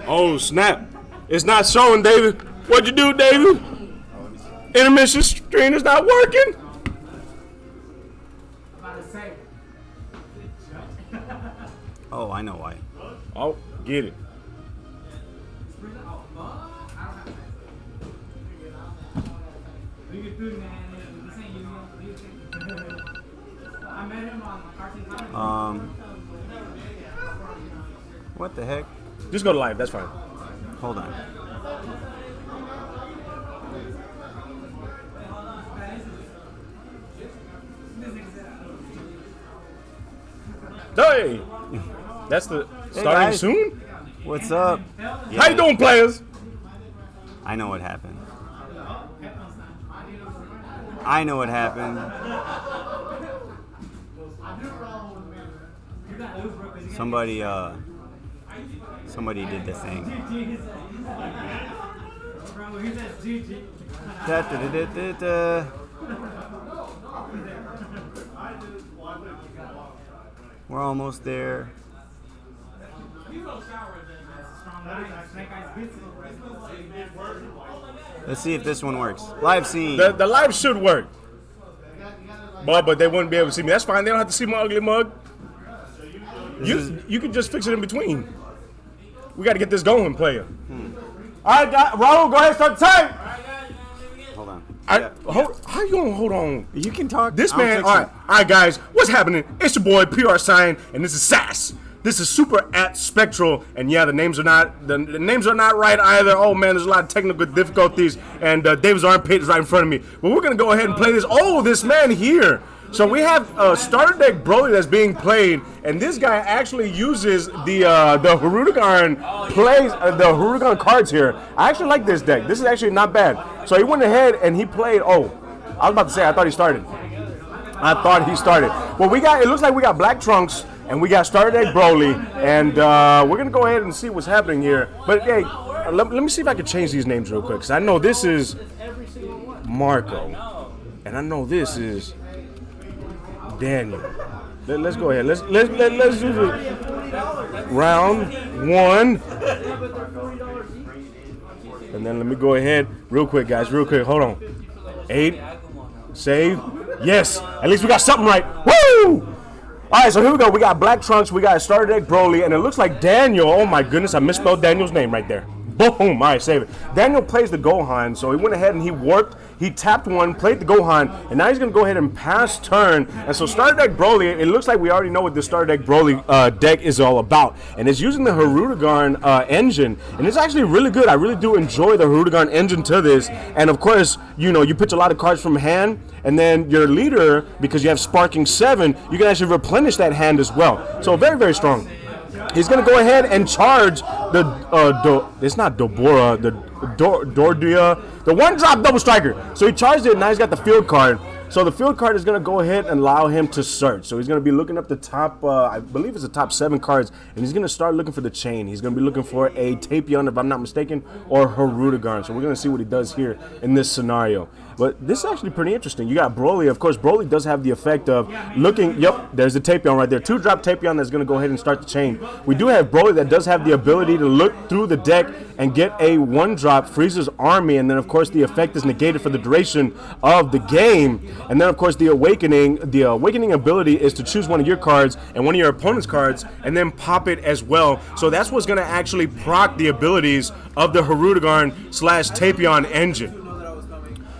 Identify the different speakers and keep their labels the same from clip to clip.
Speaker 1: Oh, snap. It's not showing, David. What'd you do, David? Intermission screen is not working.
Speaker 2: Oh, I know why.
Speaker 1: Oh, get it.
Speaker 2: What the heck?
Speaker 1: Just go to live. That's fine.
Speaker 2: Hold on.
Speaker 1: Hey, that's the starting
Speaker 2: guys.
Speaker 1: soon.
Speaker 2: What's up?
Speaker 1: How you doing, players?
Speaker 2: I know what happened. I know what happened. Somebody did the thing. Da, da, da, da, da, da. We're almost there. Let's see if this one works. Live scene.
Speaker 1: The live should work. But they wouldn't be able to see me. That's fine. They don't have to see my ugly mug. You can just fix it in between. We got to get this going, player. All right, Raul, go ahead and start the time.
Speaker 2: Hold on.
Speaker 1: How you gonna hold on?
Speaker 2: You can talk.
Speaker 1: This man. All right, guys. What's happening? It's your boy PR Sign, and this is Sass. This is Super at Spectral, and yeah, the names are not right either. Oh man, there's a lot of technical difficulties, and David's armpit is right in front of me. But we're gonna go ahead and play this. Oh, this man here. So we have starter deck Broly that's being played, and this guy actually uses the Harudegarn plays the Harudegarn cards here. I actually like this deck. This is actually not bad. So he went ahead and he played. Oh, I was about to say I thought he started. Well, it looks like we got Black Trunks and we got starter deck Broly, and we're gonna go ahead and see what's happening here. But hey, let me see if I can change these names real quick, because I know this is Marco, and I know this is Daniel. Let's go ahead. Let's do the round one. And then let me go ahead real quick, guys. Real quick. Hold on. 8. Save. Yes. At least we got something right. Woo! All right, so here we go. We got Black Trunks. We got starter deck Broly. And it looks like Daniel. Oh, my goodness. I misspelled Daniel's name right there. Boom. All right, save it. Daniel plays the Gohan, so he went ahead and he warped. He tapped one, played the Gohan, and now he's going to go ahead and pass turn. And so starter deck Broly, it looks like we already know what the starter deck Broly deck is all about. And it's using the Harudegarn engine, and it's actually really good. I really do enjoy the Harudegarn engine to this. And of course, you know, you pitch a lot of cards from hand, and then your leader, because you have Sparking 7, you can actually replenish that hand as well. So very, very strong. He's going to go ahead and charge it's not Dobora, the Dordia, the one-drop double striker. So he charged it, and now he's got the field card. So the field card is going to go ahead and allow him to search. So he's going to be looking up the top, I believe it's the top 7 cards, and he's going to start looking for the chain. He's going to be looking for a Tapion, if I'm not mistaken, or Harudegarn. So we're going to see what he does here in this scenario. But this is actually pretty interesting. You got Broly. Of course, Broly does have the effect of looking. Yep, there's the Tapion right there. 2-drop Tapion that's going to go ahead and start the chain. We do have Broly that does have the ability to look through the deck and get a 1-drop Frieza's army. And then, of course, the effect is negated for the duration of the game. And then, of course, the awakening ability is to choose one of your cards and one of your opponent's cards and then pop it as well. So that's what's going to actually proc the abilities of the Harudegarn / Tapion engine.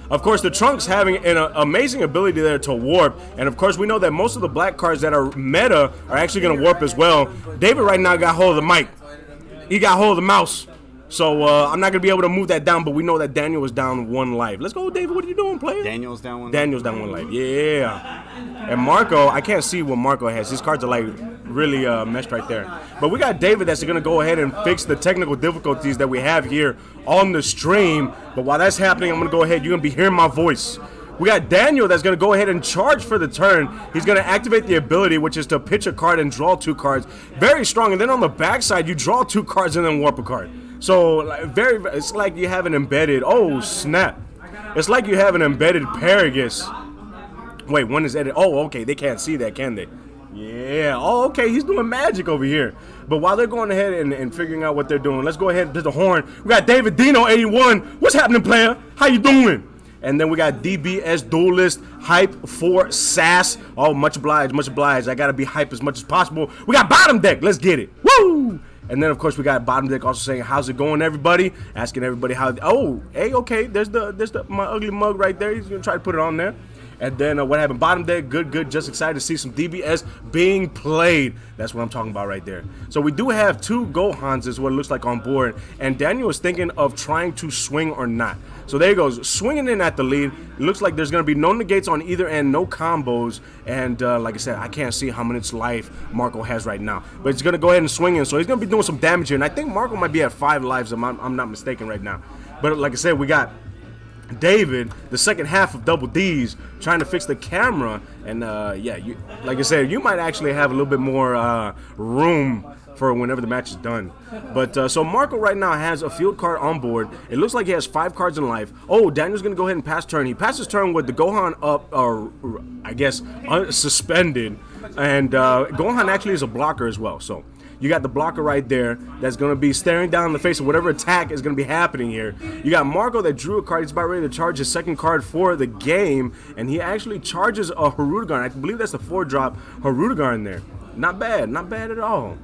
Speaker 1: Of course, the Trunks having an amazing ability there to warp. And of course, we know that most of the black cards that are meta are actually going to warp as well. David right now got hold of the mic. He got hold of the mouse. So I'm not going to be able to move that down, but we know that Daniel was down 1 life. Let's go, David. What are you doing, player?
Speaker 2: Daniel's down 1 life.
Speaker 1: Daniel's down 1 life. Yeah. And Marco, I can't see what Marco has. His cards are like really meshed right there. But we got David that's going to go ahead and fix the technical difficulties that we have here on the stream. But while that's happening, I'm going to go ahead. You're going to be hearing my voice. We got Daniel that's going to go ahead and charge for the turn. He's going to activate the ability, which is to pitch a card and draw 2 cards. Very strong. And then on the backside, you draw 2 cards and then warp a card. So it's like you have an embedded. Oh, snap. It's like you have an embedded Paragus. Wait, one is edited. Oh, okay. They can't see that, can they? Yeah. Oh, okay. He's doing magic over here. But while they're going ahead and figuring out what they're doing, let's go ahead to the horn. We got David Dino 81. What's happening, player? How you doing? And then we got DBS Duelist Hype for Sass. Oh, much obliged, much obliged. I gotta be hype as much as possible. We got Bottom Deck. Let's get it. Woo! And then of course we got Bottom Deck also saying, "How's it going, everybody?" Asking everybody how. Oh, hey, okay. There's my ugly mug right there. He's gonna try to put it on there. And then what happened? Bottom Deck, good. Just excited to see some DBS being played. That's what I'm talking about right there. So we do have 2 Gohans, is what it looks like on board. And Daniel is thinking of trying to swing or not. So there he goes, swinging in at the lead. It looks like there's going to be no negates on either end, no combos. And like I said, I can't see how much life Marco has right now. But he's going to go ahead and swing in. So he's going to be doing some damage here. And I think Marco might be at 5 lives, if I'm not mistaken right now. But like I said, we got David, the second half of Double D's, trying to fix the camera, and yeah, like I said, you might actually have a little bit more room for whenever the match is done. But so Marco right now has a field card on board. It looks like he has 5 cards in life. Oh, Daniel's gonna go ahead and pass turn. He passes turn with the Gohan up, or I guess suspended, and Gohan actually is a blocker as well. So you got the blocker right there that's going to be staring down in the face of whatever attack is going to be happening here. You got Marco that drew a card. He's about ready to charge his second card for the game, and he actually charges a Harudegarn. I believe that's the 4-drop Harudegarn there. Not bad at all.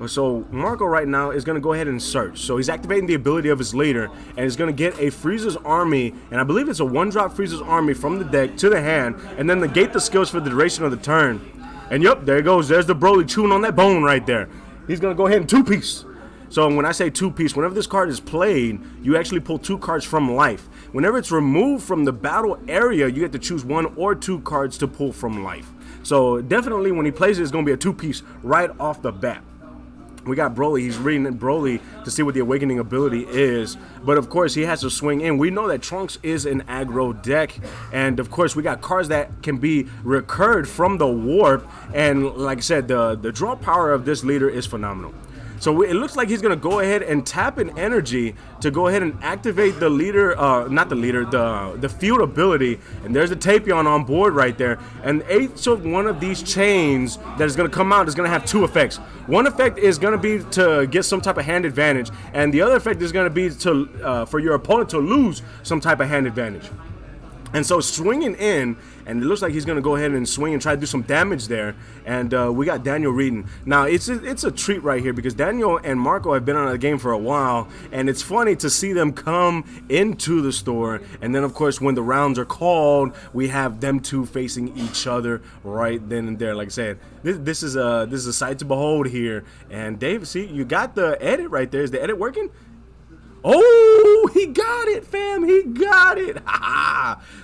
Speaker 1: So Marco right now is going to go ahead and search. So he's activating the ability of his leader, and he's going to get a Frieza's Army, and I believe it's a 1-drop Frieza's Army from the deck to the hand, and then negate the skills for the duration of the turn. And yep, there he goes. There's the Broly chewing on that bone right there. He's going to go ahead and 2-piece. So when I say 2-piece, whenever this card is played, you actually pull 2 cards from life. Whenever it's removed from the battle area, you get to choose 1 or 2 cards to pull from life. So definitely when he plays it, it's going to be a 2-piece right off the bat. We got Broly. He's reading Broly to see what the awakening ability is. But of course, he has to swing in. We know that Trunks is an aggro deck. And of course, we got cards that can be recurred from the warp. And like I said, the draw power of this leader is phenomenal. So it looks like he's going to go ahead and tap in energy to go ahead and activate the leader, the field ability. And there's the Tapion on board right there. And each of one of these chains that is going to come out is going to have 2 effects. One effect is going to be to get some type of hand advantage. And the other effect is going to be to for your opponent to lose some type of hand advantage. And so swinging in, and it looks like he's going to go ahead and swing and try to do some damage there. And we got Daniel reading. Now, it's a treat right here because Daniel and Marco have been on the game for a while. And it's funny to see them come into the store. And then, of course, when the rounds are called, we have them 2 facing each other right then and there. Like I said, this is a sight to behold here. And Dave, see, you got the edit right there. Is the edit working? Oh, he got it, fam. He got it.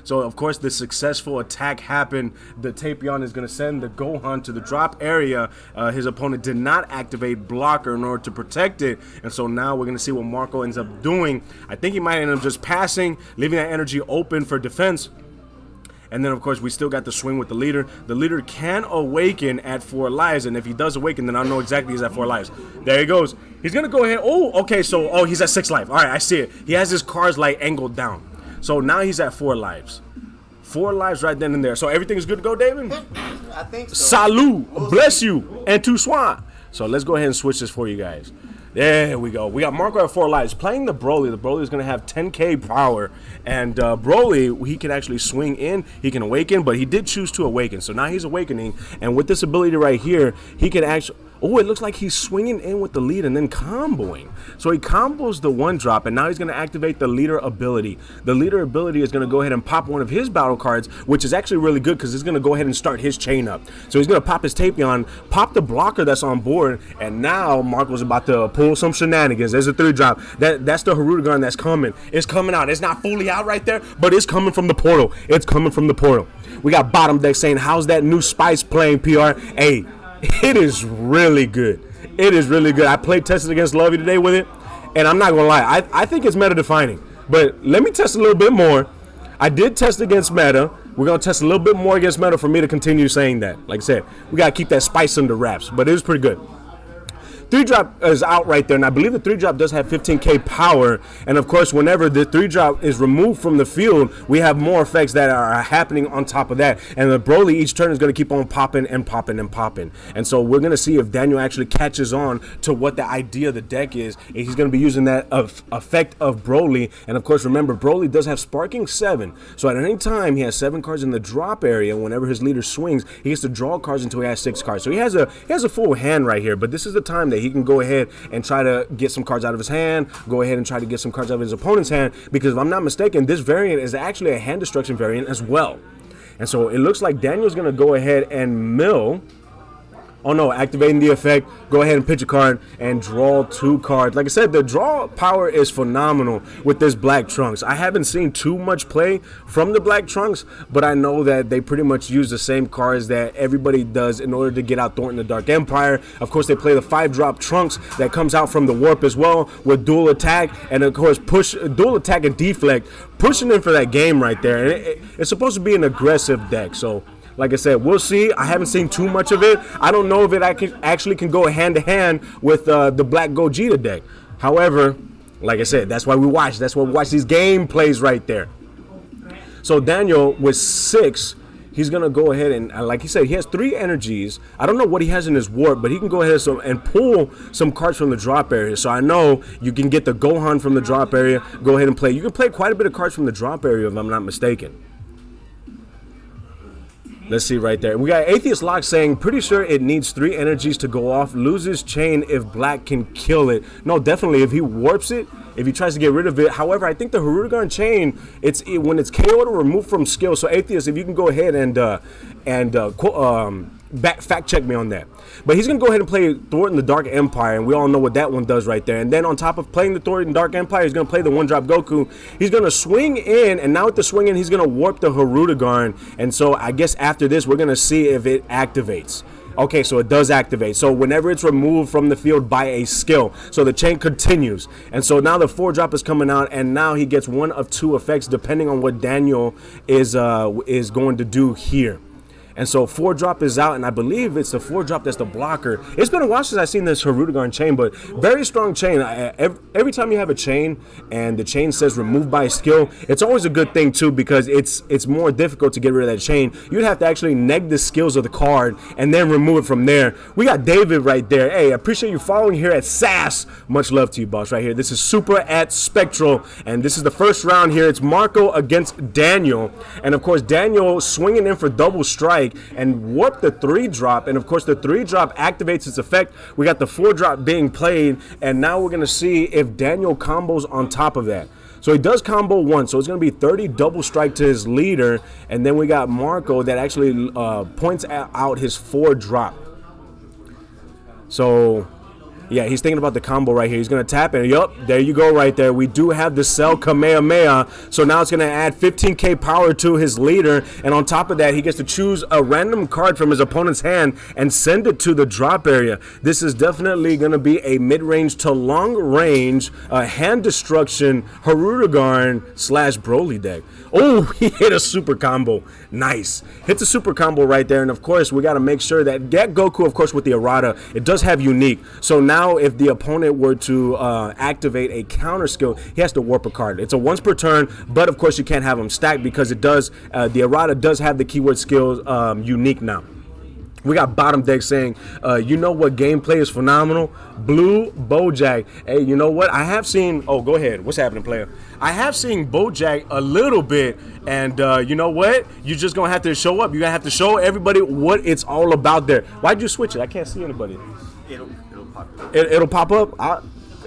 Speaker 1: So, of course, the successful attack happened. The Tapion is going to send the Gohan to the drop area. His opponent did not activate blocker in order to protect it. And so now we're going to see what Marco ends up doing. I think he might end up just passing, leaving that energy open for defense. And then, of course, we still got the swing with the leader. The leader can awaken at 4 lives, and if he does awaken, then I know exactly he's at 4 lives. There he goes. He's going to go ahead. Oh, okay, so, he's at 6 life. All right, I see it. He has his cards, like, angled down. So now he's at 4 lives. 4 lives right then and there. So everything is good to go, David?
Speaker 2: I think so.
Speaker 1: Salut. Bless you. And tout soin. So let's go ahead and switch this for you guys. There we go. We got Marco at 4 lives. Playing the Broly. The Broly is going to have 10k power. And Broly, he can actually swing in. He can awaken, but he did choose to awaken. So now he's awakening. And with this ability right here, he can actually... Oh, it looks like he's swinging in with the lead and then comboing. So he combos the 1-drop, and now he's going to activate the leader ability. The leader ability is going to go ahead and pop one of his battle cards, which is actually really good because it's going to go ahead and start his chain up. So he's going to pop his Tapion, pop the blocker that's on board, and now Marco's about to pull some shenanigans. There's a 3-drop. That's the Harudegarn that's coming. It's coming out. It's not fully out right there, but it's coming from the portal. It's coming from the portal. We got Bottom Deck saying, how's that new Spice playing, PR? Hey, it is really good. It is really good. I played tested against Lovey today with it, and I'm not going to lie. I think it's meta defining. But let me test a little bit more. I did test against meta. We're going to test a little bit more against meta for me to continue saying that. Like I said, we got to keep that spice under wraps. But it was pretty good. 3-drop is out right there, and I believe the 3-drop does have 15k power. And of course, whenever the 3-drop is removed from the field, we have more effects that are happening on top of that. And the Broly each turn is going to keep on popping and popping and popping. And so we're going to see if Daniel actually catches on to what the idea of the deck is. And he's going to be using that effect of Broly. And of course, remember, Broly does have Sparking 7. So at any time, he has 7 cards in the drop area. Whenever his leader swings, he gets to draw cards until he has 6 cards. So he has a full hand right here. But this is the time that he can go ahead and try to get some cards out of his hand, go ahead and try to get some cards out of his opponent's hand, because if I'm not mistaken, this variant is actually a hand destruction variant as well. And so it looks like Daniel's going to go ahead and mill. Oh no, activating the effect, go ahead and pitch a card and draw 2 cards. Like I said, the draw power is phenomenal with this Black Trunks. I haven't seen too much play from the Black Trunks, but I know that they pretty much use the same cards that everybody does in order to get out Thornton the Dark Empire. Of course, they play the 5-drop Trunks that comes out from the Warp as well with dual attack, and of course dual attack and deflect, pushing in for that game right there. And it's supposed to be an aggressive deck, so like I said, we'll see. I haven't seen too much of it. I don't know if it actually can go hand-to-hand with the Black Gogeta deck. However, like I said, that's why we watch. That's why we watch these gameplays right there. So Daniel with 6, he's going to go ahead and, like he said, he has 3 energies. I don't know what he has in his warp, but he can go ahead and pull some cards from the drop area. So I know you can get the Gohan from the drop area, go ahead and play. You can play quite a bit of cards from the drop area if I'm not mistaken. Let's see right there. We got Atheist Lock saying, pretty sure it needs 3 energies to go off. Loses chain if Black can kill it. No, definitely. If he warps it, if he tries to get rid of it. However, I think the Harudegarn chain, when it's KO'd or removed from skill. So Atheist, if you can go ahead and fact check me on that. But he's going to go ahead and play Thornton the Dark Empire, and we all know what that one does right there. And then on top of playing the Thornton Dark Empire, he's going to play the 1-drop Goku. He's going to swing in, and now with the swing in, he's going to warp the Harudegarn. And so I guess after this, we're going to see if it activates. Okay, so it does activate. So whenever it's removed from the field by a skill, so the chain continues. And so now the 4-drop is coming out, and now he gets 1 of 2 effects depending on what Daniel is going to do here. And so 4-drop is out, and I believe it's the 4-drop that's the blocker. It's been a while since I've seen this Harudegarn chain, but very strong chain. Every time you have a chain and the chain says removed by skill, it's always a good thing too, because it's more difficult to get rid of that chain. You'd have to actually neg the skills of the card and then remove it from there. We got David right there. Hey, I appreciate you following here at SAS. Much love to you, boss, right here. This is Super at Spectral, and this is the first round here. It's Marco against Daniel, and of course Daniel swinging in for double strike and warp the 3-drop, and of course the 3-drop activates its effect. We got the 4-drop being played, and now we're going to see if Daniel combos on top of that. So he does combo 1, so it's going to be 30 double strike to his leader, and then we got Marco that actually points out his 4-drop. So yeah, he's thinking about the combo right here. He's going to tap it. Yup, there you go right there. We do have the Cell Kamehameha. So now it's going to add 15k power to his leader. And on top of that, he gets to choose a random card from his opponent's hand and send it to the drop area. This is definitely going to be a mid-range to long-range hand destruction Harudegarn / Broly deck. Oh, he hit a super combo. Nice. Hits a super combo right there. And of course, we got to make sure that Goku, of course, with the errata, it does have unique. So now if the opponent were to activate a counter skill, he has to warp a card. It's a once per turn, but of course you can't have them stacked because it does, the errata does have the keyword skills unique now. We got Bottom Deck saying, you know what gameplay is phenomenal? Blue Bojack. Hey, you know what? I have seen, oh, go ahead. What's happening, player? I have seen Bojack a little bit, and you know what? You're just going to have to show up. You're going to have to show everybody what it's all about there. Why'd you switch it? I can't see anybody.
Speaker 2: It'll pop up.
Speaker 1: It'll pop up?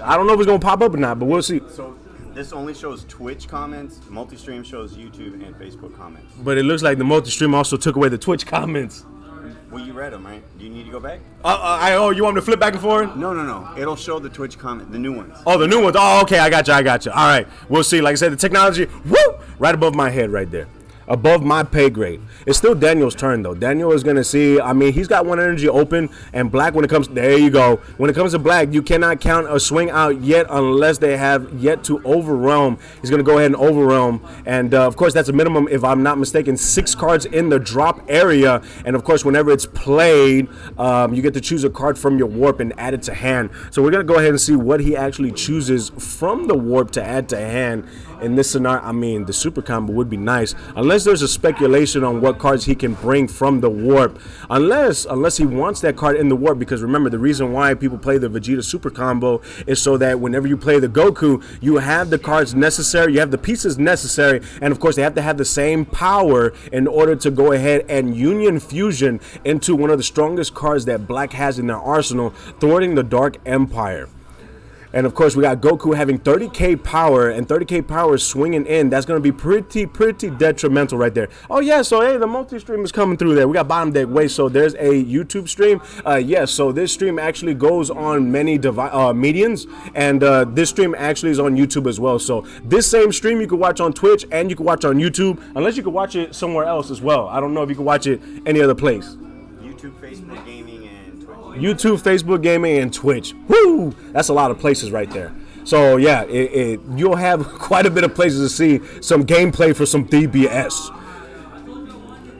Speaker 1: I don't know if it's going to pop up or not, but we'll see.
Speaker 2: So this only shows Twitch comments. Multi-stream shows YouTube and Facebook comments.
Speaker 1: But it looks like the multi-stream also took away the Twitch comments.
Speaker 2: Well, you read them, right? Do you need to go back?
Speaker 1: You want me to flip back and forth?
Speaker 2: No. It'll show the Twitch comment, the new ones.
Speaker 1: Oh, the new ones. Oh, okay. I got you. All right. We'll see. Like I said, the technology, woo, right above my head right there. above my pay grade. It's still Daniel's turn, though. Daniel is going to see, I mean, he's got one energy open, and black when it comes, there you go. When it comes to black, you cannot count a swing out yet unless they have yet to overwhelm. He's going to go ahead and overwhelm, and of course, that's a minimum, if I'm not mistaken, 6 cards in the drop area, and of course, whenever it's played, you get to choose a card from your warp and add it to hand. So we're going to go ahead and see what he actually chooses from the warp to add to hand. In this scenario, I mean, the super combo would be nice, unless there's a speculation on what cards he can bring from the warp. Unless he wants that card in the warp, because remember, the reason why people play the Vegeta super combo is so that whenever you play the Goku, you have the cards necessary, you have the pieces necessary, and of course, they have to have the same power in order to go ahead and union fusion into one of the strongest cards that Black has in their arsenal, thwarting the Dark Empire. And of course, we got Goku having 30k power, and 30k power swinging in. That's going to be pretty detrimental right there. Oh yeah, so hey, the multi-stream is coming through there. We got bottom deck. Wait, so there's a YouTube stream? Yes, so this stream actually goes on many medians, and this stream actually is on YouTube as well. So this same stream you can watch on Twitch, and you can watch on YouTube, unless you can watch it somewhere else as well. I don't know if you can watch it any other place.
Speaker 2: YouTube, Facebook Gaming, and Twitch.
Speaker 1: YouTube, Facebook Gaming, and Twitch. Woo! That's a lot of places right there. So yeah, you'll have quite a bit of places to see some gameplay for some DBS.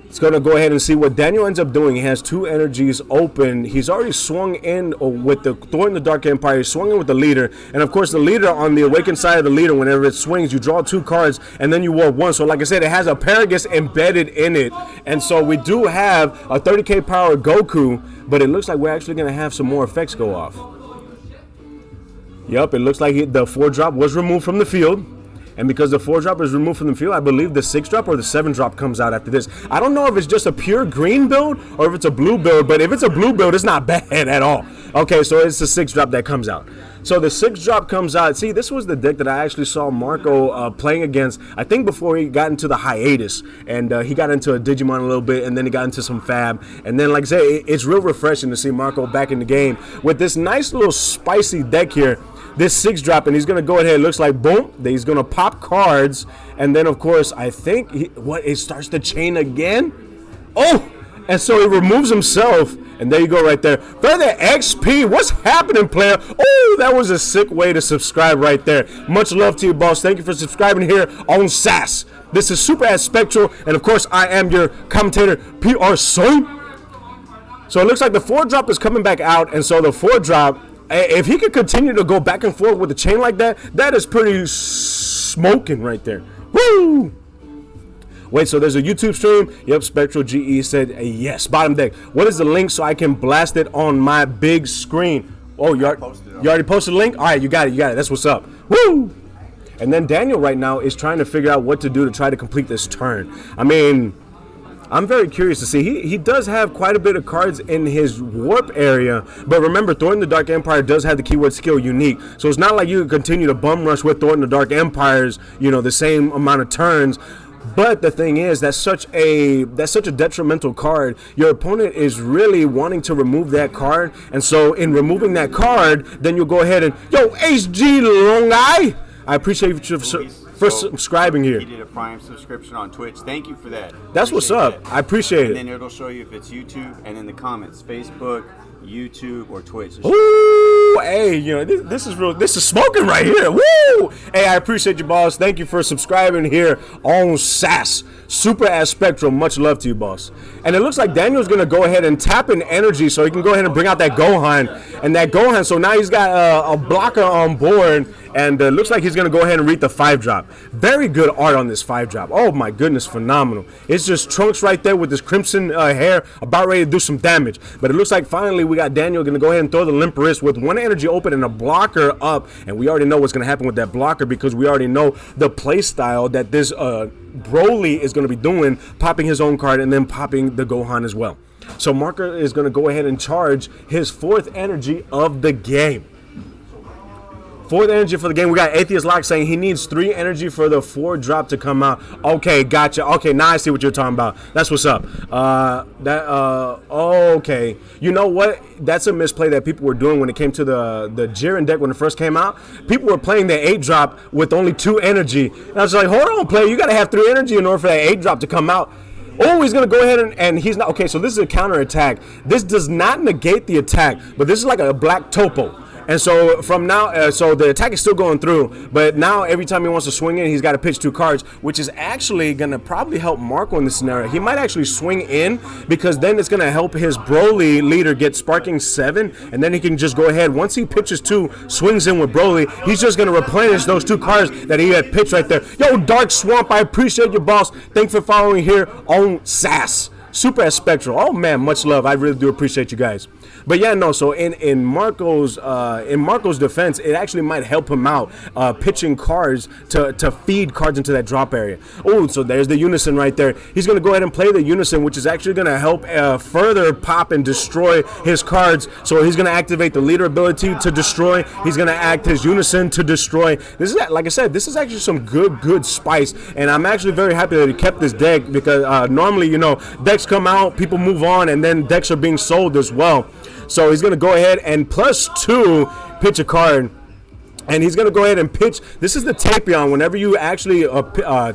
Speaker 1: It's going to go ahead and see what Daniel ends up doing. He has 2 energies open. He's already swung in with the Thor in the Dark Empire. He's swung in with the leader. And of course, the leader, on the awakened side of the leader, whenever it swings, you draw 2 cards and then you warp 1. So like I said, it has a Paragus embedded in it. And so we do have a 30k power Goku, but it looks like we're actually going to have some more effects go off. Yep, it looks like the 4-drop was removed from the field. And because the 4-drop is removed from the field, I believe the 6-drop or the 7-drop comes out after this. I don't know if it's just a pure green build or if it's a blue build, but if it's a blue build, it's not bad at all. Okay, so it's the 6-drop that comes out. So the 6-drop comes out. See, this was the deck that I actually saw Marco playing against, I think before he got into the hiatus. And he got into a Digimon a little bit, and then he got into some Fab. And then, like I say, it's real refreshing to see Marco back in the game with this nice little spicy deck here. This 6-drop, and he's going to go ahead, it looks like, boom, he's going to pop cards, and then, of course, I think, it starts to chain again? Oh, and so he removes himself, and there you go right there. Further XP, what's happening, player? Oh, that was a sick way to subscribe right there. Much love to you, boss. Thank you for subscribing here on SAS. This is Super as Spectral, and, of course, I am your commentator, PR Son. So it looks like the 4-drop is coming back out, and so the 4-drop, if he could continue to go back and forth with the chain like that, that is pretty smoking right there. Woo! Wait, so there's a YouTube stream? Yep, Spectral GE said yes. Bottom deck. What is the link so I can blast it on my big screen? Oh, you already posted the link? All right, you got it. That's what's up. Woo! And then Daniel right now is trying to figure out what to do to try to complete this turn. I mean, I'm very curious to see. He does have quite a bit of cards in his warp area, but remember, Thor in the Dark Empire does have the keyword skill unique, so it's not like you can continue to bum rush with Thor in the Dark Empire's, the same amount of turns. But the thing is, that's such a detrimental card. Your opponent is really wanting to remove that card, and so in removing that card, then you'll go ahead and HG Long Eye. I appreciate you for subscribing here.
Speaker 2: He did a Prime subscription on Twitch. Thank you for that.
Speaker 1: That's what's up. I appreciate it.
Speaker 2: And then it'll show you if it's YouTube, and in the comments, Facebook, YouTube, or Twitch.
Speaker 1: Ooh, hey, this is real. This is smoking right here. Woo! Hey, I appreciate you, boss. Thank you for subscribing here on SAS. Super as Spectral. Much love to you, boss. And it looks like Daniel's going to go ahead and tap in energy so he can go ahead and bring out that Gohan. And that Gohan, so now he's got a blocker on board. And it looks like he's going to go ahead and read the 5-drop. Very good art on this 5-drop. Oh, my goodness, phenomenal. It's just Trunks right there with his crimson hair about ready to do some damage. But it looks like finally we got Daniel going to go ahead and throw the limp wrist with 1 energy open and a blocker up. And we already know what's going to happen with that blocker because we already know the play style that this Broly is going to be doing, popping his own card and then popping the Gohan as well. So Marker is going to go ahead and charge his 4th energy of the game. Fourth energy for the game. We got Atheist Lock saying he needs 3 energy for the 4 drop to come out. Okay, gotcha. Okay, now I see what you're talking about. That's what's up. Okay. You know what? That's a misplay that people were doing when it came to the Jiren deck when it first came out. People were playing the 8 drop with only 2 energy. And I was like, hold on, player. You got to have 3 energy in order for that 8 drop to come out. Oh, he's going to go ahead and he's not. Okay, so this is a counter attack. This does not negate the attack, but this is like a black topo. And so from now, so the attack is still going through, but now every time he wants to swing in, he's got to pitch 2 cards, which is actually going to probably help Marco in this scenario. He might actually swing in because then it's going to help his Broly leader get sparking 7, and then he can just go ahead. Once he pitches 2, swings in with Broly, he's just going to replenish those 2 cards that he had pitched right there. Yo, Dark Swamp, I appreciate you, boss. Thanks for following here on SAS. Super as Spectral. Oh man, much love. I really do appreciate you guys. But yeah, no. So in Marco's defense, it actually might help him out pitching cards to feed cards into that drop area. Oh, so there's the Unison right there. He's gonna go ahead and play the Unison, which is actually gonna help further pop and destroy his cards. So he's gonna activate the leader ability to destroy. He's gonna act his Unison to destroy. This is, like I said, this is actually some good spice, and I'm actually very happy that he kept this deck because normally, you know, decks come out, people move on, and then decks are being sold as well. So he's going to go ahead and +2 pitch a card. And he's going to go ahead and pitch. This is the Tapion. Whenever you actually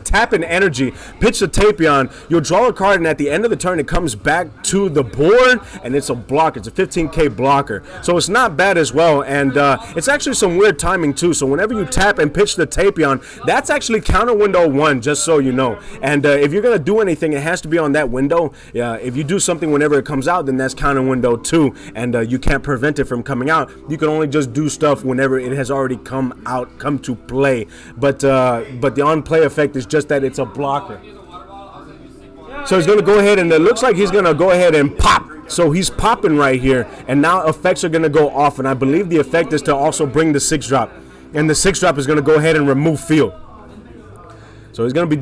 Speaker 1: tap an energy, pitch the Tapion, you'll draw a card, and at the end of the turn, it comes back to the board, and it's a blocker. It's a 15k blocker. So it's not bad as well, and it's actually some weird timing, too. So whenever you tap and pitch the Tapion, that's actually counter window 1, just so you know. And if you're going to do anything, it has to be on that window. If you do something whenever it comes out, then that's counter window 2, and you can't prevent it from coming out. You can only just do stuff whenever it has already come to play, but the on play effect is just that it's a blocker. So he's going to go ahead, and it looks like he's going to go ahead and pop. So he's popping right here, and now effects are going to go off, and I believe the effect is to also bring the 6 drop, and the 6 drop is going to go ahead and remove field. So he's going to be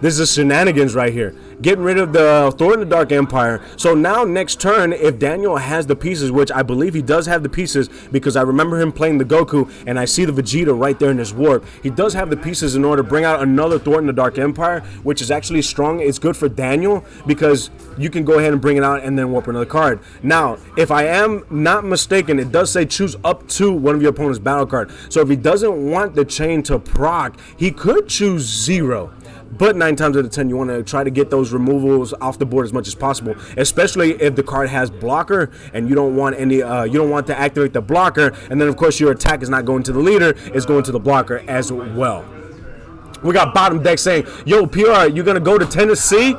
Speaker 1: this is shenanigans right here. Getting rid of the Thor in the Dark Empire. So now next turn, if Daniel has the pieces, which I believe he does have the pieces because I remember him playing the Goku and I see the Vegeta right there in his warp. He does have the pieces in order to bring out another Thor in the Dark Empire, which is actually strong. It's good for Daniel because you can go ahead and bring it out and then warp another card. Now, if I am not mistaken, it does say choose up to one of your opponent's battle card. So if he doesn't want the chain to proc, he could choose 0. But 9 times out of 10, you want to try to get those removals off the board as much as possible, especially if the card has blocker and you don't want any. You don't want to activate the blocker, and then of course your attack is not going to the leader; it's going to the blocker as well. We got Bottom Deck saying, "Yo, PR, you gonna go to Tennessee?"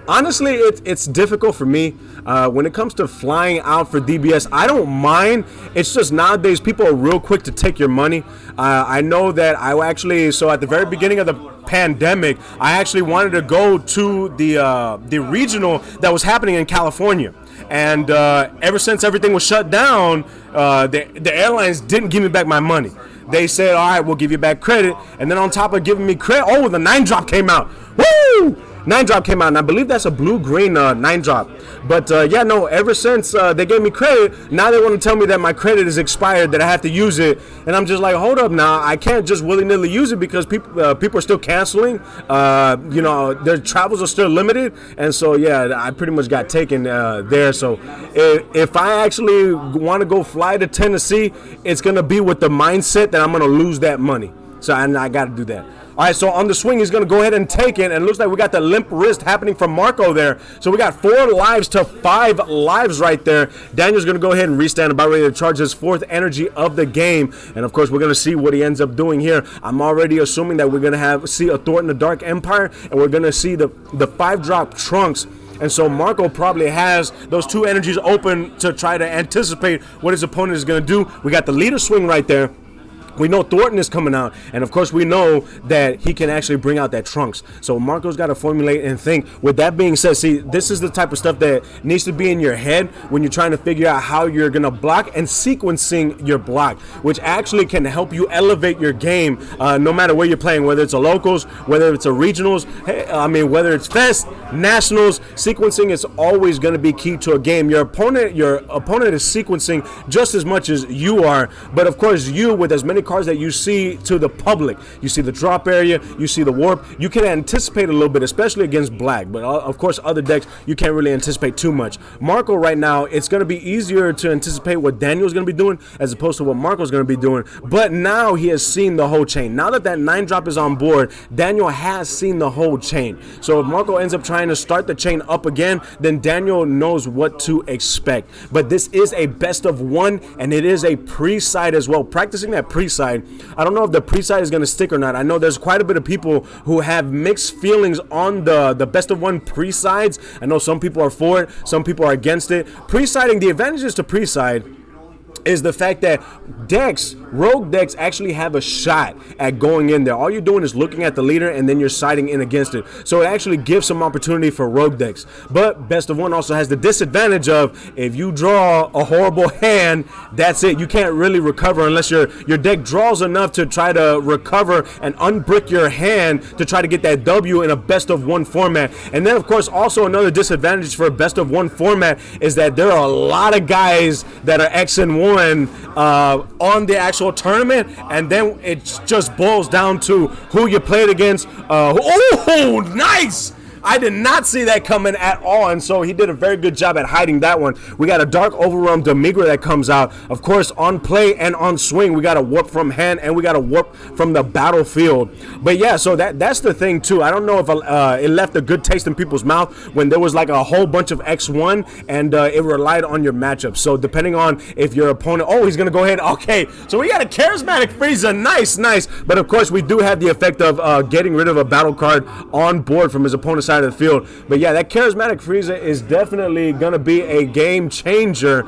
Speaker 1: Honestly, it's difficult for me. When it comes to flying out for DBS, I don't mind. It's just nowadays people are real quick to take your money. I know that so at the very beginning of the pandemic, I actually wanted to go to the regional that was happening in California. And ever since everything was shut down, the airlines didn't give me back my money. They said, all right, we'll give you back credit. And then on top of giving me credit, the 9 drop came out. Woo! 9 drop came out, and I believe that's a blue-green 9 drop. But yeah, no, ever since they gave me credit, now they want to tell me that my credit is expired, that I have to use it. And I'm just like, hold up now, I can't just willy-nilly use it because people are still canceling. You know, their travels are still limited. And so, yeah, I pretty much got taken there. So if I actually want to go fly to Tennessee, it's going to be with the mindset that I'm going to lose that money. So I got to do that. All right, so on the swing, he's going to go ahead and take it. And it looks like we got the limp wrist happening from Marco there. So we got 4 lives to 5 lives right there. Daniel's going to go ahead and restand, about ready to charge his 4th energy of the game. And, of course, we're going to see what he ends up doing here. I'm already assuming that we're going to see a Thor in the Dark Empire. And we're going to see the 5-drop Trunks. And so Marco probably has those 2 energies open to try to anticipate what his opponent is going to do. We got the leader swing right there. We know Thornton is coming out, and of course we know that he can actually bring out that Trunks. So Marco's got to formulate and think. With that being said, see, this is the type of stuff that needs to be in your head when you're trying to figure out how you're going to block and sequencing your block, which actually can help you elevate your game no matter where you're playing, whether it's a locals, whether it's a regionals, whether it's Fest, Nationals. Sequencing is always going to be key to a game. Your opponent is sequencing just as much as you are, but of course you, with as many cards that you see to the public, you see the drop area, you see the warp, you can anticipate a little bit, especially against black, but of course other decks you can't really anticipate too much. Marco right now, it's going to be easier to anticipate what Daniel's going to be doing as opposed to what Marco's going to be doing, but now he has seen the whole chain. Now that 9-drop is on board, Daniel has seen the whole chain. So if Marco ends up trying to start the chain up again, then Daniel knows what to expect. But this is a best of one, and it is a pre-side as well. Practicing that pre-side, I don't know if the pre-side is going to stick or not. I know there's quite a bit of people who have mixed feelings on the best of one pre-sides. I know some people are for it, some people are against it. Pre-siding, the advantages to pre-side is the fact that rogue decks actually have a shot at going in there. All you're doing is looking at the leader and then you're siding in against it. So it actually gives some opportunity for rogue decks. But best of one also has the disadvantage of if you draw a horrible hand, that's it. You can't really recover unless your deck draws enough to try to recover and unbrick your hand to try to get that W in a best of one format. And then of course also another disadvantage for a best of one format is that there are a lot of guys that are X and 1 on the actual tournament, and then it just boils down to who you played against. Oh, nice! I did not see that coming at all, and so he did a very good job at hiding that one. We got a Dark Overwhelm Demigra that comes out. Of course, on play and on swing, we got a warp from hand, and we got a warp from the battlefield. But yeah, so that's the thing too. I don't know if it left a good taste in people's mouth when there was like a whole bunch of X1, and it relied on your matchup. So depending on if your opponent, he's gonna go ahead. Okay, so we got a Charismatic Frieza, nice. But of course, we do have the effect of getting rid of a battle card on board from his opponent's side of the field. But yeah, that Charismatic Frieza is definitely going to be a game changer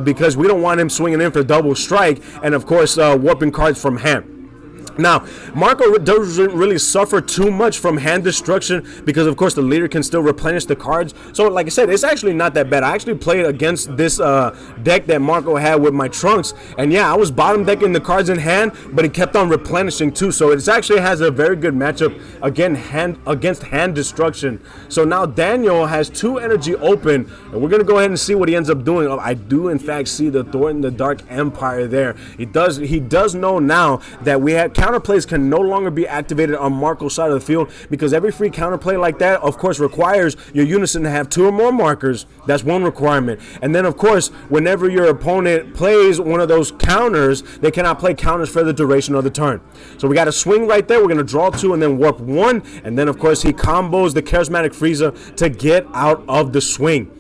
Speaker 1: because we don't want him swinging in for double strike and of course warping cards from hand. Now, Marco doesn't really suffer too much from hand destruction because, of course, the leader can still replenish the cards. So, like I said, it's actually not that bad. I actually played against this deck that Marco had with my Trunks. And, yeah, I was bottom decking the cards in hand, but it kept on replenishing, too. So, it actually has a very good matchup against hand destruction. So, now Daniel has 2 energy open, and we're going to go ahead and see what he ends up doing. I do, in fact, see the Thornton the Dark Empire there. He does know now that we had counterplays can no longer be activated on Marco's side of the field because every free counterplay like that, of course, requires your unison to have 2 or more markers. That's one requirement. And then, of course, whenever your opponent plays one of those counters, they cannot play counters for the duration of the turn. So we got a swing right there. We're going to draw 2 and then warp 1. And then, of course, he combos the Charismatic Frieza to get out of the swing.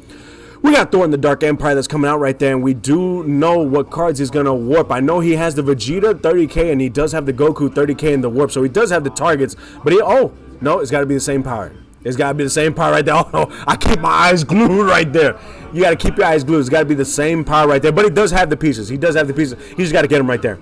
Speaker 1: We got Thornton the Dark Empire that's coming out right there, and we do know what cards he's going to warp. I know he has the Vegeta 30k, and he does have the Goku 30k in the warp, so he does have the targets. But no, it's got to be the same power. It's got to be the same power right there. Oh, no, I keep my eyes glued right there. You got to keep your eyes glued. It's got to be the same power right there. But he does have the pieces. He does have the pieces. You just got to get him right there.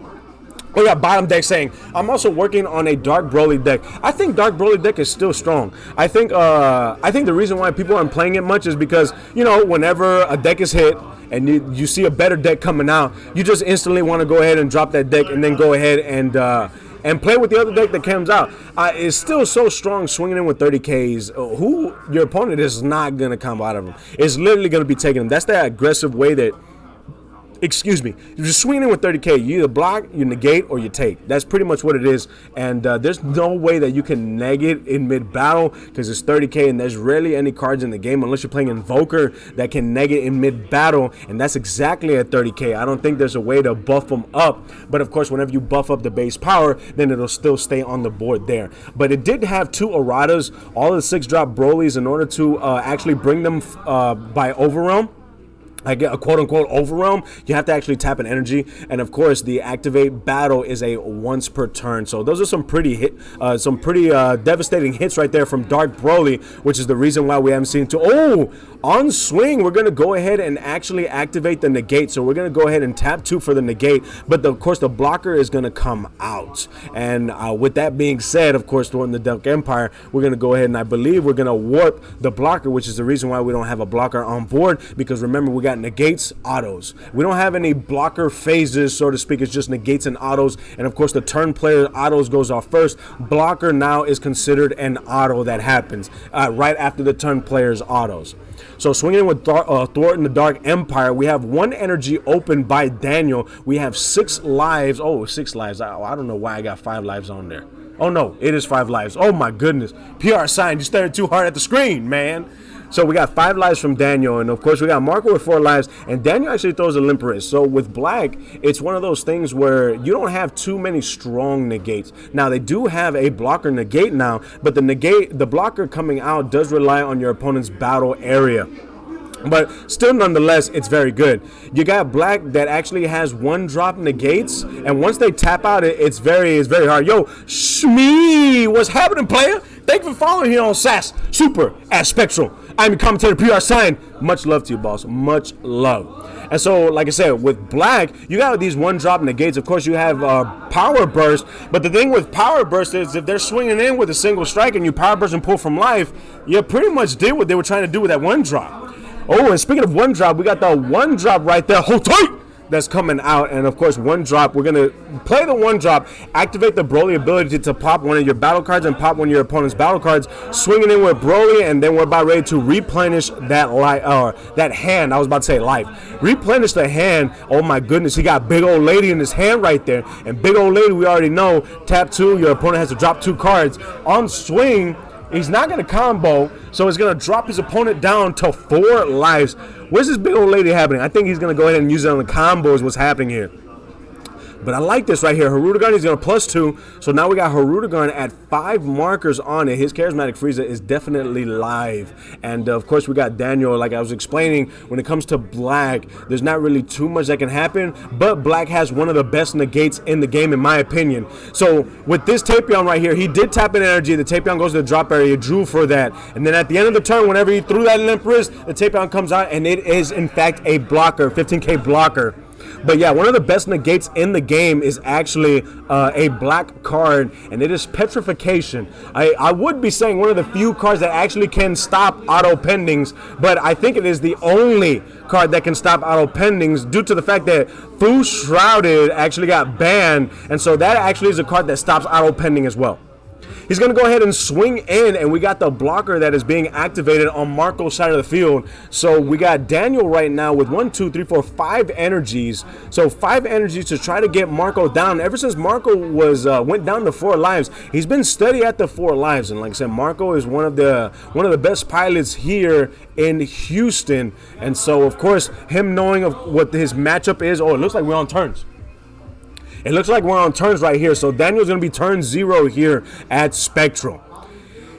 Speaker 1: We got Bottom Deck saying, I'm also working on a Dark Broly deck. I think Dark Broly deck is still strong. I think the reason why people aren't playing it much is because, whenever a deck is hit and you see a better deck coming out, you just instantly want to go ahead and drop that deck and then go ahead and play with the other deck that comes out. It's still so strong swinging in with 30Ks. Who your opponent is not going to combo out of them. It's literally going to be taking them. That's that aggressive way that... You're just swinging in with 30k. You either block, you negate, or you take. That's pretty much what it is. And there's no way that you can neg it in mid-battle because it's 30k, and there's rarely any cards in the game unless you're playing Invoker that can neg it in mid-battle, and that's exactly at 30k. I don't think there's a way to buff them up. But, of course, whenever you buff up the base power, then it'll still stay on the board there. But it did have 2 erratas, all the 6-drop Brolys in order to actually bring them by Overwhelm. I get a quote-unquote overwhelm, you have to actually tap an energy, and of course the activate battle is a once per turn. So those are some pretty devastating hits right there from Dark Broly, which is the reason why we haven't seen on swing. We're gonna go ahead and actually activate the negate. So we're gonna go ahead and tap 2 for the negate, but of course the blocker is gonna come out. And with that being said, of course, during the Dark Empire, we're gonna go ahead and I believe we're gonna warp the blocker, which is the reason why we don't have a blocker on board, because remember we got negates, autos. We don't have any blocker phases, so to speak. It's just negates and autos, and of course the turn player autos goes off first. Blocker now is considered an auto that happens right after the turn player's autos. So swinging with Thwarting the Dark Empire, we have 1 energy open by Daniel. We have 6 lives. Oh, 6 lives. I don't know why I got 5 lives on there. Oh no, it is 5 lives. Oh my goodness. PR sign, you staring too hard at the screen, man. So we got 5 lives from Daniel, and of course we got Marco with 4 lives, and Daniel actually throws a limp wrist. So with Black, it's one of those things where you don't have too many strong negates. Now they do have a blocker negate now, but the blocker coming out does rely on your opponent's battle area. But still, nonetheless, it's very good. You got Black that actually has 1-drop negates, and once they tap out, it's very hard. Yo, Shmee, what's happening, player? Thank you for following here on SAS Super at Spectral. I'm your commentator, PR Sign. Much love to you, boss. Much love. And so, like I said, with Black, you got these 1-drop negates. Of course, you have Power Burst. But the thing with Power Burst is if they're swinging in with a single strike and you Power Burst and pull from life, you pretty much did what they were trying to do with that 1-drop. Oh, and speaking of 1-drop, we got the 1-drop right there. Hold tight! That's coming out, and of course 1-drop, we're gonna play the 1-drop, activate the Broly ability to pop one of your battle cards and pop one of your opponent's battle cards, swinging in with Broly, and then we're about ready to replenish that hand. I was about to say life. Replenish the hand. Oh my goodness, he got Big Old Lady in his hand right there, and Big Old Lady, we already know, tap 2, your opponent has to drop 2 cards. On swing, he's not going to combo, so he's going to drop his opponent down to 4 lives. Where's this Big Old Lady happening? I think he's going to go ahead and use it on the combos, what's happening here. But I like this right here. Harudagun is going to +2. So now we got Harudagun at 5 markers on it. His Charismatic Frieza is definitely live. And of course, we got Daniel. Like I was explaining, when it comes to Black, there's not really too much that can happen. But Black has one of the best negates in the game, in my opinion. So with this Tapion right here, he did tap in energy. The Tapion goes to the drop area, drew for that. And then at the end of the turn, whenever he threw that limp wrist, the Tapion comes out, and it is, in fact, a blocker, 15K blocker. But yeah, one of the best negates in the game is actually a Black card, and it is Petrification. I would be saying one of the few cards that actually can stop auto pendings, but I think it is the only card that can stop auto pendings due to the fact that Fu Shrouded actually got banned, and so that actually is a card that stops auto pending as well. He's going to go ahead and swing in, and we got the blocker that is being activated on Marco's side of the field. So we got Daniel right now with 1, 2, 3, 4, 5 energies. So 5 energies to try to get Marco down. Ever since Marco was went down to 4 lives, he's been steady at the 4 lives. And like I said, Marco is one of the best pilots here in Houston. And so of course, him knowing of what his matchup is. Oh, it looks like we're on turns. It looks like we're on turns right here. So Daniel's going to be turn 0 here at Spectral.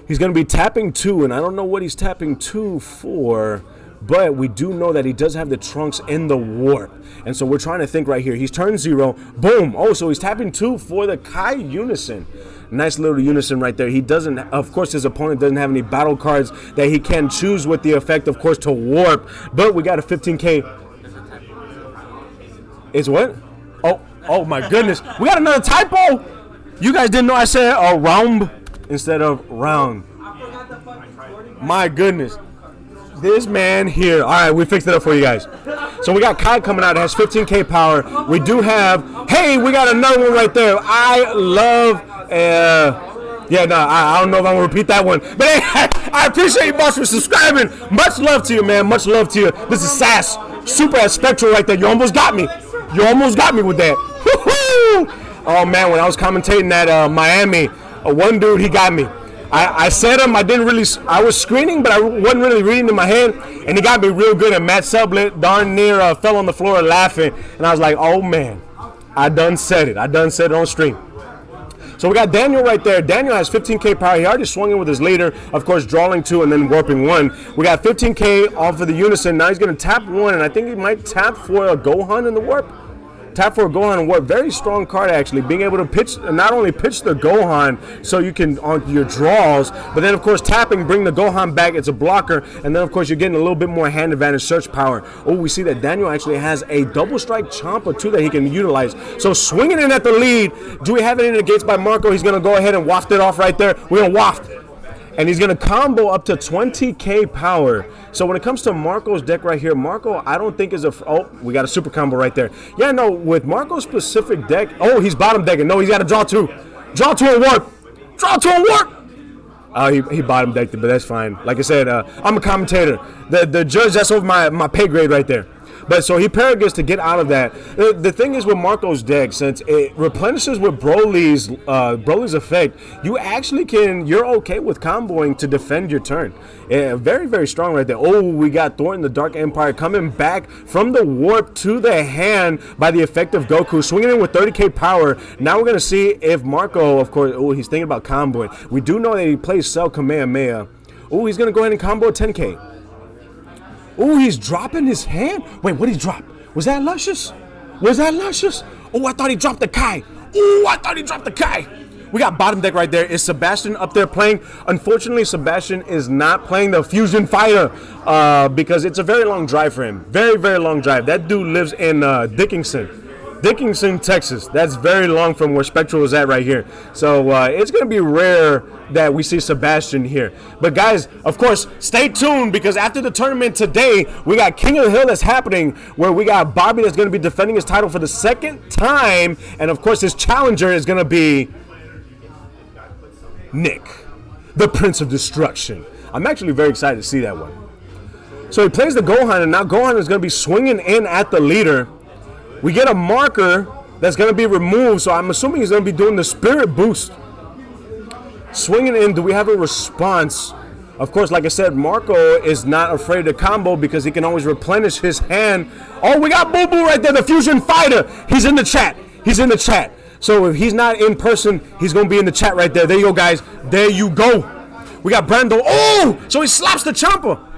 Speaker 1: He's going to be tapping 2, and I don't know what he's tapping 2 for, but we do know that he does have the Trunks in the warp. And so we're trying to think right here. He's turn 0. Boom. Oh, so he's tapping 2 for the Kai Unison. Nice little unison right there. He doesn't, of course, his opponent doesn't have any battle cards that he can choose with the effect, of course, to warp. But we got a 15K. It's what? Oh my goodness. We got another typo. You guys didn't know I said a round instead of round. My goodness. This man here. All right, we fixed it up for you guys. So we got Kai coming out. It has 15K power. We do have, hey, we got another one right there. I love, I don't know if I'm going to repeat that one. But hey, I appreciate you, boss, for subscribing. Much love to you, man. Much love to you. This is SAS Super at Spectral right there. You almost got me. You almost got me with that. Woo-hoo! Oh, man, when I was commentating at Miami, one dude, he got me. I said him, I was screening, but I wasn't really reading in my hand, and he got me real good, and Matt Sublet darn near fell on the floor laughing, and I was like, oh, man, I done said it on stream. So we got Daniel right there. Daniel has 15K power. He already swung in with his leader, of course, drawing 2 and then warping 1. We got 15K off of the unison. Now he's going to tap 1, and I think he might tap for a Gohan in the warp. Tap for a Gohan and warp. Very strong card, actually. Being able to pitch, not only pitch the Gohan so you can on your draws, but then, of course, tapping, bring the Gohan back. It's a blocker. And then, of course, you're getting a little bit more hand advantage search power. Oh, we see that Daniel actually has a double strike Champa, too, that he can utilize. So swinging in at the lead. Do we have it in the gates by Marco? He's going to go ahead and waft it off right there. We're going to waft. And he's going to combo up to 20K power. So when it comes to Marco's deck right here, Marco, I don't think is a... Oh, we got a super combo right there. Yeah, no, with Marco's specific deck... Oh, he's bottom decking. No, he's got to draw 2. Draw 2 and warp. Draw 2 and warp. Oh, he bottom decked it, but that's fine. Like I said, I'm a commentator. The judge, that's over my pay grade right there. But so he paragraphs to get out of that. The thing is with Marco's deck, since it replenishes with Broly's effect, you actually you're okay with comboing to defend your turn. Very, very strong right there. Oh, we got Thornton the Dark Empire coming back from the warp to the hand by the effect of Goku, swinging in with 30K power. Now we're going to see if Marco, of course, he's thinking about comboing. We do know that he plays Cell Kamehameha. Oh, he's going to go ahead and combo 10K. Oh, he's dropping his hand. Wait, what did he drop? Was that Luscious? Was that Luscious? Oh, I thought he dropped the Kai. Oh, I thought he dropped the Kai. We got bottom deck right there. Is Sebastian up there playing? Unfortunately, Sebastian is not playing the Fusion Fighter because it's a very long drive for him. Very, very long drive. That dude lives in Dickinson, Texas. That's very long from where Spectral is at right here. So it's going to be rare that we see Sebastian here. But guys, of course, stay tuned because after the tournament today, we got King of the Hill that's happening where we got Bobby that's going to be defending his title for the 2nd time. And of course, his challenger is going to be Nick, the Prince of Destruction. I'm actually very excited to see that one. So he plays the Gohan, and now Gohan is going to be swinging in at the leader. We get a marker that's going to be removed, so I'm assuming he's going to be doing the Spirit Boost. Swinging in, do we have a response? Of course, like I said, Marco is not afraid to combo because he can always replenish his hand. Oh, we got Boo Boo right there, the Fusion Fighter. He's in the chat. He's in the chat. So if he's not in person, he's going to be in the chat right there. There you go, guys. There you go. We got Brando. Oh, so he slaps the Champa.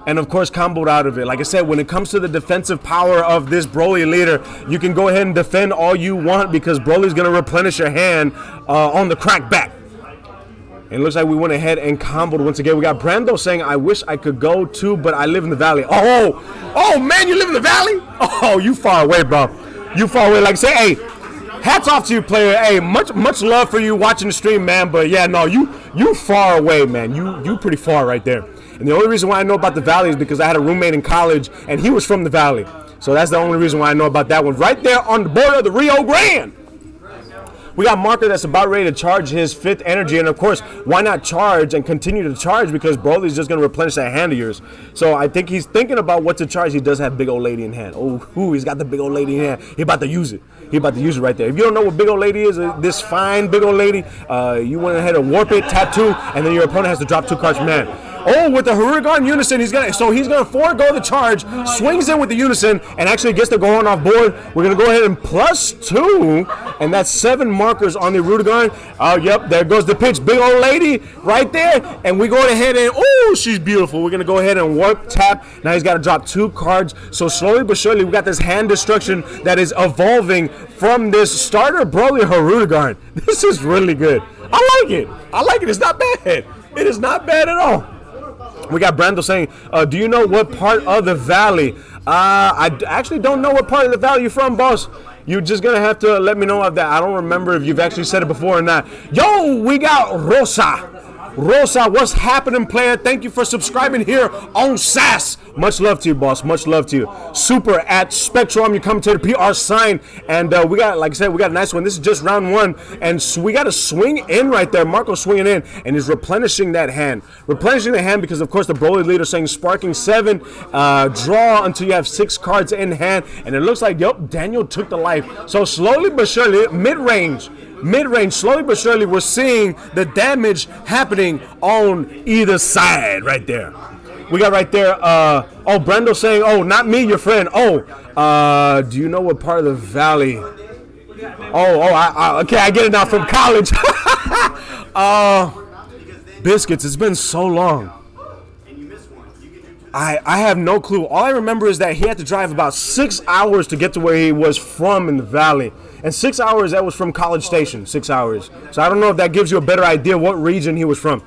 Speaker 1: And of course, comboed out of it. Like I said, when it comes to the defensive power of this Broly leader, you can go ahead and defend all you want because Broly's going to replenish your hand on the crack back. And it looks like we went ahead and comboed once again. We got Brando saying, I wish I could go too, but I live in the valley. Oh, man, you live in the valley? Oh, you far away, bro. You far away. Like I say, hey, hats off to you, player. Hey, much love for you watching the stream, man. But yeah, no, you far away, man. You pretty far right there. And the only reason why I know about the valley is because I had a roommate in college, and he was from the valley. So that's the only reason why I know about that one. Right there on the border of the Rio Grande. We got Marco that's about ready to charge his 5th energy. And, of course, why not charge and continue to charge because Broly's just going to replenish that hand of yours. So I think he's thinking about what to charge. He does have big old lady in hand. Oh, he's got the big old lady in hand. He about to use it. He about to use it right there. If you don't know what big old lady is, this fine big old lady, you went ahead and warp it, tap 2, and then your opponent has to drop 2 cards from hand. Oh, with the Harugan Unison, he's gonna forego the charge, swings in with the Unison, and actually gets the Gohan off board. We're gonna go ahead and +2, and that's 7 markers on the Harugan. Oh, yep, there goes the pitch, big old lady right there, and we go ahead and she's beautiful. We're gonna go ahead and warp tap. Now he's got to drop 2 cards. So slowly but surely, we got this hand destruction that is evolving from this starter Broly Harugan. This is really good. I like it. It's not bad. It is not bad at all. We got Brando saying, do you know what part of the valley? I actually don't know what part of the valley you're from, boss. You're just going to have to let me know of that. I don't remember if you've actually said it before or not. Yo, we got Rosa. Rosa, what's happening, player? Thank you for subscribing here on SAS. Much love to you, boss. Much love to you. Super at Spectral. I'm your commentator, PR sign. And we got, like I said, we got a nice one. This is just round 1. And so we got a swing in right there. Marco swinging in and is replenishing that hand. Replenishing the hand because, of course, the Broly leader saying sparking 7. Draw until you have 6 cards in hand. And it looks like, yep, Daniel took the life. So slowly but surely, mid-range, slowly but surely, we're seeing the damage happening on either side right there. We got right there, Brando saying, not me, your friend. Do you know what part of the valley Okay, I get it now from college. Biscuits, it's been so long. I have no clue. All I remember is that he had to drive about 6 hours to get to where he was from in the valley. And 6 hours, that was from College Station, 6 hours. So I don't know if that gives you a better idea what region he was from.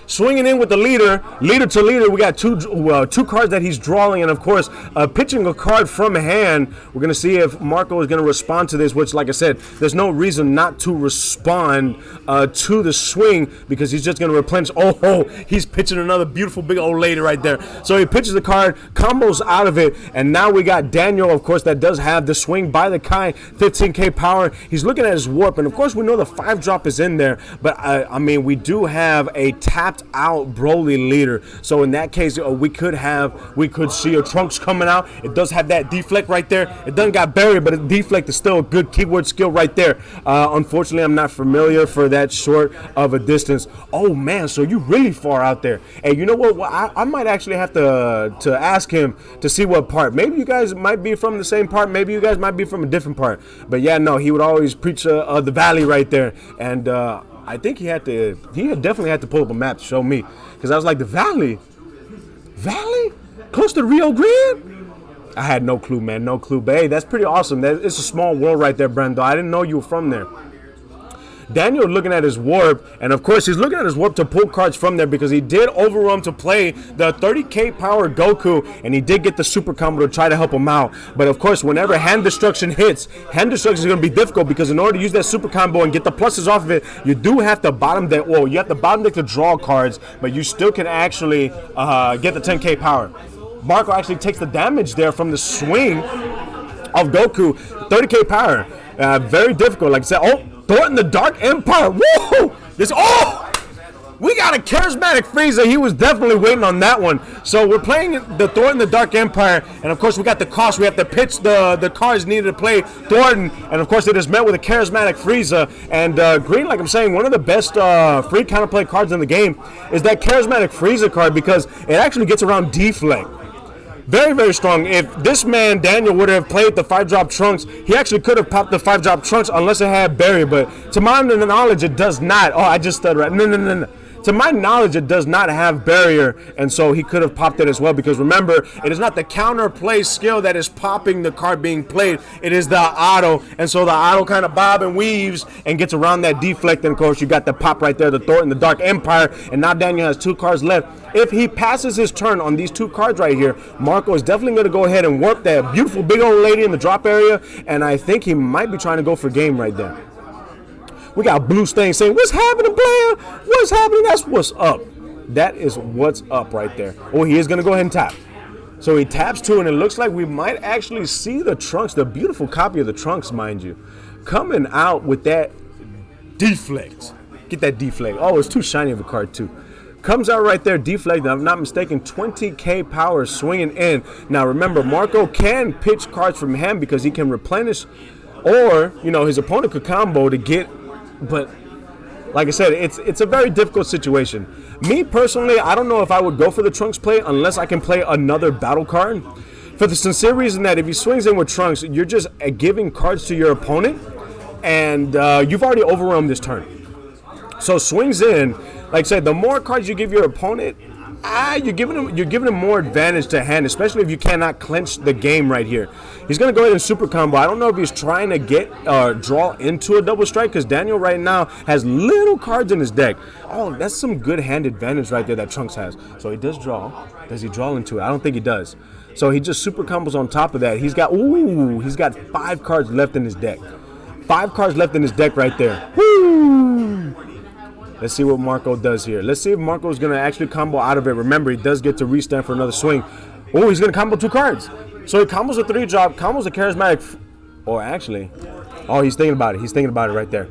Speaker 1: Swinging in with the leader to leader, we got two cards that he's drawing, and of course, pitching a card from hand. We're going to see if Marco is going to respond to this, which, like I said, there's no reason not to respond to the swing because he's just going to replenish. Oh, he's pitching another beautiful big old lady right there. So he pitches the card, combos out of it, and now we got Daniel, of course, that does have the swing by the Kai, 15K power. He's looking at his warp, and of course, we know the 5-drop is in there, but I mean, we do have a tapped out Broly leader, so in that case we could see a Trunks coming out. It does have that deflect right there. It doesn't got barrier, but the deflect is still a good keyword skill right there. Unfortunately, I'm not familiar for that short of a distance. Oh man, so you really far out there. Hey, you know what? I might actually have to ask him to see what part. Maybe you guys might be from the same part. Maybe you guys might be from a different part. But yeah, no, he would always preach the valley right there, and I think he definitely had to pull up a map to show me, because I was like, the valley, close to Rio Grande. I had no clue, man, no clue. But hey, that's pretty awesome. It's a small world right there, Brendo. I didn't know you were from there. Daniel looking at his warp, and of course he's looking at his warp to pull cards from there because he did overrun to play the 30K power Goku, and he did get the super combo to try to help him out. But of course, whenever hand destruction hits, hand destruction is going to be difficult because in order to use that super combo and get the pluses off of it, you do have to bottom deck. Well, you have to bottom deck to draw cards, but you still can actually get the 10K power. Marco actually takes the damage there from the swing of Goku, 30K power. Very difficult, like I said. Thornton the Dark Empire. Whoa! We got a charismatic Frieza. He was definitely waiting on that one. So we're playing the Thornton the Dark Empire, and of course we got the cost. We have to pitch the cards needed to play Thornton, and of course it is met with a charismatic Frieza. And green, like I'm saying, one of the best free counterplay cards in the game is that charismatic Frieza card because it actually gets around deflect. Very, very strong. If this man, Daniel, would have played the 5-drop Trunks, he actually could have popped the 5-drop Trunks unless it had barrier. But to my knowledge, it does not. Oh, I just stuttered. No. To my knowledge, it does not have barrier, and so he could have popped it as well, because remember, it is not the counterplay skill that is popping the card being played, it is the auto, and so the auto kind of bob and weaves and gets around that deflect, and of course you got the pop right there, the Thornton, the Dark Empire, and now Daniel has 2 cards left. If he passes his turn on these 2 cards right here, Marco is definitely going to go ahead and warp that beautiful big old lady in the drop area, and I think he might be trying to go for game right there. We got Blue Stain saying, "What's happening, player? What's happening?" That's what's up. That is what's up right there. Oh, he is going to go ahead and tap. So he taps 2, and it looks like we might actually see the Trunks, the beautiful copy of the Trunks, mind you, coming out with that deflect. Get that deflect. Oh, it's too shiny of a card, too. Comes out right there, deflect. If I'm not mistaken, 20K power swinging in. Now, remember, Marco can pitch cards from hand because he can replenish, or, you know, his opponent could combo to get. But like I said, it's a very difficult situation. Me personally, I don't know if I would go for the Trunks play unless I can play another battle card. For the sincere reason that if he swings in with Trunks, you're just giving cards to your opponent, and you've already overrun this turn. So swings in, like I said, the more cards you give your opponent, you're giving him more advantage to hand, especially if you cannot clinch the game right here. He's going to go ahead and super combo. I don't know if he's trying to get draw into a double strike, because Daniel right now has little cards in his deck. Oh, that's some good hand advantage right there that Trunks has. So he does draw. Does he draw into it? I don't think he does. So he just super combos on top of that. He's got 5 cards left in his deck. 5 cards left in his deck right there. Woo! Let's see what Marco does here. Let's see if Marco is going to actually combo out of it. Remember, he does get to restand for another swing. Oh, he's going to combo 2 cards. So he combos a 3-drop, combos a charismatic. Or actually, oh, he's thinking about it. He's thinking about it right there.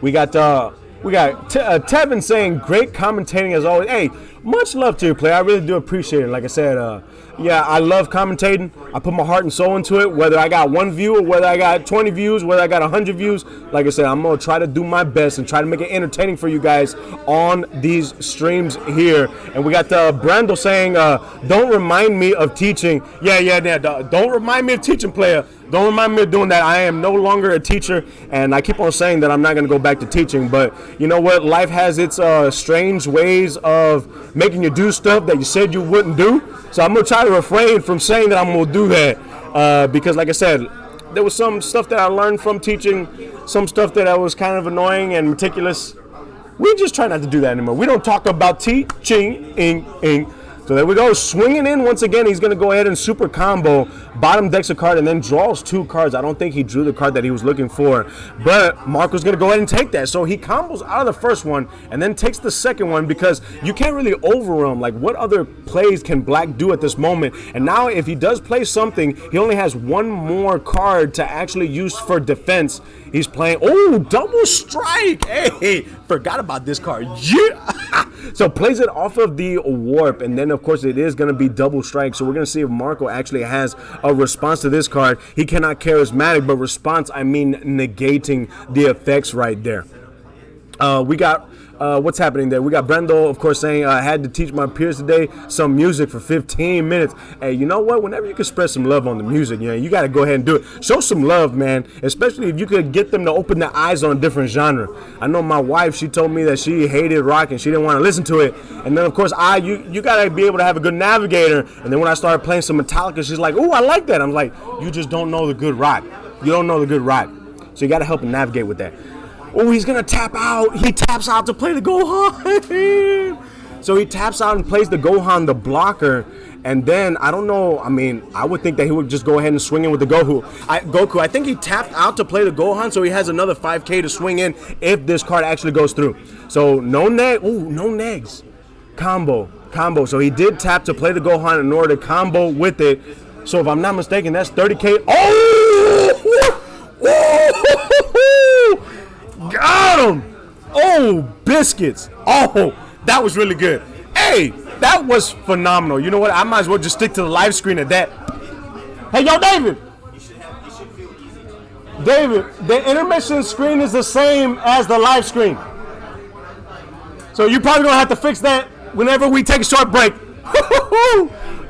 Speaker 1: We got Tevin saying, "Great commentating as always." Hey, much love to you, player. I really do appreciate it. Like I said, yeah, I love commentating. I put my heart and soul into it, whether I got 1 view or whether I got 20 views, whether I got 100 views. Like I said, I'm going to try to do my best and try to make it entertaining for you guys on these streams here. And we got Brandel saying, "Don't remind me of teaching." Yeah, don't remind me of teaching, player. Don't remind me of doing that. I am no longer a teacher, and I keep on saying that I'm not going to go back to teaching. But you know what? Life has its strange ways of making you do stuff that you said you wouldn't do. So I'm going to try to refrain from saying that I'm going to do that because, like I said, there was some stuff that I learned from teaching, some stuff that I was kind of annoying and meticulous. We just try not to do that anymore. We don't talk about teaching. So there we go, swinging in once again. He's going to go ahead and super combo, bottom decks a card, and then draws 2 cards. I don't think he drew the card that he was looking for, but Marco's going to go ahead and take that. So he combos out of the first one and then takes the second one because you can't really over him. Like, what other plays can Black do at this moment? And now if he does play something, he only has 1 more card to actually use for defense. He's playing, oh, double strike. Hey, forgot about this card. Yeah. So plays it off of the warp, and then of course it is going to be double strike. So we're going to see if Marco actually has a response to this card. He cannot charismatic, but response, I mean negating the effects right there. We got what's happening there? We got Brendo, of course, saying I had to teach my peers today some music for 15 minutes. Hey, you know what? Whenever you can spread some love on the music, you got to go ahead and do it. Show some love, man, especially if you could get them to open their eyes on a different genre. I know my wife, she told me that she hated rock and she didn't want to listen to it. And then, of course, you got to be able to have a good navigator. And then when I started playing some Metallica, she's like, oh, I like that. I'm like, you just don't know the good rock. You don't know the good rock. So you got to help him navigate with that. Oh, he's going to tap out. He taps out to play the Gohan. So he taps out and plays the Gohan, the blocker. And then, I don't know, I mean, I would think that he would just go ahead and swing in with the Goku. I think he tapped out to play the Gohan, so he has another 5K to swing in if this card actually goes through. So no negs. Combo. So he did tap to play the Gohan in order to combo with it. So if I'm not mistaken, that's 30K. Oh! Got him! Oh, biscuits. Oh, that was really good. Hey, that was phenomenal. You know what? I might as well just stick to the live screen at that. Hey, yo, David. David, the intermission screen is the same as the live screen. So you're probably going to have to fix that whenever we take a short break.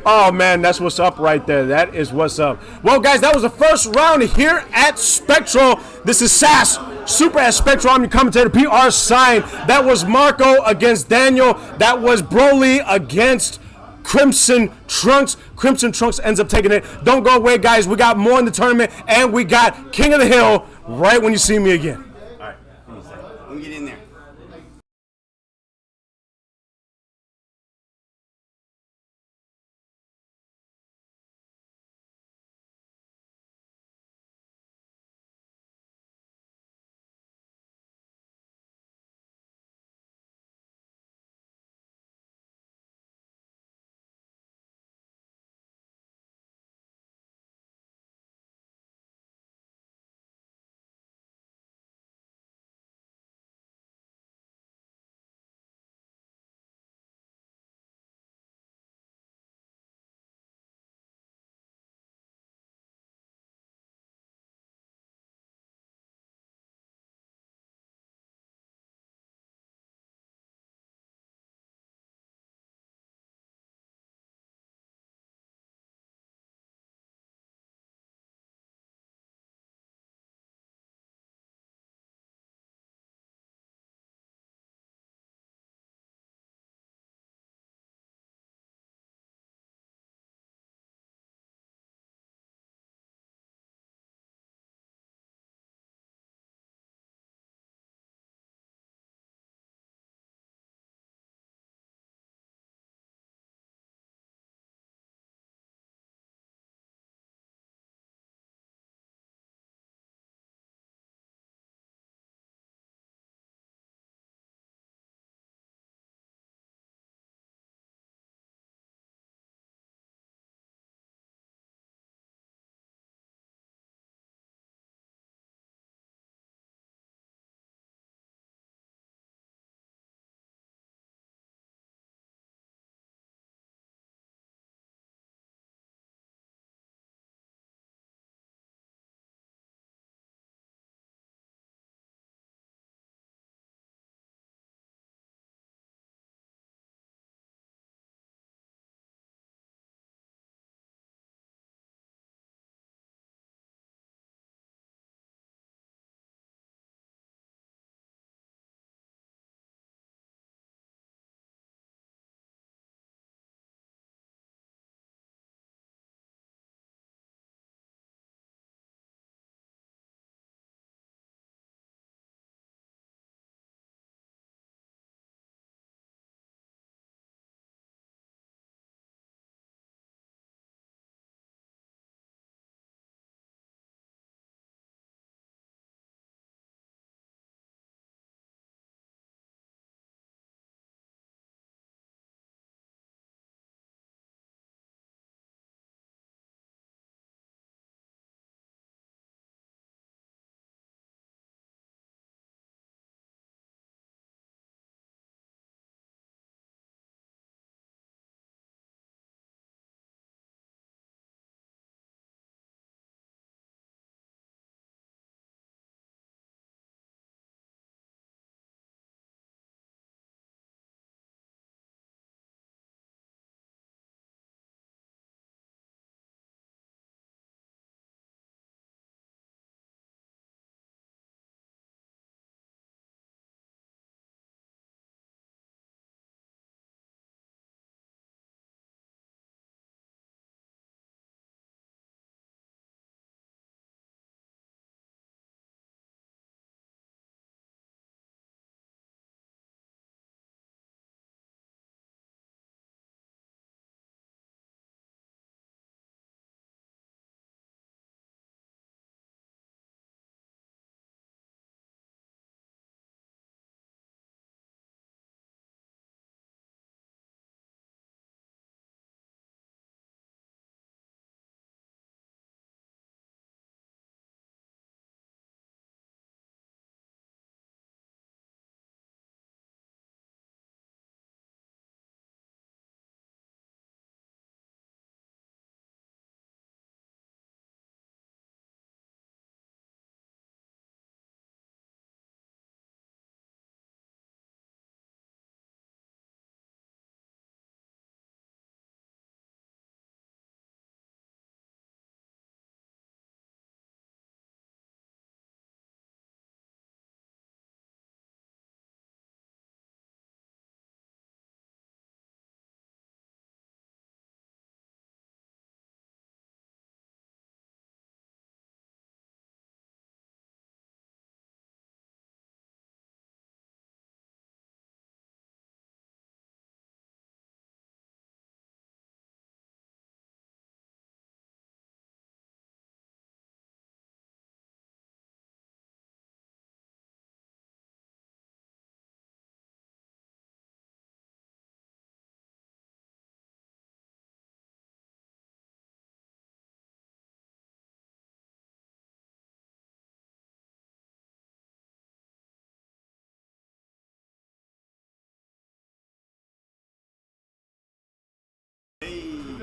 Speaker 1: Oh, man, that's what's up right there. That is what's up. Well, guys, that was the first round here at Spectral. This is SAS, Super at Spectral. I'm your commentator, PR Sign. That was Marco against Daniel. That was Broly against Crimson Trunks. Crimson Trunks ends up taking it. Don't go away, guys. We got more in the tournament, and we got King of the Hill right when you see me again.
Speaker 2: All right, give me a second. Let me get in there.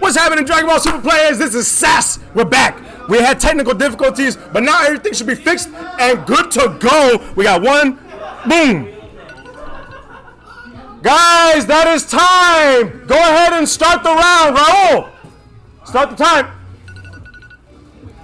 Speaker 1: What's happening, Dragon Ball Super players? This is Sass. We're back. We had technical difficulties, but now everything should be fixed and good to go. We got one. Boom. Guys, that is time. Go ahead and start the round, Raul. Start the time.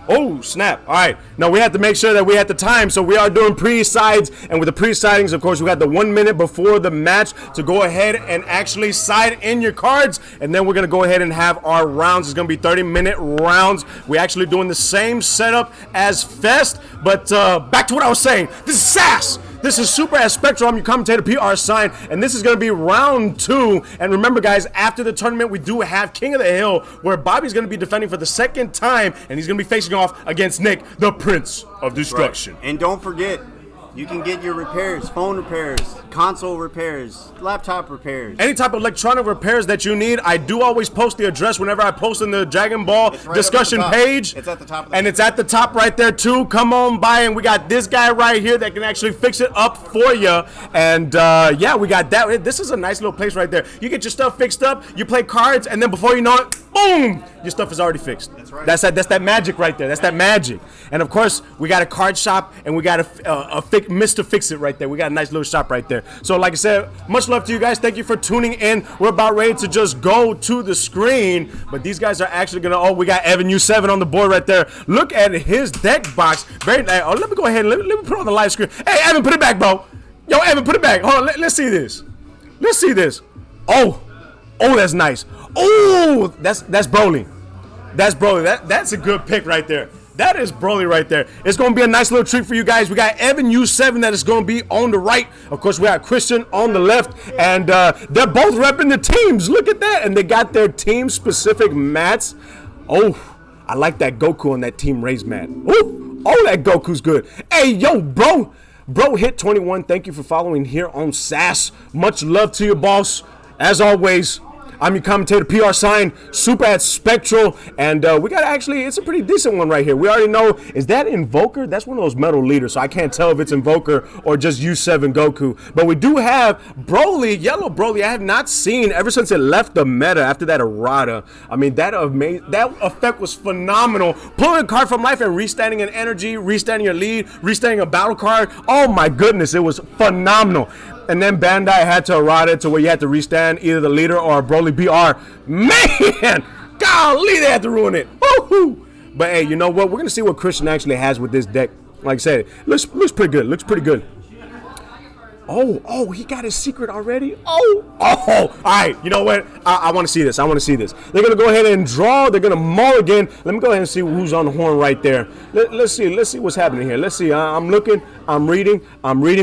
Speaker 1: Oh, snap. All right. Now, we have to make sure that we had the time, so we are doing pre-sides. And with the pre-sidings, of course, we got the 1 minute before the match to go ahead and actually side in your cards. And then we're going to go ahead and have our rounds. It's going to be 30-minute rounds. We're actually doing the same setup as Fest. But back to what I was saying. This is Sass. This is Super at Spectral. I'm your commentator, PR Sign, and this is going to be round 2. And remember, guys, after the tournament, we do have King of the Hill, where Bobby's going to be defending for the second time, and he's going to be facing off against Nick, the Prince of Destruction.
Speaker 2: Right. And don't forget, you can get your repairs, phone repairs, console repairs, laptop repairs.
Speaker 1: Any type of electronic repairs that you need, I do always post the address whenever I post in the Dragon Ball discussion page.
Speaker 2: It's at the top.
Speaker 1: And it's at the top right there too. Come on by, and we got this guy right here that can actually fix it up for you. And yeah, we got that. This is a nice little place right there. You get your stuff fixed up, you play cards, and then before you know it, boom, your stuff is already fixed.
Speaker 2: That's right.
Speaker 1: That's that magic right there. That's that magic. And of course, we got a card shop, and we got a Mr. Fix It right there. We got a nice little shop right there. So like I said, much love to you guys. Thank you for tuning in. We're about ready to just go to the screen, but these guys are actually gonna. Oh, we got Evan U7 on the board right there. Look at his deck box. Very nice. Oh, let me go ahead and let me put it on the live screen. Hey, Evan, put it back, bro. Yo, Evan, put it back. Hold on. Let's see this. Let's see this. Oh, that's nice. Oh, that's Broly. That's Broly. That's a good pick right there. That is Broly right there. It's going to be a nice little treat for you guys. We got Evan U7 that is going to be on the right. Of course, we got Christian on the left. And they're both repping the teams. Look at that. And they got their team-specific mats. Oh, I like that Goku on that Team Raise mat. Ooh, oh, that Goku's good. Hey, yo, bro. Bro hit 21. Thank you for following here on Sass. Much love to you, boss. As always, I'm your commentator, PR Sign, Super at Spectral, and we got actually, it's a pretty decent one right here. We already know, is that Invoker? That's one of those metal leaders, so I can't tell if it's Invoker or just U7 Goku. But we do have Broly, Yellow Broly. I have not seen ever since it left the meta after that errata. I mean, that effect was phenomenal. Pulling a card from life and restanding an energy, restanding your lead, restanding a battle card. Oh my goodness, it was phenomenal. And then Bandai had to errata it to where you had to restand either the leader or a Broly BR. Man, golly, they had to ruin it. Woo-hoo. But hey, you know what? We're gonna see what Christian actually has with this deck. Like I said, looks pretty good. Looks pretty good. Oh, he got his secret already. Oh. All right. You know what? I want to see this. They're gonna go ahead and draw. They're gonna mulligan. Let me go ahead and see who's on the horn right there. Let's see what's happening here. Let's see. I'm looking. I'm reading.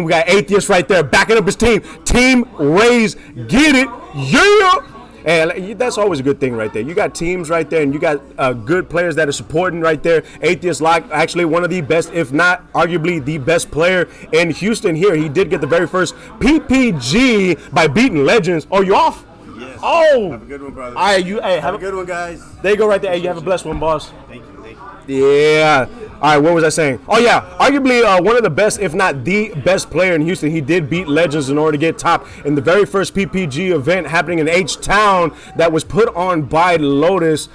Speaker 1: We got Atheist right there backing up his team. Team Raise. Get it. Yeah. And that's always a good thing right there. You got teams right there, and you got good players that are supporting right there. Atheist Lock, actually one of the best, if not arguably the best player in Houston here. He did get the very first PPG by beating Legends. Oh, you off?
Speaker 2: Yes.
Speaker 1: Oh.
Speaker 2: Have a good one, brother.
Speaker 1: All right, have
Speaker 2: a good one, guys.
Speaker 1: There you go right there. Hey, you have a blessed one, boss.
Speaker 2: Thank you.
Speaker 1: Yeah. All right, what was I saying? Oh, yeah. Arguably one of the best, if not the best player in Houston. He did beat Legends in order to get top in the very first PPG event happening in H-Town that was put on by Lotus.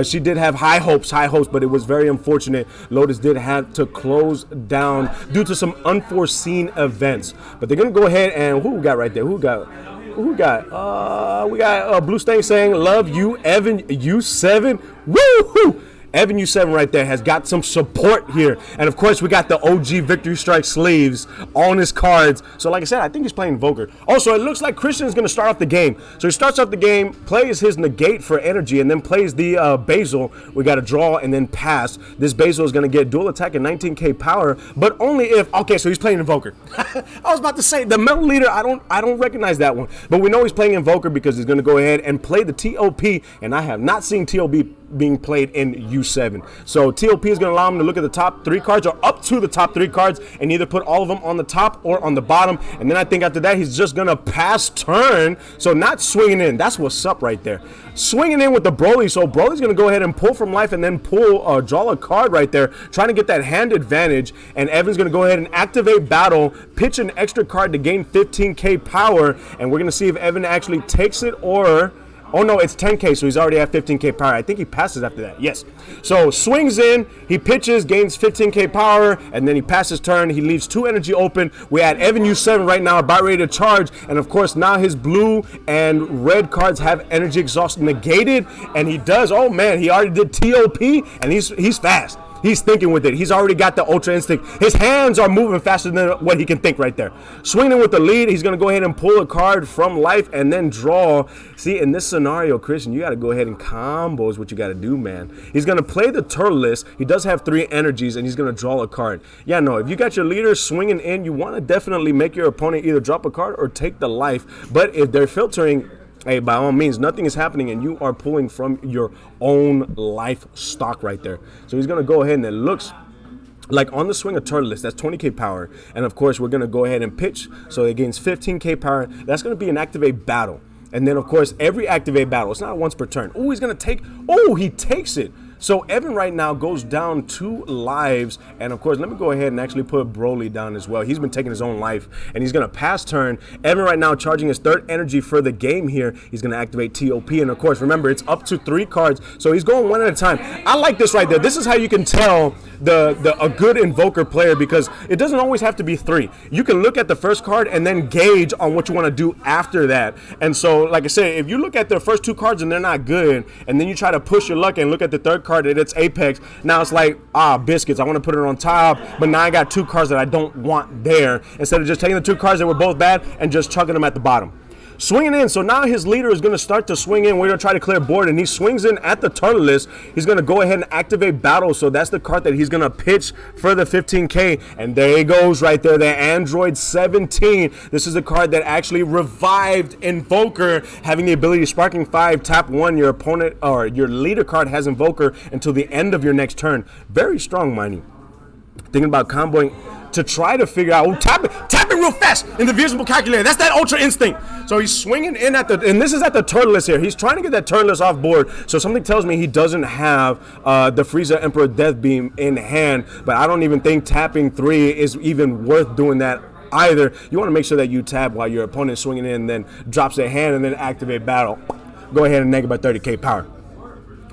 Speaker 1: She did have high hopes, but it was very unfortunate. Lotus did have to close down due to some unforeseen events. But they're going to go ahead and who we got right there? We got Blue Stain saying, love you, Evan U7. Woo-hoo! Evan U7 right there has got some support here. And of course, we got the OG Victory Strike sleeves on his cards. So like I said, I think he's playing Invoker. Also, it looks like Christian is going to start off the game. So he starts off the game, plays his negate for energy, and then plays the Basil. We got to draw and then pass. This Basil is going to get dual attack and 19k power, but only if, okay, so he's playing Invoker. I was about to say, the metal leader, I don't recognize that one. But we know he's playing Invoker because he's going to go ahead and play the TOP, and I have not seen TOP being played in U7. So TOP is going to allow him to look at the top 3 cards or up to the top 3 cards and either put all of them on the top or on the bottom. And then I think after that, he's just going to pass turn. So not swinging in. That's what's up right there. Swinging in with the Broly. So Broly's going to go ahead and pull from life and then draw a card right there, trying to get that hand advantage. And Evan's going to go ahead and activate battle, pitch an extra card to gain 15k power. And we're going to see if Evan actually takes it or Oh no, it's 10K, so he's already at 15K power. I think he passes after that. Yes. So swings in, he pitches, gains 15K power, and then he passes turn. He leaves 2 energy open. We had Evan U7 right now, about ready to charge, and of course now his blue and red cards have energy exhaust negated, and he does. Oh man, he already did TOP, and he's fast. He's thinking with it. He's already got the Ultra Instinct. His hands are moving faster than what he can think right there. Swinging with the lead, he's going to go ahead and pull a card from life and then draw. See, in this scenario, Christian, you got to go ahead and combo is what you got to do, man. He's going to play the Turles. He does have 3 energies, and he's going to draw a card. Yeah, no, if you got your leader swinging in, you want to definitely make your opponent either drop a card or take the life. But if they're filtering, hey, by all means, nothing is happening, and you are pulling from your own life stock right there. So he's going to go ahead, and it looks like on the swing of Turles, that's 20K power. And, of course, we're going to go ahead and pitch, so it gains 15K power. That's going to be an activate battle. And then, of course, every activate battle, it's not once per turn. Oh, he's going to take – oh, he takes it. So Evan right now goes down 2 lives, and of course, let me go ahead and actually put Broly down as well. He's been taking his own life, and he's going to pass turn. Evan right now charging his 3rd energy for the game here. He's going to activate TOP, and of course, remember, it's up to 3 cards, so he's going 1 at a time. I like this right there. This is how you can tell a good Invoker player, because it doesn't always have to be 3. You can look at the first card and then gauge on what you want to do after that. And so, like I said, if you look at the first 2 cards and they're not good, and then you try to push your luck and look at the 3rd card and it's Apex, now it's like, biscuits, I want to put it on top, but now I got 2 cards that I don't want there, instead of just taking the 2 cards that were both bad and just chucking them at the bottom. Swinging in, so now his leader is going to start to swing in. We're going to try to clear board, and he swings in at the Turles. He's going to go ahead and activate battle, so that's the card that he's going to pitch for the 15K, and there he goes right there, the Android 17. This is the card that actually revived Invoker, having the ability to Sparking 5, tap 1, your opponent, or your leader card has Invoker until the end of your next turn. Very strong, mind you. Thinking about comboing to try to figure out, tap it real fast in the visible calculator. That's that Ultra Instinct. So he's swinging in at and this is at the Turles here. He's trying to get that Turles off board. So something tells me he doesn't have the Frieza Emperor Death Beam in hand, but I don't even think tapping 3 is even worth doing that either. You want to make sure that you tap while your opponent is swinging in, and then drops their hand and then activate battle. Go ahead and negative by 30K power.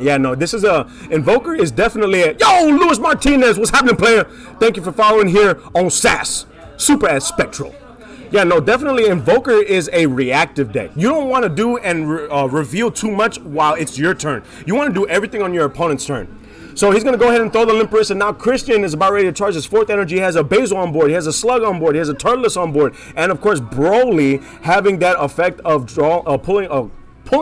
Speaker 1: Yeah, no, this is Invoker is definitely yo, Luis Martinez, what's happening, player? Thank you for following here on SAS, Super as Spectral. Yeah, no, definitely Invoker is a reactive deck. You don't want to do and reveal too much while it's your turn. You want to do everything on your opponent's turn. So he's going to go ahead and throw the Limperus, and now Christian is about ready to charge his 4th energy. He has a Basil on board, he has a Slug on board, he has a Turles on board, and of course Broly having that effect of pulling a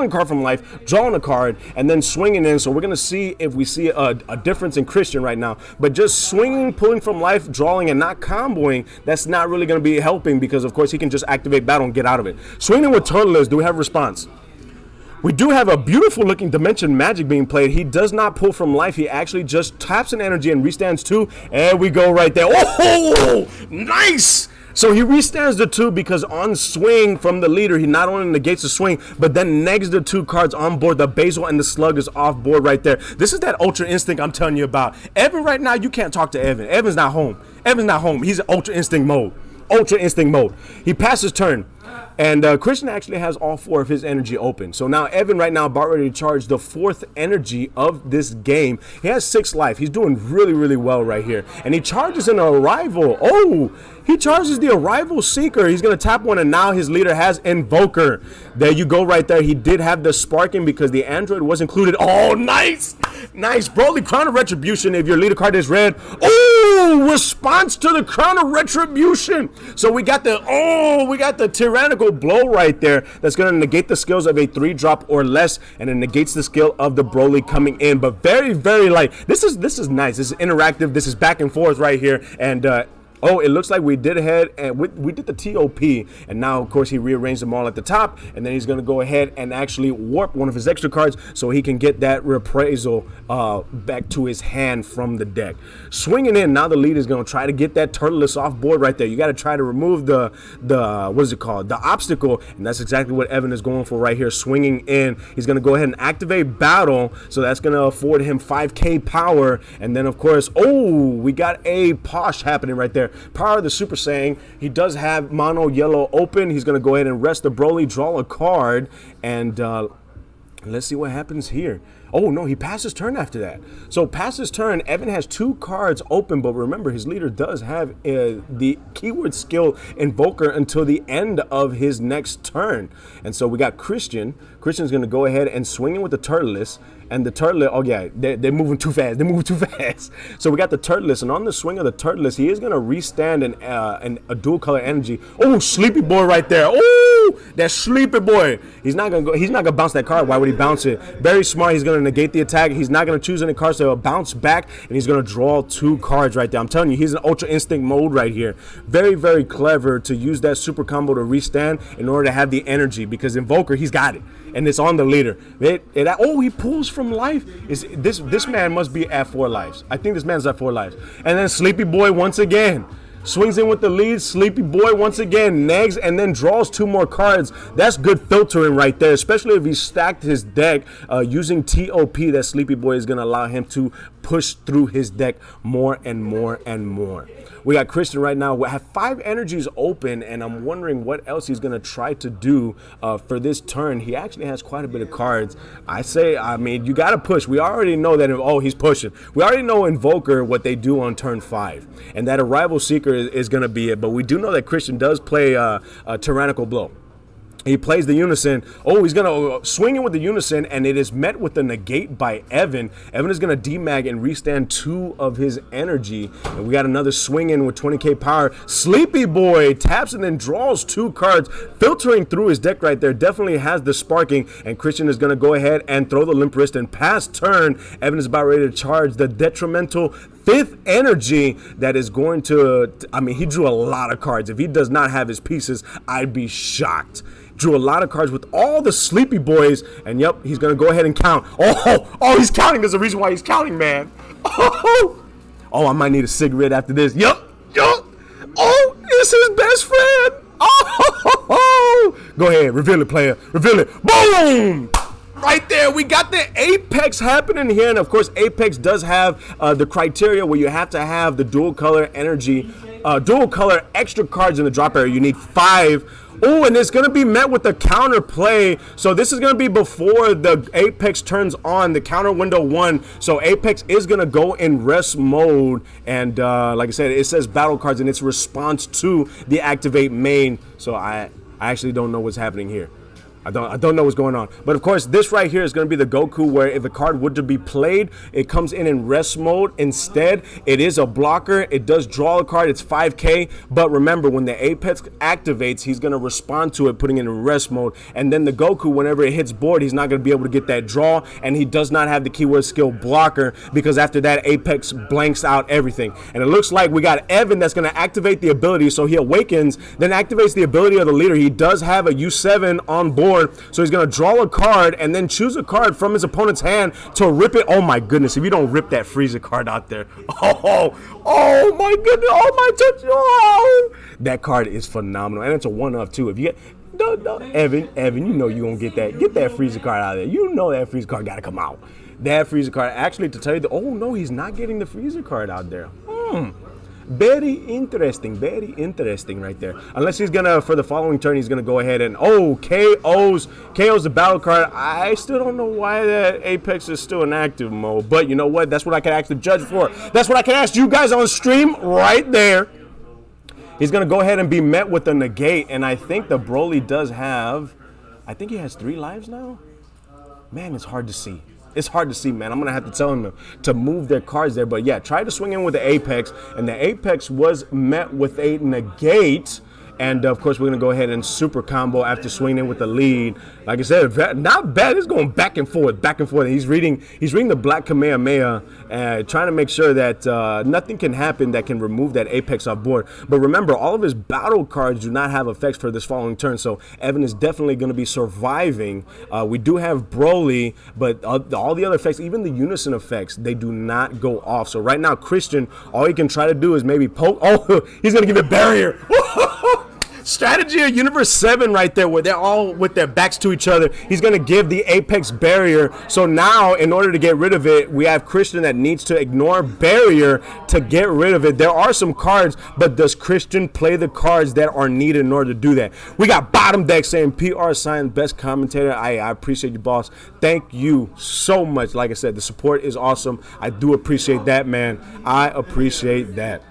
Speaker 1: card from life, drawing a card, and then swinging in. So we're going to see if we see a difference in Christian right now. But just swinging, pulling from life, drawing, and not comboing, that's not really going to be helping, because, of course, he can just activate battle and get out of it. Swinging with Turles, do we have a response? We do have a beautiful looking Dimension Magic being played. He does not pull from life. He actually just taps an energy and restands 2. And we go right there. Oh, nice! So he restands the 2 because on swing from the leader, he not only negates the swing, but then negs the 2 cards on board. The Basil and the Slug is off board right there. This is that Ultra Instinct I'm telling you about. Evan right now, you can't talk to Evan. Evan's not home. Evan's not home. He's in Ultra Instinct mode. Ultra Instinct mode. He passes turn. And Christian actually has all 4 of his energy open. So now Evan right now about ready to charge the 4th energy of this game. He has 6 life. He's doing really, really well right here. And he charges an Arrival. Oh, he charges the Arrival Seeker. He's going to tap 1, and now his leader has Invoker. There you go right there. He did have the Sparking because the Android was included. Oh, nice. Nice. Broly, Crown of Retribution if your leader card is red. Oh, response to the Crown of Retribution. So we got the Tyrannical Blow right there. That's going to negate the skills of a 3-drop or less, and it negates the skill of the Broly coming in. But very, very light. This is nice. This is interactive. This is back and forth right here. And oh, it looks like we did ahead and we did the TOP, and now of course he rearranged them all at the top, and then he's going to go ahead and actually warp one of his extra cards so he can get that Reprisal back to his hand from the deck. Swinging in, now the lead is going to try to get that Turles off board right there. You got to try to remove the what is it called, the obstacle, and that's exactly what Evan is going for right here. Swinging in, he's going to go ahead and activate battle, so that's going to afford him 5k power, and then of course, oh, we got a Posh happening right there. Power of the Super Saiyan. He does have mono yellow open. He's going to go ahead and rest the Broly, draw a card, and Let's see what happens here. Oh, no, he passes turn after that. So passes turn, Evan has 2 cards open, but remember, his leader does have the keyword skill Invoker until the end of his next turn. And so we got Christian. Christian's going to go ahead and swing in with the Turtleless. And the Turtlet, oh yeah, they're moving too fast. They're moving too fast. So we got the Turtleless, and on the swing of the Turtleless, he is going to restand a dual color energy. Oh, Sleepy Boy right there. Oh, that Sleepy Boy. He's not going to go. He's not going to bounce that card. Why would he bounce it? Very smart. He's going to negate the attack. He's not going to choose any cards, so he'll bounce back, and he's going to draw 2 cards right there. I'm telling you, he's in Ultra Instinct mode right here. Very, very clever to use that super combo to restand in order to have the energy, because Invoker, he's got it. And it's on the leader. Oh, he pulls from life. This man must be at 4 lives. I think this man's at 4 lives. And then Sleepy Boy once again swings in with the lead. Sleepy Boy once again negs and then draws 2 more cards. That's good filtering right there, especially if he stacked his deck using TOP. That Sleepy Boy is going to allow him to push through his deck more and more and more. We got Christian right now. We have 5 energies open, and I'm wondering what else he's going to try to do for this turn. He actually has quite a bit of cards. I mean, you got to push. We already know that, he's pushing. We already know Invoker, what they do on turn 5, and that Arrival Seeker is going to be it. But we do know that Christian does play a Tyrannical Blow. He plays the Unison. Oh, he's going to swing in with the Unison, and it is met with the negate by Evan. Evan is going to demag and restand 2 of his energy. And we got another swing in with 20k power. Sleepy Boy taps and then draws 2 cards, filtering through his deck right there. Definitely has the sparking, and Christian is going to go ahead and throw the Limp Wrist and pass turn. Evan is about ready to charge the detrimental 5th energy that is going to, I mean, he drew a lot of cards. If he does not have his pieces, I'd be shocked. Drew a lot of cards with all the Sleepy Boys, and yep, he's going to go ahead and count. Oh, he's counting. There's a reason why he's counting, man. Oh, I might need a cigarette after this. Yup. Oh, it's his best friend. Oh, go ahead, reveal it, player. Reveal it. Boom! Right there, we got the Apex happening here, and of course, Apex does have the criteria where you have to have the dual color energy, dual color extra cards in the drop area. You need 5. Oh, and it's going to be met with the counter play. So this is going to be before the Apex turns on, the counter window 1. So Apex is going to go in rest mode. And like I said, it says battle cards in its response to the activate main. So I actually don't know what's happening here. I don't know what's going on. But of course, this right here is going to be the Goku, where if a card would to be played, it comes in rest mode. Instead, it is a blocker. It does draw a card. It's 5k. But remember, when the Apex activates, he's going to respond to it, putting it in rest mode. And then the Goku, whenever it hits board, he's not going to be able to get that draw. And he does not have the keyword skill blocker, because after that, Apex blanks out everything. And it looks like we got Evan that's going to activate the ability. So he awakens, then activates the ability of the leader. He does have a U7 on board. So he's going to draw a card and then choose a card from his opponent's hand to rip it. Oh my goodness, if you don't rip that Frieza card out there. Oh my goodness. Oh my touch. Oh, that card is phenomenal. And it's a 1-up too. If you get Evan, you know you're going to get that Frieza card out of there. You know that Frieza card got to come out. That Frieza card, actually, to tell you oh no, he's not getting the Frieza card out there. Very interesting right there. Unless he's gonna, for the following turn, he's gonna go ahead and KO's the battle card. I still don't know why that Apex is still in active mode, but you know what? That's what I can actually judge for. That's what I can ask you guys on stream right there. He's gonna go ahead and be met with a negate, and I think the Broly does have, I think he has 3 lives now. Man, it's hard to see. It's hard to see, man. I'm going to have to tell him to move their cards there. But yeah, try to swing in with the Apex. And the Apex was met with a negate. And of course, we're going to go ahead and super combo after swinging in with the lead. Like I said, not bad. It's going back and forth. He's reading the Black Kamehameha, trying to make sure that nothing can happen that can remove that Apex off board. But remember, all of his battle cards do not have effects for this following turn. So Evan is definitely going to be surviving. We do have Broly, but all the other effects, even the Unison effects, they do not go off. So right now, Christian, all he can try to do is maybe poke. Oh, he's going to give it barrier. Strategy of Universe 7 right there, where they're all with their backs to each other. He's going to give the Apex barrier. So now, in order to get rid of it, we have Christian that needs to ignore barrier to get rid of it. There are some cards, but does Christian play the cards that are needed in order to do that? We got Bottom Deck saying, PR Sign, best commentator. I appreciate you, boss. Thank you so much. Like I said, the support is awesome. I do appreciate that, man. I appreciate that.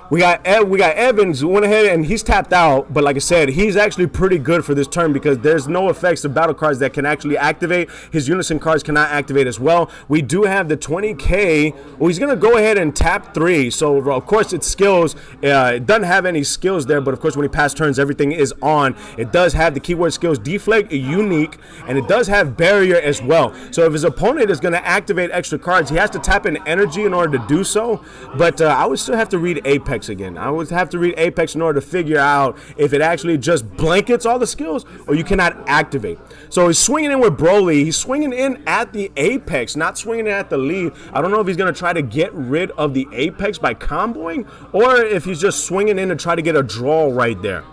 Speaker 1: We got Evans who went ahead and he's tapped out, but like I said, he's actually pretty good for this turn because there's no effects of battle cards that can actually activate. His unison cards cannot activate as well. We do have the 20K. Well, he's going to go ahead and tap 3. So, of course, it's skills. It doesn't have any skills there, but of course, when he pass turns, everything is on. It does have the keyword skills, deflect, unique, and it does have barrier as well. So if his opponent is going to activate extra cards, he has to tap in energy in order to do so. But I would still have to read Apex again. I would have to read Apex in order to figure out if it actually just blankets all the skills or you cannot activate. So he's swinging in with Broly. He's swinging in at the Apex, not swinging in at the lead. I don't know if he's going to try to get rid of the Apex by comboing or if he's just swinging in to try to get a draw right there.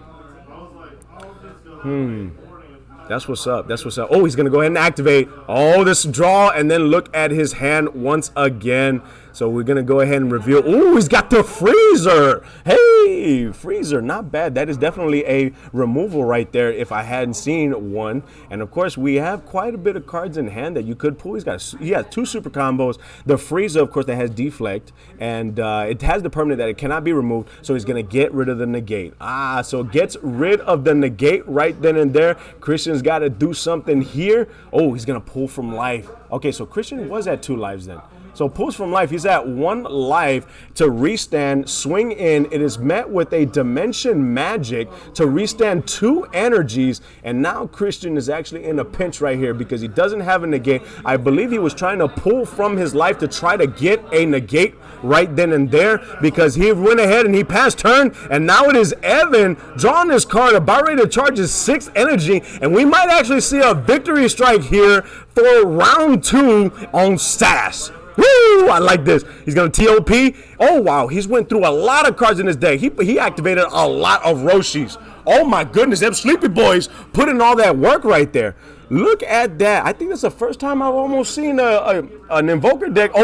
Speaker 1: That's what's up. That's what's up. Oh, he's going to go ahead and activate. Oh, this draw and then look at his hand once again. So we're going to go ahead and reveal. Oh, he's got the freezer. Hey, freezer. Not bad. That is definitely a removal right there if I hadn't seen one. And, of course, we have quite a bit of cards in hand that you could pull. He has 2 super combos. The freezer, of course, that has deflect. And it has the permanent that it cannot be removed. So he's going to get rid of the negate. So gets rid of the negate right then and there. Christian's got to do something here. Oh, he's going to pull from life. Okay, so Christian was at 2 lives then. So pulls from life. He's at 1 life to restand, swing in. It is met with a dimension magic to restand 2 energies. And now Christian is actually in a pinch right here because he doesn't have a negate. I believe he was trying to pull from his life to try to get a negate right then and there because he went ahead and he passed turn. And now it is Evan drawing his card, about ready to charge his 6th energy. And we might actually see a victory strike here for round 2 on Sass. Woo! I like this. He's going to TOP. Oh, wow. He's went through a lot of cards in his deck. He activated a lot of Roshis. Oh, my goodness. Them Sleepy Boys put in all that work right there. Look at that. I think that's the first time I've almost seen an Invoker deck. Woo!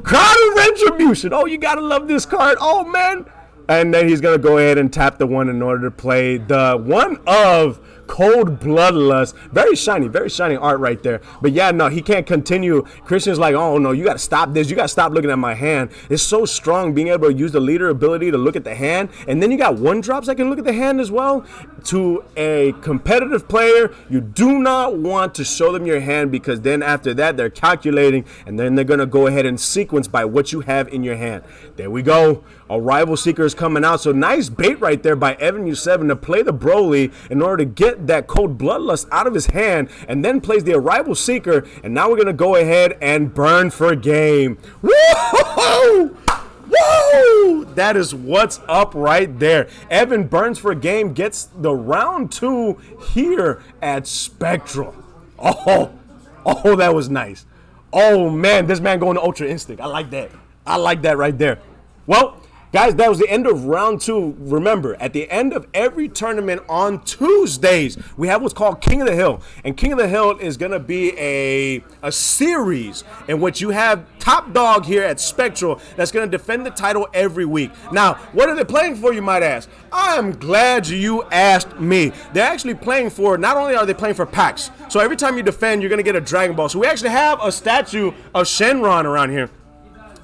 Speaker 1: Crowd of Retribution. Oh, you got to love this card. Oh, man. And then he's going to go ahead and tap the 1 in order to play the one of Cold Bloodlust. Very shiny art right there. But yeah, no, he can't continue. Christian's like, oh no, you got to stop this. You got to stop looking at my hand. It's so strong being able to use the leader ability to look at the hand. And then you got 1-drops that can look at the hand as well. To a competitive player, you do not want to show them your hand because then after that, they're calculating and then they're going to go ahead and sequence by what you have in your hand. There we go. A Rival Seeker is coming out. So nice bait right there by Evan U7 to play the Broly in order to get that Cold Bloodlust out of his hand and then plays the Rival Seeker. And now we're going to go ahead and burn for game. Woo! Woo! That is what's up right there. Evan burns for a game, gets the round 2 here at Spectral. Oh, that was nice. Oh, man, this man going to Ultra Instinct. I like that. I like that right there. Well, guys, that was the end of round 2. Remember, at the end of every tournament on Tuesdays, we have what's called King of the Hill. And King of the Hill is going to be a series in which you have top dog here at Spectral that's going to defend the title every week. Now, what are they playing for, you might ask? I'm glad you asked me. They're actually playing for, not only are they playing for packs, so every time you defend, you're going to get a Dragon Ball. So we actually have a statue of Shenron around here.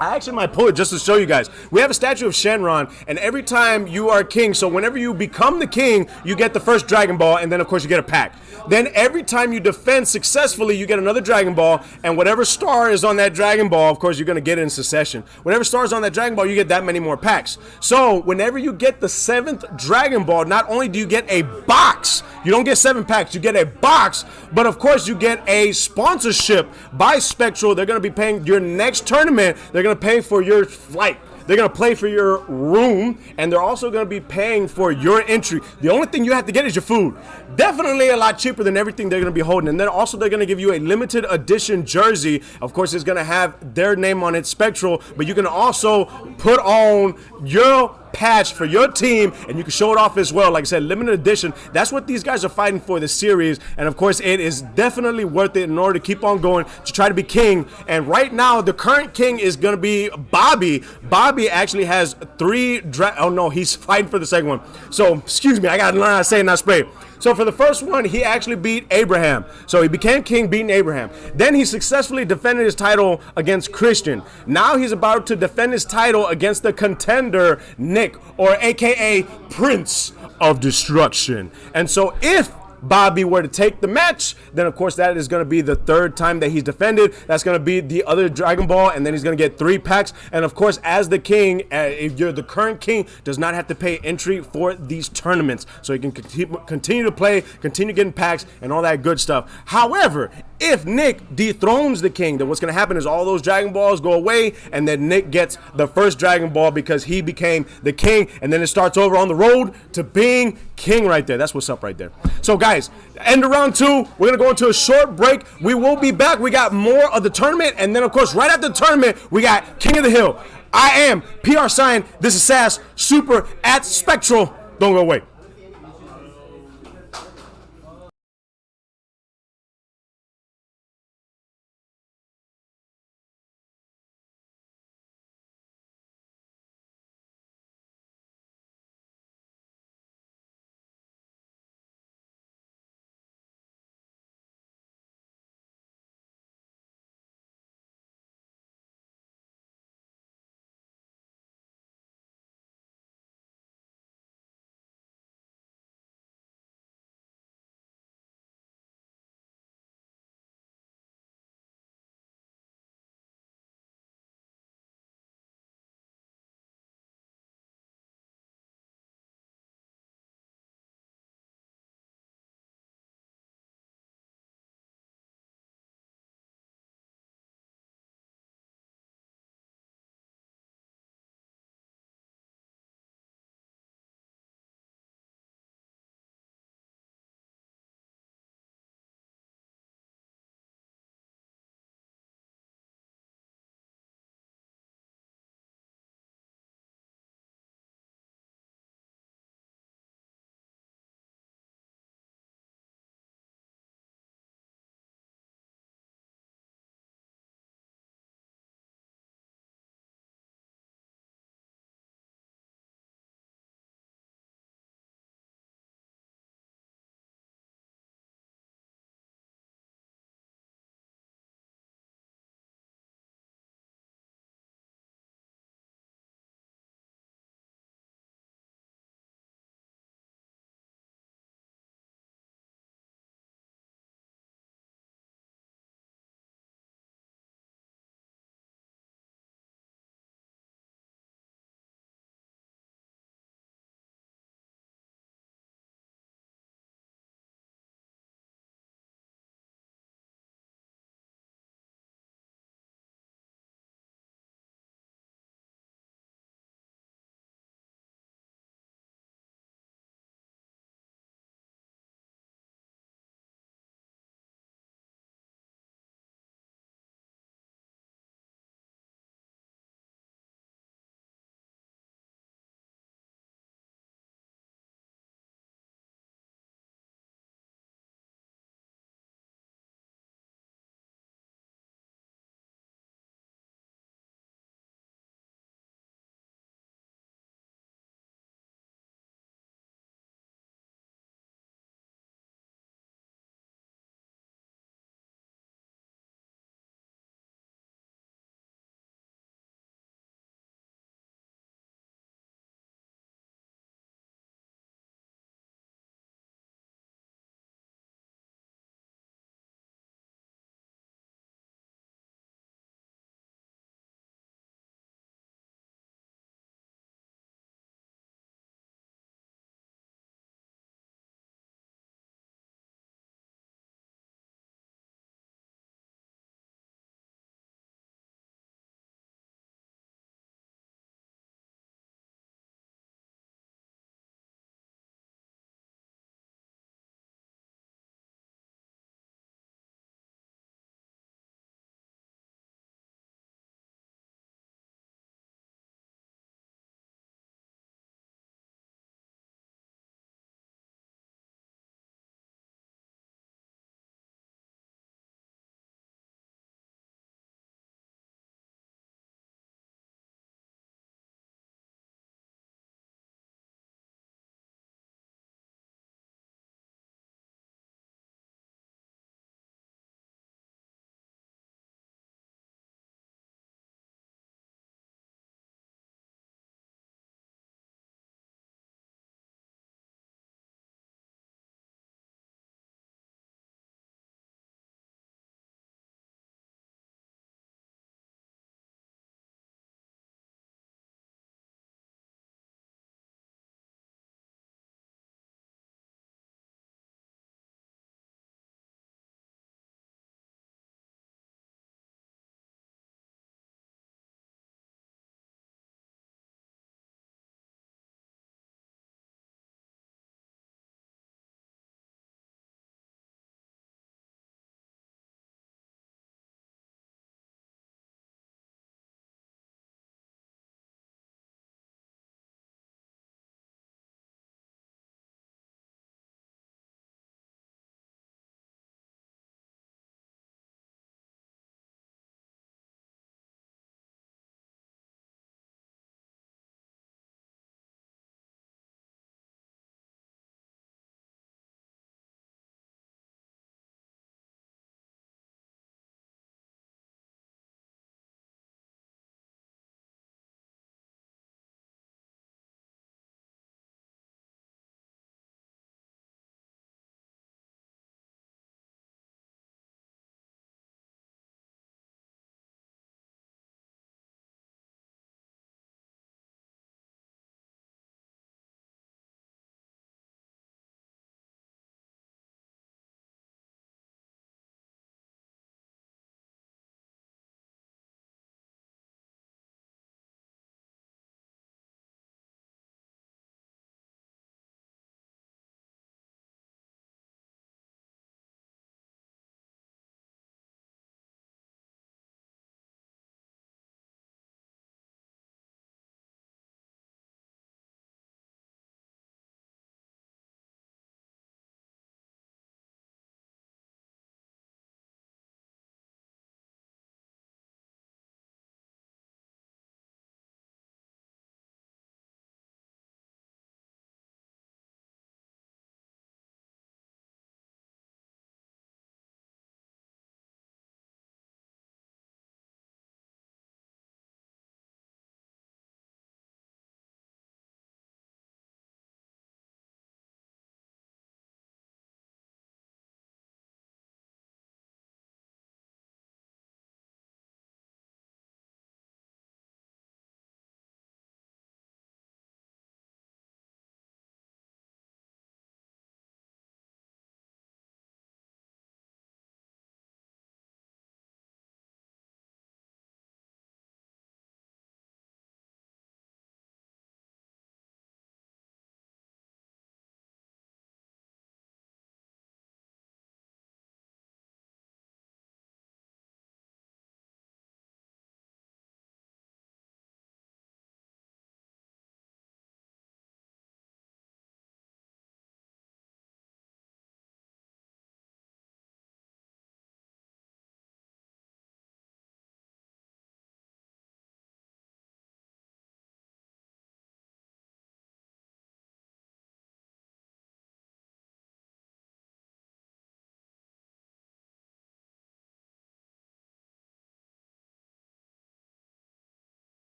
Speaker 1: I actually might pull it just to show you guys. We have a statue of Shenron, and every time you are king, so whenever you become the king, you get the first Dragon Ball, and then, of course, you get a pack. Then every time you defend successfully, you get another Dragon Ball, and whatever star is on that Dragon Ball, of course, you're going to get it in succession. Whatever star is on that Dragon Ball, you get that many more packs. So whenever you get the 7th Dragon Ball, not only do you get a box, you don't get 7 packs, you get a box, but of course you get a sponsorship by Spectral. They're going to be paying your next tournament. They're going to pay for your flight. They're going to play for your room, and they're also going to be paying for your entry. The only thing you have to get is your food. Definitely a lot cheaper than everything they're going to be holding. And then also they're going to give you a limited edition jersey. Of course, it's going to have their name on it, Spectral, but you can also put on your patch for your team, and you can show it off as well. Like I said, limited edition. That's what these guys are fighting for this series, and of course it is definitely worth it in order to keep on going to try to be king. And right now the current king is going to be Bobby. Bobby actually has oh no, he's fighting for the second one. So excuse me, I gotta learn how to say it, not spray. So for the first one, he actually beat Abraham. So he became king, beating Abraham. Then he successfully defended his title against Christian. Now he's about to defend his title against the contender, Nick, or AKA Prince of Destruction. And so if Bobby were to take the match, then of course that is going to be the third time that he's defended. That's going to be the other Dragon Ball, and then he's going to get 3 packs. And of course, as the king, if you're the current king, does not have to pay entry for these tournaments, so he can continue to play, continue getting packs, and all that good stuff. However, if Nick dethrones the king, then what's going to happen is all those Dragon Balls go away, and then Nick gets the first Dragon Ball because he became the king, and then it starts over on the road to being king right there. That's what's up right there. So guys, end of round 2. We're going to go into a short break. We will be back. We got more of the tournament, and then of course right after the tournament, we got King of the Hill. I am PR Sign. This is Sass Super at Spectral. Don't go away.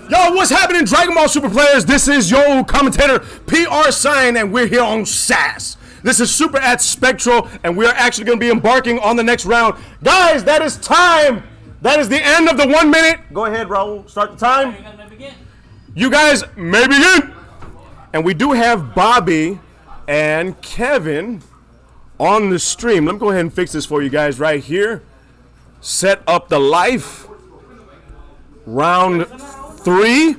Speaker 1: Yo, what's happening, Dragon Ball Super players? This is your commentator, PR Sign, and we're here on SAS. This is Super at Spectral, and we are actually going to be embarking on the next round. Guys, that is time. That is the end of the 1 minute. Go ahead, Raul. Start the time. You guys may begin. And we do have Bobby and Kevin on the stream. Let me go ahead and fix this for you guys right here. Set up the life. Round 3,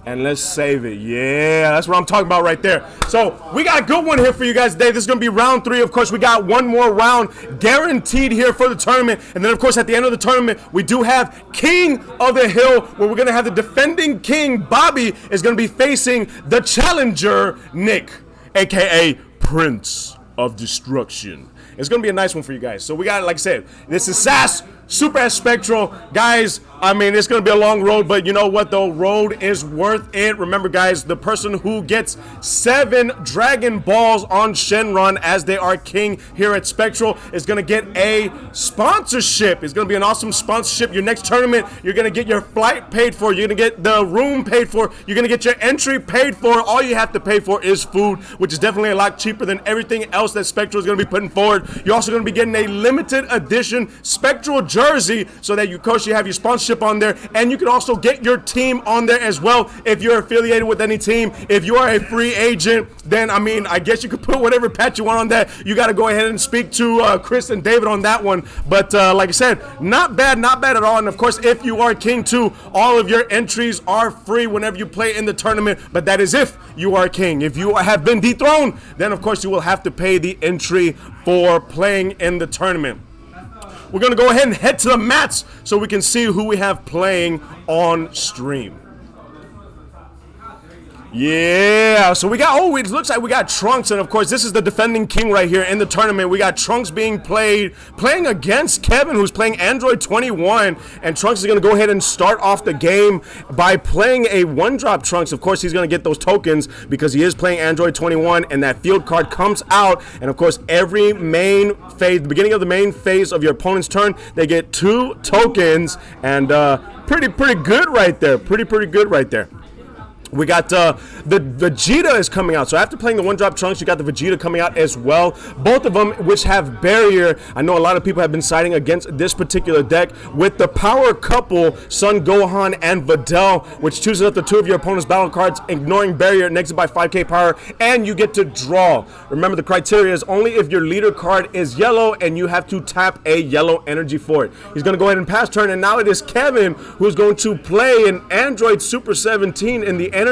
Speaker 1: and let's save it. Yeah, that's what I'm talking about right there. So we got a good one here for you guys today. This is going to be round 3. Of course, we got one more round guaranteed here for the tournament. And then, of course, at the end of the tournament, we do have King of the Hill, where we're going to have the defending king, Bobby, is going to be facing the challenger, Nick, a.k.a. Prince of Destruction. It's going to be a nice one for you guys. So we got, like I said, this is SAS, Super at Spectral. Guys, I mean, it's going to be a long road, but you know what, though? Road is worth it. Remember, guys, the person who gets 7 Dragon Balls on Shenron as they are king here at Spectral is going to get a sponsorship. It's going to be an awesome sponsorship. Your next tournament, you're going to get your flight paid for. You're going to get the room paid for. You're going to get your entry paid for. All you have to pay for is food, which is definitely a lot cheaper than everything else that Spectral is going to be putting forward. You're also going to be getting a limited edition Spectral jersey so that you, of course, you have your sponsorship on there, and you can also get your team on there as well if you're affiliated with any team. If you are a free agent, then I mean, I guess you could put whatever patch you want on that. You got to go ahead and speak to Chris and David on that one. But like I said, not bad at all. And of course, if you are king too, all of your entries are free whenever you play in the tournament. But that is if you are king. If you have been dethroned, then of course you will have to pay the entry for playing in the tournament. We're going to go ahead and head to the mats so we can see who we have playing on stream. Yeah, so we got, it looks like we got Trunks, and of course this is the defending king right here in the tournament. We got Trunks playing against Kevin, who's playing Android 21, and Trunks is going to go ahead and start off the game by playing a 1-drop Trunks. Of course, he's going to get those tokens because he is playing Android 21, and that field card comes out, and of course every main phase, the beginning of the main phase of your opponent's turn, they get 2 tokens, and pretty good right there, pretty good right there. We got the Vegeta is coming out. So after playing the 1-drop Trunks, you got the Vegeta coming out as well. Both of them which have barrier. I know a lot of people have been siding against this particular deck with the power couple, Son Gohan and Videl, which chooses up the 2 of your opponent's battle cards, ignoring barrier, negated by 5k power, and you get to draw. Remember, the criteria is only if your leader card is yellow and you have to tap a yellow energy for it. He's going to go ahead and pass turn, and now it is Kevin who's going to play an Android Super 17 in the energy.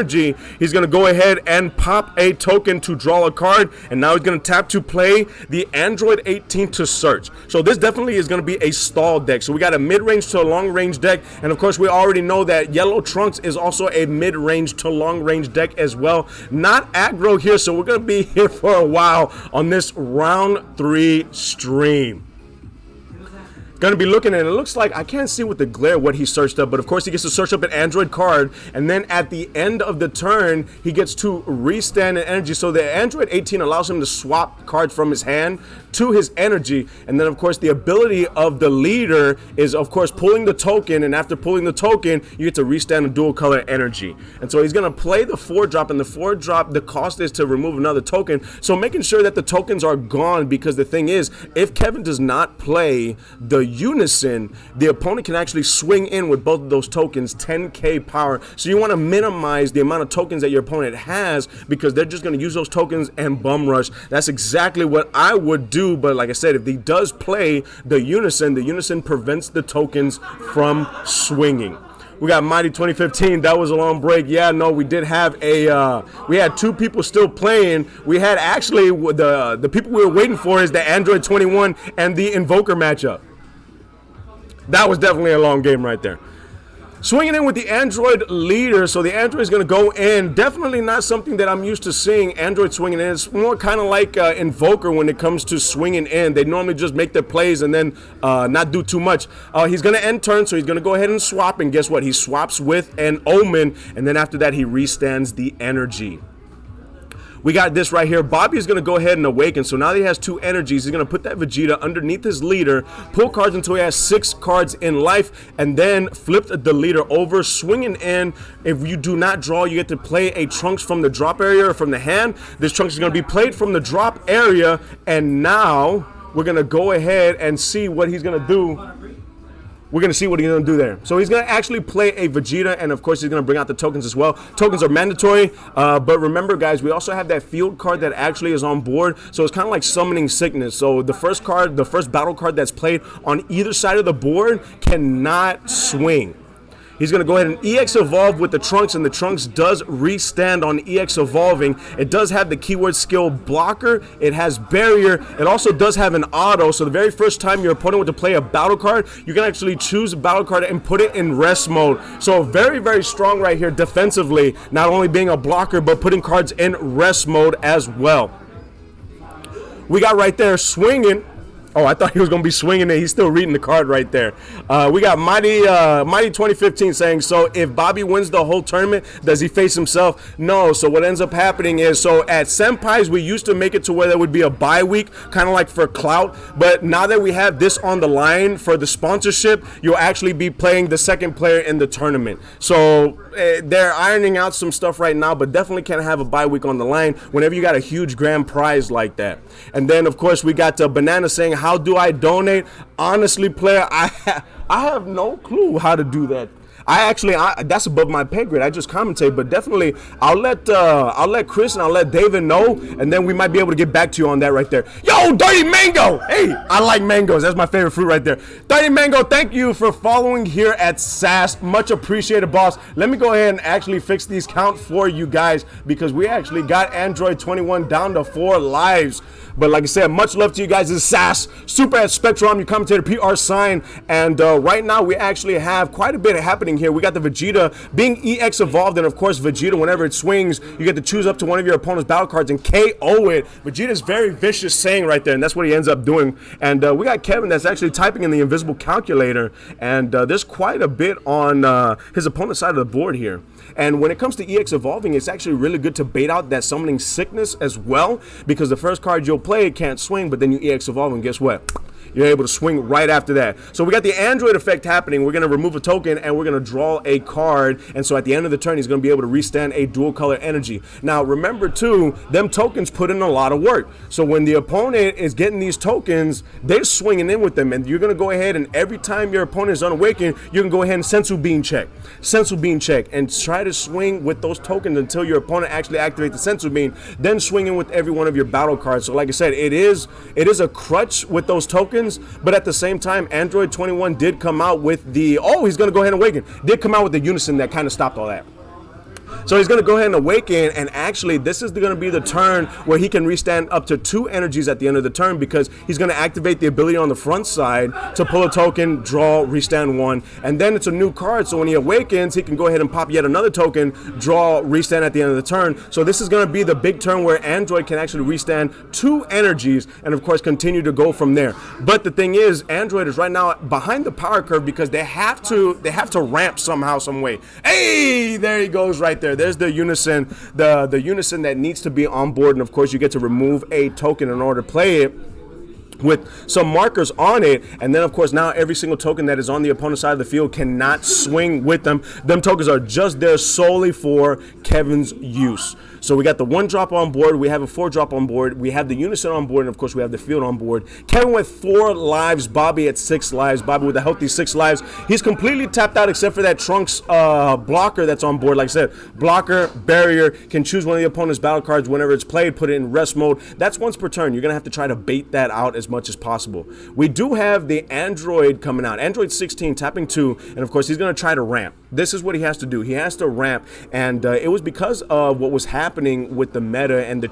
Speaker 1: He's going to go ahead and pop a token to draw a card, and now he's going to tap to play the Android 18 to search. So this definitely is going to be a stall deck. So we got a mid-range to a long-range deck, and of course we already know that Yellow Trunks is also a mid-range to long-range deck as well. Not aggro here, so we're going to be here for a while on this round 3 stream. Going to be looking at it. It looks like I can't see with the glare what he searched up, but of course he gets to search up an Android card, and then at the end of the turn he gets to restand an energy. So the Android 18 allows him to swap cards from his hand to his energy, and then of course the ability of the leader is of course pulling the token, and after pulling the token you get to restand a dual color energy. And so he's going to play the 4-drop, and the 4-drop, the cost is to remove another token, so making sure that the tokens are gone, because the thing is, if Kevin does not play the Unison, the opponent can actually swing in with both of those tokens, 10k power. So you want to minimize the amount of tokens that your opponent has, because they're just going to use those tokens and bum rush. That's exactly what I would do, but like I said, if he does play the Unison prevents the tokens from swinging. We got Mighty 2015. That was a long break. Yeah, no, we did have a, we had 2 people still playing. We had actually, the people we were waiting for is the Android 21 and the Invoker matchup. That was definitely a long game right there. Swinging in with the Android leader, so the Android is going to go in. Definitely not something that I'm used to seeing Android swinging in. It's more kind of like Invoker when it comes to swinging in. They normally just make their plays and then not do too much. He's going to end turn, so he's going to go ahead and swap, and guess what? He swaps with an Omen, and then after that he restands the energy. we got this right here. Bobby is going to go ahead and awaken. So now that he has 2 energies, he's going to put that Vegeta underneath his leader, pull cards until he has 6 cards in life, and then flip the leader over, swinging in. If you do not draw, you get to play a Trunks from the drop area or from the hand. This Trunks is going to be played from the drop area, and now we're going to go ahead and see what he's going to do. We're going to see what he's going to do there. So he's going to actually play a Vegeta, and of course he's going to bring out the tokens as well. Tokens are mandatory, but remember, guys, we also have that field card that actually is on board. So it's kind of like summoning sickness. So the first card, the first battle card that's played on either side of the board cannot swing. He's going to go ahead and EX Evolve with the Trunks, and the Trunks does restand on EX Evolving. It does have the keyword skill Blocker. It has Barrier. It also does have an auto, so the very first time your opponent were to play a battle card, you can actually choose a battle card and put it in rest mode. So very, very strong right here defensively, not only being a blocker, but putting cards in rest mode as well. We got right there swinging. Oh, I thought he was going to be swinging it. He's still reading the card right there. We got Mighty 2015 saying, so if Bobby wins the whole tournament, does he face himself? No. So what ends up happening is, so at Senpais, we used to make it to where there would be a bye week, kind of like for clout. But now that we have this on the line for the sponsorship, you'll actually be playing the second player in the tournament. So they're ironing out some stuff right now, but definitely can't have a bye week on the line whenever you got a huge grand prize like that. And then, of course, we got Banana saying, how do I donate? Honestly, player, I have no clue how to do that. That's above my pay grade. I just commentate, but definitely I'll let Chris and I'll let David know, and then we might be able to get back to you on that right there. Yo, Dirty Mango! Hey, I like mangoes. That's my favorite fruit right there. Dirty Mango, thank you for following here at SAS. Much appreciated, boss. Let me go ahead and actually fix these count for you guys, because we actually got Android 21 down to 4 lives. But like I said, much love to you guys. This is SAS, Super at Spectral. I'm your commentator, PR Sign. And right now we actually have quite a bit happening here. We got the Vegeta being EX Evolved, and of course Vegeta, whenever it swings, you get to choose up to one of your opponent's battle cards and KO it. Vegeta's very vicious saying right there, and that's what he ends up doing. And we got Kevin that's actually typing in the invisible calculator, and there's quite a bit on his opponent's side of the board here. And when it comes to EX Evolving, it's actually really good to bait out that Summoning Sickness as well, because the first card you'll play can't swing, but then you EX Evolve, and guess what? You're able to swing right after that. So we got the Android effect happening. We're going to remove a token, and we're going to draw a card. And so at the end of the turn, he's going to be able to restand a dual color energy. Now, remember, too, them tokens put in a lot of work. So when the opponent is getting these tokens, they're swinging in with them. And you're going to go ahead, and every time your opponent is unawakened, you can go ahead and Sensu Bean check. Sensu Bean check. And try to swing with those tokens until your opponent actually activates the Sensu Bean. Then swing in with every one of your battle cards. So like I said, it is a crutch with those tokens. But at the same time, Android 21 did come out with the, he's going to go ahead and awaken. Did come out with the unison that kind of stopped all that. So he's going to go ahead and awaken, and actually this is going to be the turn where he can restand up to 2 energies at the end of the turn, because he's going to activate the ability on the front side to pull a token, draw, restand 1, and then it's a new card. So when he awakens, he can go ahead and pop yet another token, draw, restand at the end of the turn. So this is going to be the big turn where Android can actually restand 2 energies and of course continue to go from there. But the thing is, Android is right now behind the power curve because they have to ramp somehow, some way. Hey, there he goes right there. There's the unison, the unison that needs to be on board, and of course you get to remove a token in order to play it with some markers on it. And then of course now every single token that is on the opponent's side of the field cannot swing with them. Them tokens are just there solely for Kevin's use. So we got the 1 drop on board, we have a 4 drop on board, we have the unison on board, and of course we have the field on board. Kevin with 4 lives, Bobby at 6 lives. Bobby with a healthy 6 lives. He's completely tapped out except for that Trunks blocker that's on board. Like I said, blocker, barrier, can choose one of the opponent's battle cards whenever it's played, put it in rest mode. That's once per turn. You're going to have to try to bait that out as much as possible. We do have the Android coming out, Android 16 tapping 2, and of course he's going to try to ramp. This is what he has to do. He has to ramp, and it was because of what was happening with the meta and the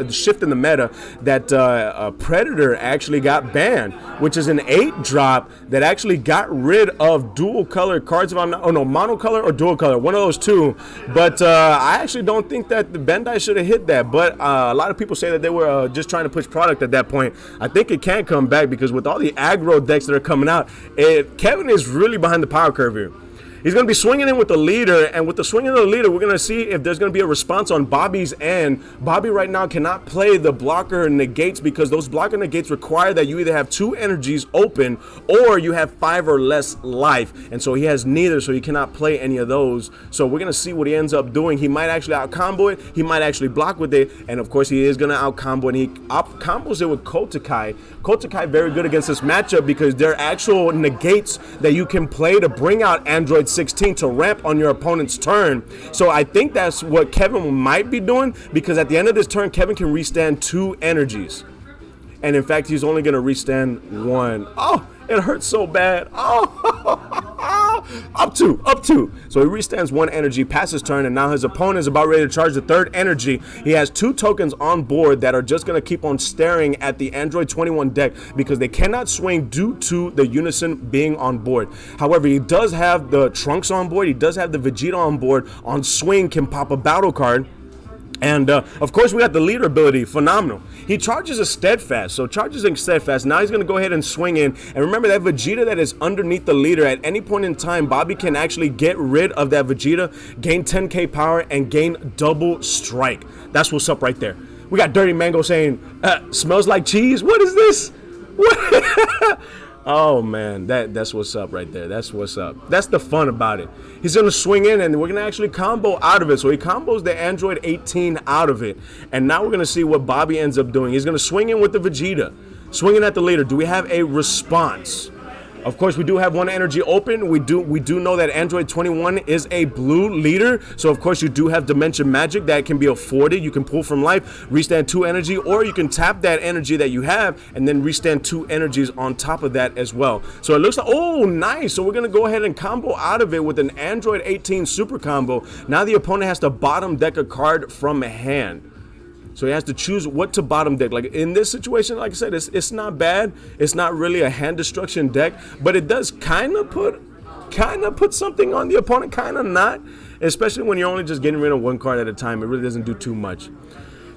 Speaker 1: shift in the meta that Predator actually got banned, which is an 8 drop that actually got rid of dual color cards. If I'm not, monocolor or dual color, one of those two. But I actually don't think that the Bandai should have hit that. But a lot of people say that they were just trying to push product at that point. I think it can come back because with all the aggro decks that are coming out, Kevin is really behind the power curve here. He's going to be swinging in with the leader, and with the swing of the leader, we're going to see if there's going to be a response on Bobby's end. Bobby right now cannot play the blocker negates because those blocker negates require that you either have 2 energies open or you have 5 or less life, and so he has neither, so he cannot play any of those. So we're going to see what he ends up doing. He might actually out-combo it, he might actually block with it, and of course he is going to out-combo, and he out-combos it with Kotakai. Kotakai very good against this matchup because they're actual negates that you can play to bring out Android 16 to ramp on your opponent's turn. So I think that's what Kevin might be doing, because at the end of this turn, Kevin can restand 2 energies. And in fact, he's only going to restand 1. Oh, it hurts so bad. Oh, up 2. So he restands 1 energy, passes turn, and now his opponent is about ready to charge the 3rd energy. He has 2 tokens on board that are just going to keep on staring at the Android 21 deck because they cannot swing due to the Unison being on board. However, he does have the Trunks on board. He does have the Vegeta on board. On swing, can pop a battle card. And of course, we got the leader ability, phenomenal. He charges a steadfast, so charges a steadfast. Now he's going to go ahead and swing in. And remember that Vegeta that is underneath the leader, at any point in time, Bobby can actually get rid of that Vegeta, gain 10k power, and gain double strike. That's what's up right there. We got Dirty Mango saying, smells like cheese. What is this? What? Oh man, that's what's up right there. That's what's up. That's the fun about it. He's gonna swing in and we're gonna actually combo out of it. So he combos the Android 18 out of it. And now we're gonna see what Bobby ends up doing. He's gonna swing in with the Vegeta, swinging at the leader. Do we have a response? Of course, we do have 1 energy open. We do know that Android 21 is a blue leader. So, of course, you do have Dimension Magic that can be afforded. You can pull from life, restand 2 energy, or you can tap that energy that you have and then restand 2 energies on top of that as well. So it looks like, oh, nice. So we're going to go ahead and combo out of it with an Android 18 super combo. Now the opponent has to bottom deck a card from a hand. So he has to choose what to bottom deck. Like in this situation, like I said, it's not bad. It's not really a hand destruction deck, but it does kind of put something on the opponent, kind of not. Especially when you're only just getting rid of 1 card at a time. It really doesn't do too much.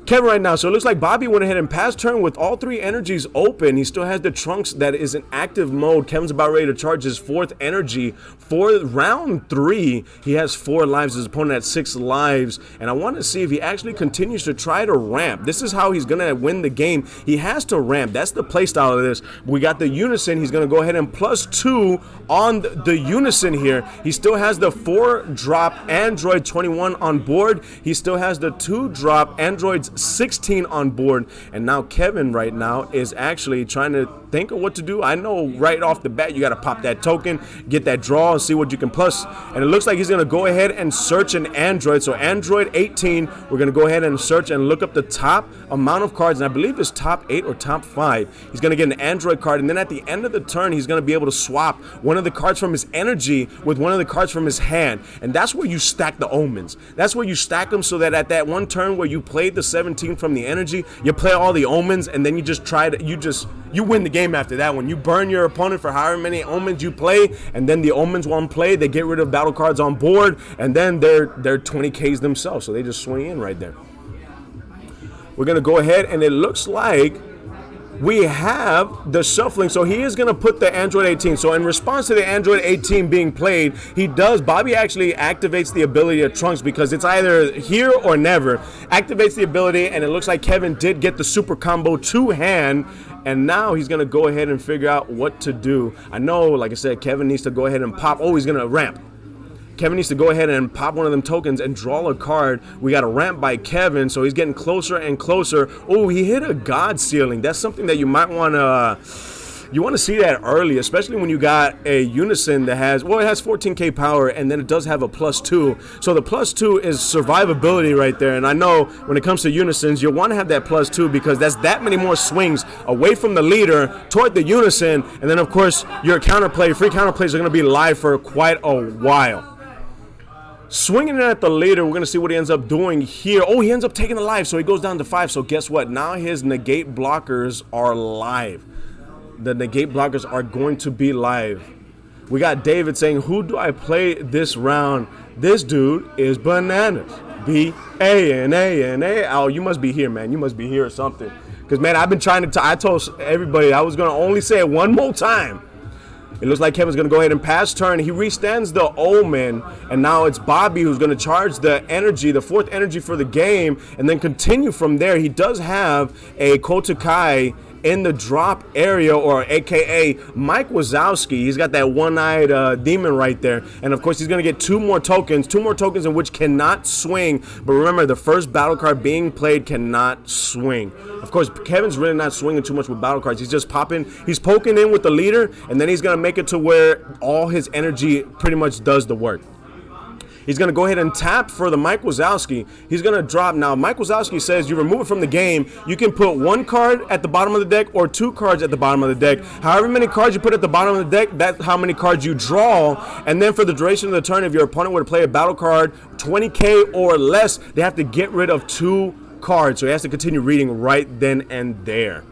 Speaker 1: Kevin right now, so it looks like Bobby went ahead and passed turn with all 3 energies open. He still has the Trunks that is in active mode. Kevin's about ready to charge his 4th energy for round 3. He has 4 lives. His opponent has 6 lives. And I want to see if he actually continues to try to ramp. This is how he's going to win the game. He has to ramp. That's the play style of this. We got the Unison. He's going to go ahead and +2 on the Unison here. He still has the 4-drop Android 21 on board. He still has the 2-drop Androids 16 on board, and now Kevin right now is actually trying to think of what to do. I know right off the bat you got to pop that token, get that draw, and see what you can plus. And it looks like he's going to go ahead and search an Android. So Android 18, we're going to go ahead and search and look up the top amount of cards, and I believe it's top 8 or top 5. He's going to get an Android card, and then at the end of the turn he's going to be able to swap one of the cards from his energy with one of the cards from his hand, and that's where you stack the omens. That's where you stack them so that at that one turn where you played the 17 from the energy, you play all the omens, and then you just try to you win the game after that one. You burn your opponent for however many omens you play, and then the omens won't play. They get rid of battle cards on board, and then they're 20Ks themselves, so they just swing in right there. We're gonna go ahead, and it looks like we have the shuffling. So he is going to put the Android 18. So in response to the Android 18 being played, Bobby actually activates the ability of Trunks, because it's either here or never. Activates the ability, and it looks like Kevin did get the super combo to hand, and now he's going to go ahead and figure out what to do. I know, like I said, Kevin needs to go ahead and pop. Oh, he's going to ramp. Kevin needs to go ahead and pop one of them tokens and draw a card. We got a ramp by Kevin, so he's getting closer and closer. Oh, he hit a God Ceiling. That's something that you might want to... You want to see that early, especially when you got a Unison that has, well, it has 14k power, and then it does have a +2. So the +2 is survivability right there. And I know when it comes to Unisons, you'll want to have that +2 because that's that many more swings away from the leader toward the Unison. And then, of course, your counterplay, free counterplays are going to be live for quite a while. Swinging it at the leader, we're going to see what he ends up doing here. Oh, he ends up taking a life, so he goes down to 5. So guess what? Now his negate blockers are live. The negate blockers are going to be live. We got David saying, who do I play this round? This dude is bananas. B-A-N-A-N-A. Oh, you must be here, man. You must be here or something. Because, man, I've been trying to I told everybody I was going to only say it one more time. It looks like Kevin's going to go ahead and pass turn. He restands the Omen, and now it's Bobby who's going to charge the energy, the 4th energy for the game, and then continue from there. He does have a Kotakai in the drop area, or aka Mike Wazowski. He's got that one-eyed demon right there, and of course he's going to get 2 more tokens in which cannot swing. But remember, the first battle card being played cannot swing. Of course, Kevin's really not swinging too much with battle cards. He's just he's poking in with the leader, and then he's going to make it to where all his energy pretty much does the work. He's going to go ahead and tap for the Mike Wazowski. He's going to drop. Now, Mike Wazowski says you remove it from the game. You can put 1 card at the bottom of the deck or 2 cards at the bottom of the deck. However many cards you put at the bottom of the deck, that's how many cards you draw. And then for the duration of the turn, if your opponent were to play a battle card 20k or less, they have to get rid of 2 cards. So he has to continue reading right then and there.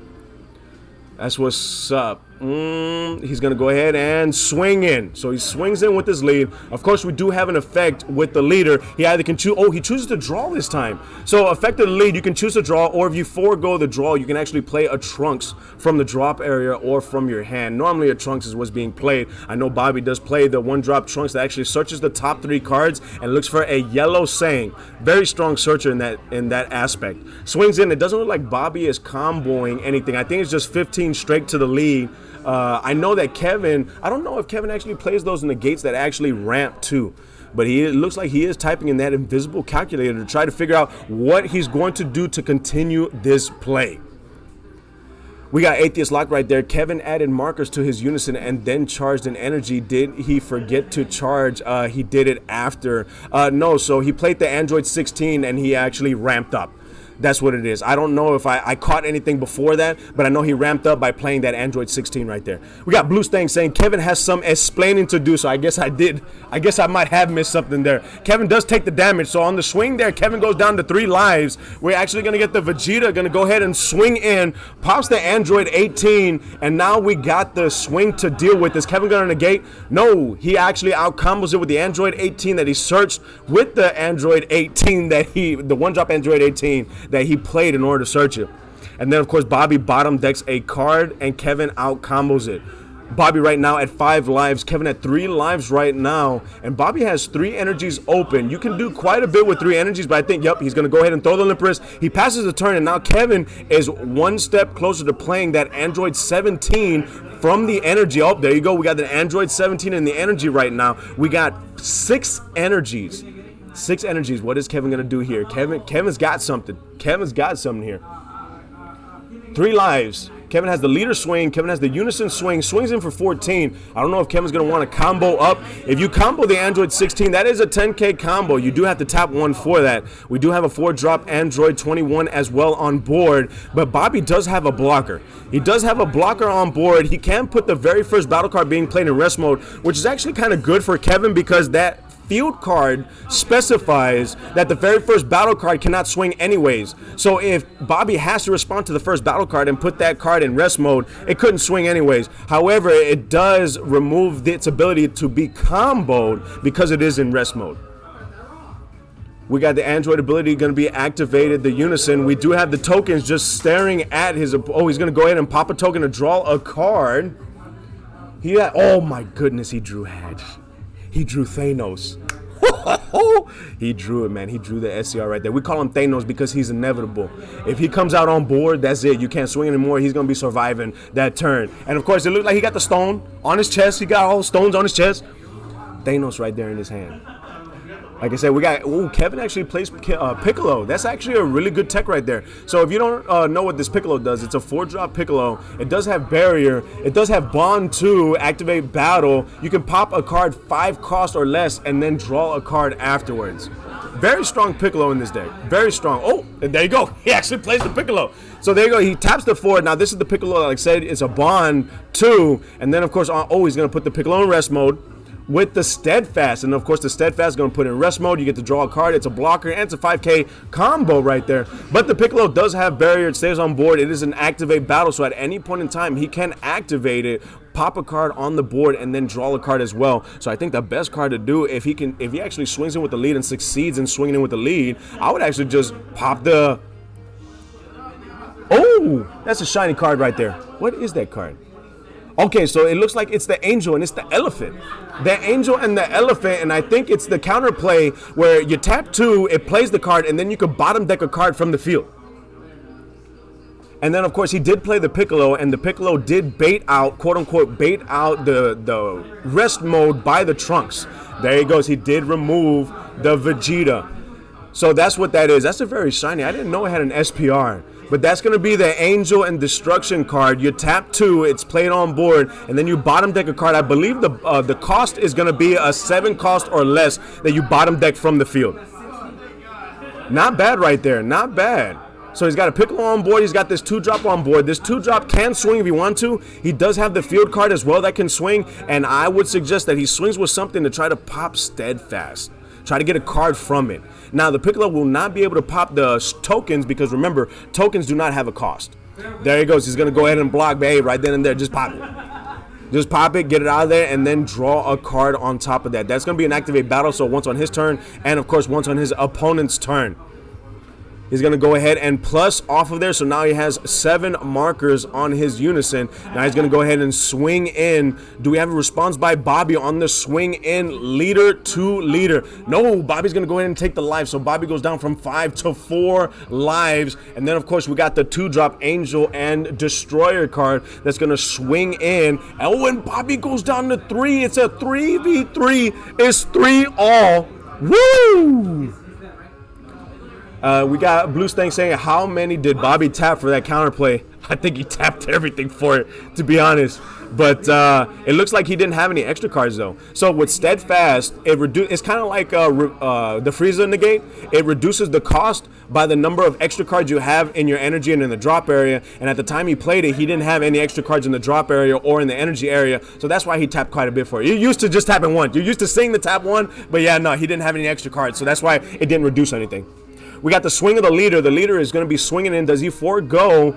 Speaker 1: That's what's up. He's going to go ahead and swing in. So he swings in with his lead. Of course, we do have an effect with the leader. He either can choose. Oh, he chooses to draw this time. So effect of the lead, you can choose to draw, or if you forego the draw, you can actually play a Trunks from the drop area or from your hand. Normally, a Trunks is what's being played. I know Bobby does play the 1-drop Trunks that actually searches the top 3 cards and looks for a yellow saying. Very strong searcher in that aspect. Swings in. It doesn't look like Bobby is comboing anything. I think it's just 15 straight to the lead. I know that Kevin, I don't know if Kevin actually plays those negates that actually ramp too, but it looks like he is typing in that invisible calculator to try to figure out what he's going to do to continue this play. We got Atheist Lock right there. Kevin added markers to his unison and then charged an energy. Did he forget to charge? He did it after. No, so he played the Android 16 and he actually ramped up. That's what it is. I don't know if I caught anything before that, but I know he ramped up by playing that Android 16 right there. We got Blue Stang saying Kevin has some explaining to do, so I guess I did. I guess I might have missed something there. Kevin does take the damage, so on the swing there, Kevin goes down to 3 lives. We're actually going to get the Vegeta, going to go ahead and swing in, pops the Android 18, and now we got the swing to deal with. Is Kevin going to negate? No, he actually out-combos it with the Android 18 that he searched with the Android 18 the 1-drop Android 18 that he played in order to search it. And then of course Bobby bottom decks a card and Kevin out combos it. Bobby right now at 5 lives, Kevin at 3 lives right now, and Bobby has 3 energies open. You can do quite a bit with 3 energies, but I think, yep, he's going to go ahead and throw the Limperus. He passes the turn, and now Kevin is 1 step closer to playing that Android 17 from the energy. Oh, there you go. We got the Android 17 in the energy right now. We got 6 energies. 6 energies. What is Kevin going to do here? Kevin's got something. Kevin's got something here. 3 lives. Kevin has the leader swing. Kevin has the unison swing. Swings in for 14. I don't know if Kevin's going to want to combo up. If you combo the Android 16, that is a 10K combo. You do have to tap 1 for that. We do have a 4-drop Android 21 as well on board. But Bobby does have a blocker. He does have a blocker on board. He can put the very first battle card being played in rest mode, which is actually kind of good for Kevin because that field card specifies that the very first battle card cannot swing anyways. So if Bobby has to respond to the first battle card and put that card in rest mode, it couldn't swing anyways. However, it does remove its ability to be comboed because it is in rest mode. We got the Android ability going to be activated, the unison. We do have the tokens just staring at his. Oh, he's going to go ahead and pop a token to draw a card. Oh my goodness, he drew Hedge. He drew Thanos. He drew it, man. He drew the SCR right there. We call him Thanos because he's inevitable. If he comes out on board, that's it. You can't swing anymore. He's going to be surviving that turn. And, of course, it looked like he got the stone on his chest. He got all the stones on his chest. Thanos right there in his hand. Like I said, we got, Kevin actually plays Piccolo. That's actually a really good tech right there. So if you don't know what this Piccolo does, it's a 4-drop Piccolo. It does have Barrier. It does have Bond 2, activate Battle. You can pop a card 5 cost or less and then draw a card afterwards. Very strong Piccolo in this deck. Very strong. Oh, and there you go. He actually plays the Piccolo. So there you go. He taps the 4. Now this is the Piccolo, like I said, it's a Bond 2. And then, of course, he's going to put the Piccolo in rest mode with the Steadfast, and of course the Steadfast is going to put in rest mode. You get to draw a card. It's a blocker and it's a 5K combo right there. But the Piccolo does have Barrier. It stays on board. It is an activate battle, so at any point in time he can activate it, pop a card on the board, and then draw a card as well. So I think the best card to do, if he actually swings in with the lead and succeeds in swinging in with the lead, I would actually just pop the. Oh, that's a shiny card right there. What is that card? Okay, so it looks like it's the angel and it's the elephant. The angel and the elephant, and I think it's the counterplay where you tap 2, it plays the card, and then you could bottom deck a card from the field. And then, of course, he did play the Piccolo, and the Piccolo did bait out, quote-unquote, bait out the rest mode by the Trunks. There he goes. He did remove the Vegeta. So that's what that is. That's a very shiny. I didn't know it had an SPR. But that's going to be the Angel and Destruction card. You tap 2, it's played on board, and then you bottom deck a card. I believe the cost is going to be a 7 cost or less that you bottom deck from the field. Not bad right there. Not bad. So he's got a Piccolo on board. He's got this 2-drop on board. This 2-drop can swing if he wants to. He does have the field card as well that can swing, and I would suggest that he swings with something to try to pop Steadfast. Try to get a card from it. Now, the Piccolo will not be able to pop the tokens because, remember, tokens do not have a cost. There he goes. He's going to go ahead and block, babe, right then and there. Just pop it. Just pop it, get it out of there, and then draw a card on top of that. That's going to be an activate battle, so once on his turn and, of course, once on his opponent's turn. He's going to go ahead and plus off of there. So now he has 7 markers on his unison. Now he's going to go ahead and swing in. Do we have a response by Bobby on the swing in leader to leader? No, Bobby's going to go ahead and take the life. So Bobby goes down from 5 to 4 lives. And then, of course, we got the 2-drop Angel and Destroyer card that's going to swing in. And when Bobby goes down to 3, it's a 3v3. It's 3 all. Woo! We got Blue Stank saying, how many did Bobby tap for that counterplay? I think he tapped everything for it, to be honest. But it looks like he didn't have any extra cards, though. So with Steadfast, it's kind of like the Frieza negate. It reduces the cost by the number of extra cards you have in your energy and in the drop area. And at the time he played it, he didn't have any extra cards in the drop area or in the energy area. So that's why he tapped quite a bit for it. You're used to just tapping 1. You're used to seeing the tap 1. But yeah, no, he didn't have any extra cards. So that's why it didn't reduce anything. We got the swing of the leader. The leader is going to be swinging in. Does he forego?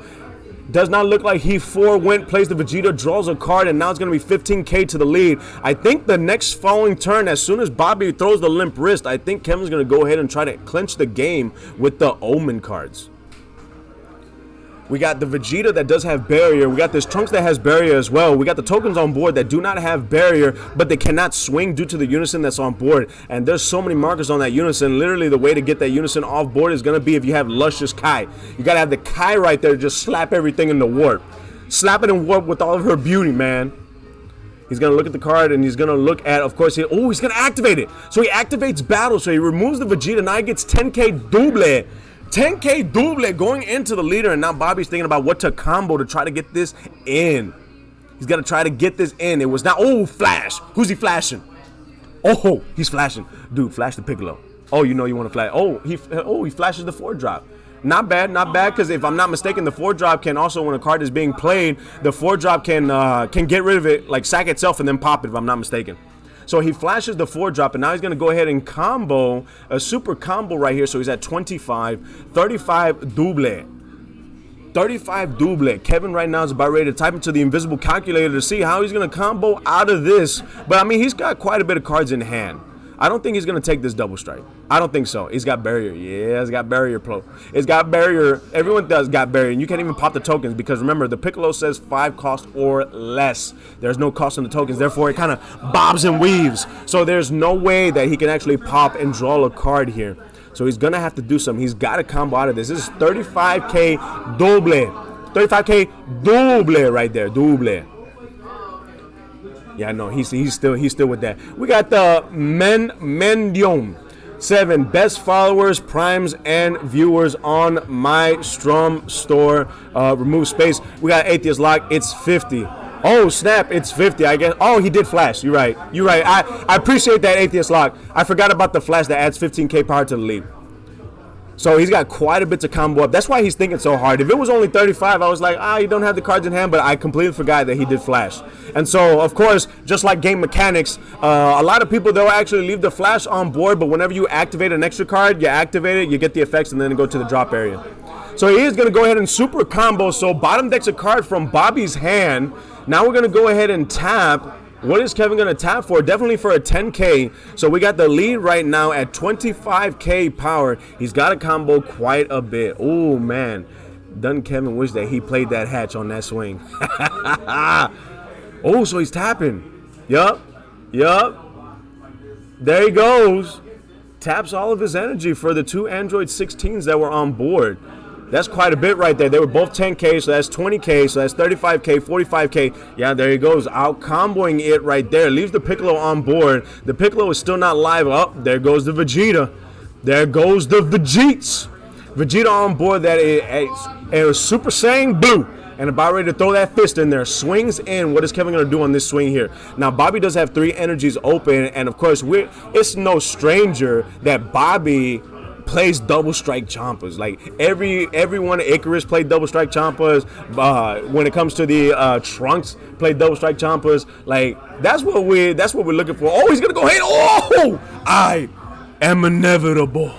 Speaker 1: Does not look like he forewent, plays the Vegeta, draws a card, and now it's going to be 15K to the lead. I think the next following turn, as soon as Bobby throws the limp wrist, I think Kevin's going to go ahead and try to clinch the game with the Omen cards. We got the Vegeta that does have barrier. We got this Trunks that has barrier as well. We got the tokens on board that do not have barrier, but they cannot swing due to the unison that's on board. And there's so many markers on that unison. Literally, the way to get that unison off board is going to be if you have Luscious Kai. You got to have the Kai right there to just slap everything in the warp. Slap it in warp with all of her beauty, man. He's going to look at the card, and he's going to look at, of course, he's going to activate it. So he activates battle. So he removes the Vegeta. Now he gets 10K double. 10K double going into the leader, and now Bobby's thinking about what to combo to try to get this in. He's got to try to get this in. It was not, oh, flash. Who's he flashing? Oh, he's flashing. Dude, flash the Piccolo. Oh, you know you want to flash. Oh, he flashes the 4-drop. Not bad, because if I'm not mistaken, the 4-drop can also, when a card is being played, the 4-drop can get rid of it, like sack itself and then pop it, if I'm not mistaken. So he flashes the 4-drop, and now he's going to go ahead and combo a super combo right here. So he's at 25, 35 double. 35 double. Kevin right now is about ready to type into the invisible calculator to see how he's going to combo out of this. But, I mean, he's got quite a bit of cards in hand. I don't think he's going to take this double strike. I don't think so. He's got barrier. Yeah, it's got barrier pro. It's got barrier. Everyone does got barrier. And you can't even pop the tokens because, remember, the Piccolo says 5 cost or less. There's no cost on the tokens. Therefore, it kind of bobs and weaves. So there's no way that he can actually pop and draw a card here. So he's going to have to do something. He's got to combo out of this. This is 35K double. 35K double right there. Double. Yeah, no, he's still with that. We got the Mendium 7 best followers, primes, and viewers on my Strum store. Remove space. We got Atheist Lock. It's 50. Oh snap! It's 50. I guess. Oh, he did flash. You're right. You're right. I appreciate that, Atheist Lock. I forgot about the flash that adds 15K power to the lead. So he's got quite a bit to combo up. That's why he's thinking so hard. If it was only 35, I was like, you don't have the cards in hand, but I completely forgot that he did flash. And so, of course, just like game mechanics, a lot of people, they'll actually leave the flash on board, but whenever you activate an extra card, you activate it, you get the effects, and then go to the drop area. So he is going to go ahead and super combo. So bottom decks a card from Bobby's hand. Now we're going to go ahead and tap. What is Kevin going to tap for? Definitely for a 10K. So we got the lead right now at 25K power. He's got a combo quite a bit. Oh, man. Doesn't Kevin wish that he played that hatch on that swing? Oh, so he's tapping. Yup. There he goes. Taps all of his energy for the 2 Android 16s that were on board. That's quite a bit right there. They were both 10K, so that's 20K, so that's 35K, 45K. Yeah, there he goes, out comboing it right there. Leaves the Piccolo on board. The Piccolo is still not live. Oh, there goes the Vegeta. There goes the Vegetes. Vegeta on board that is Super Saiyan Blue. And about ready to throw that fist in there. Swings in. What is Kevin going to do on this swing here? Now, Bobby does have 3 energies open. And, of course, it's no stranger that Bobby plays double strike Champas. Like everyone, Icarus played double strike Champas. When it comes to the Trunks, played double strike Champas. Like that's what we're looking for. Oh, he's gonna go ahead. Oh, I am inevitable.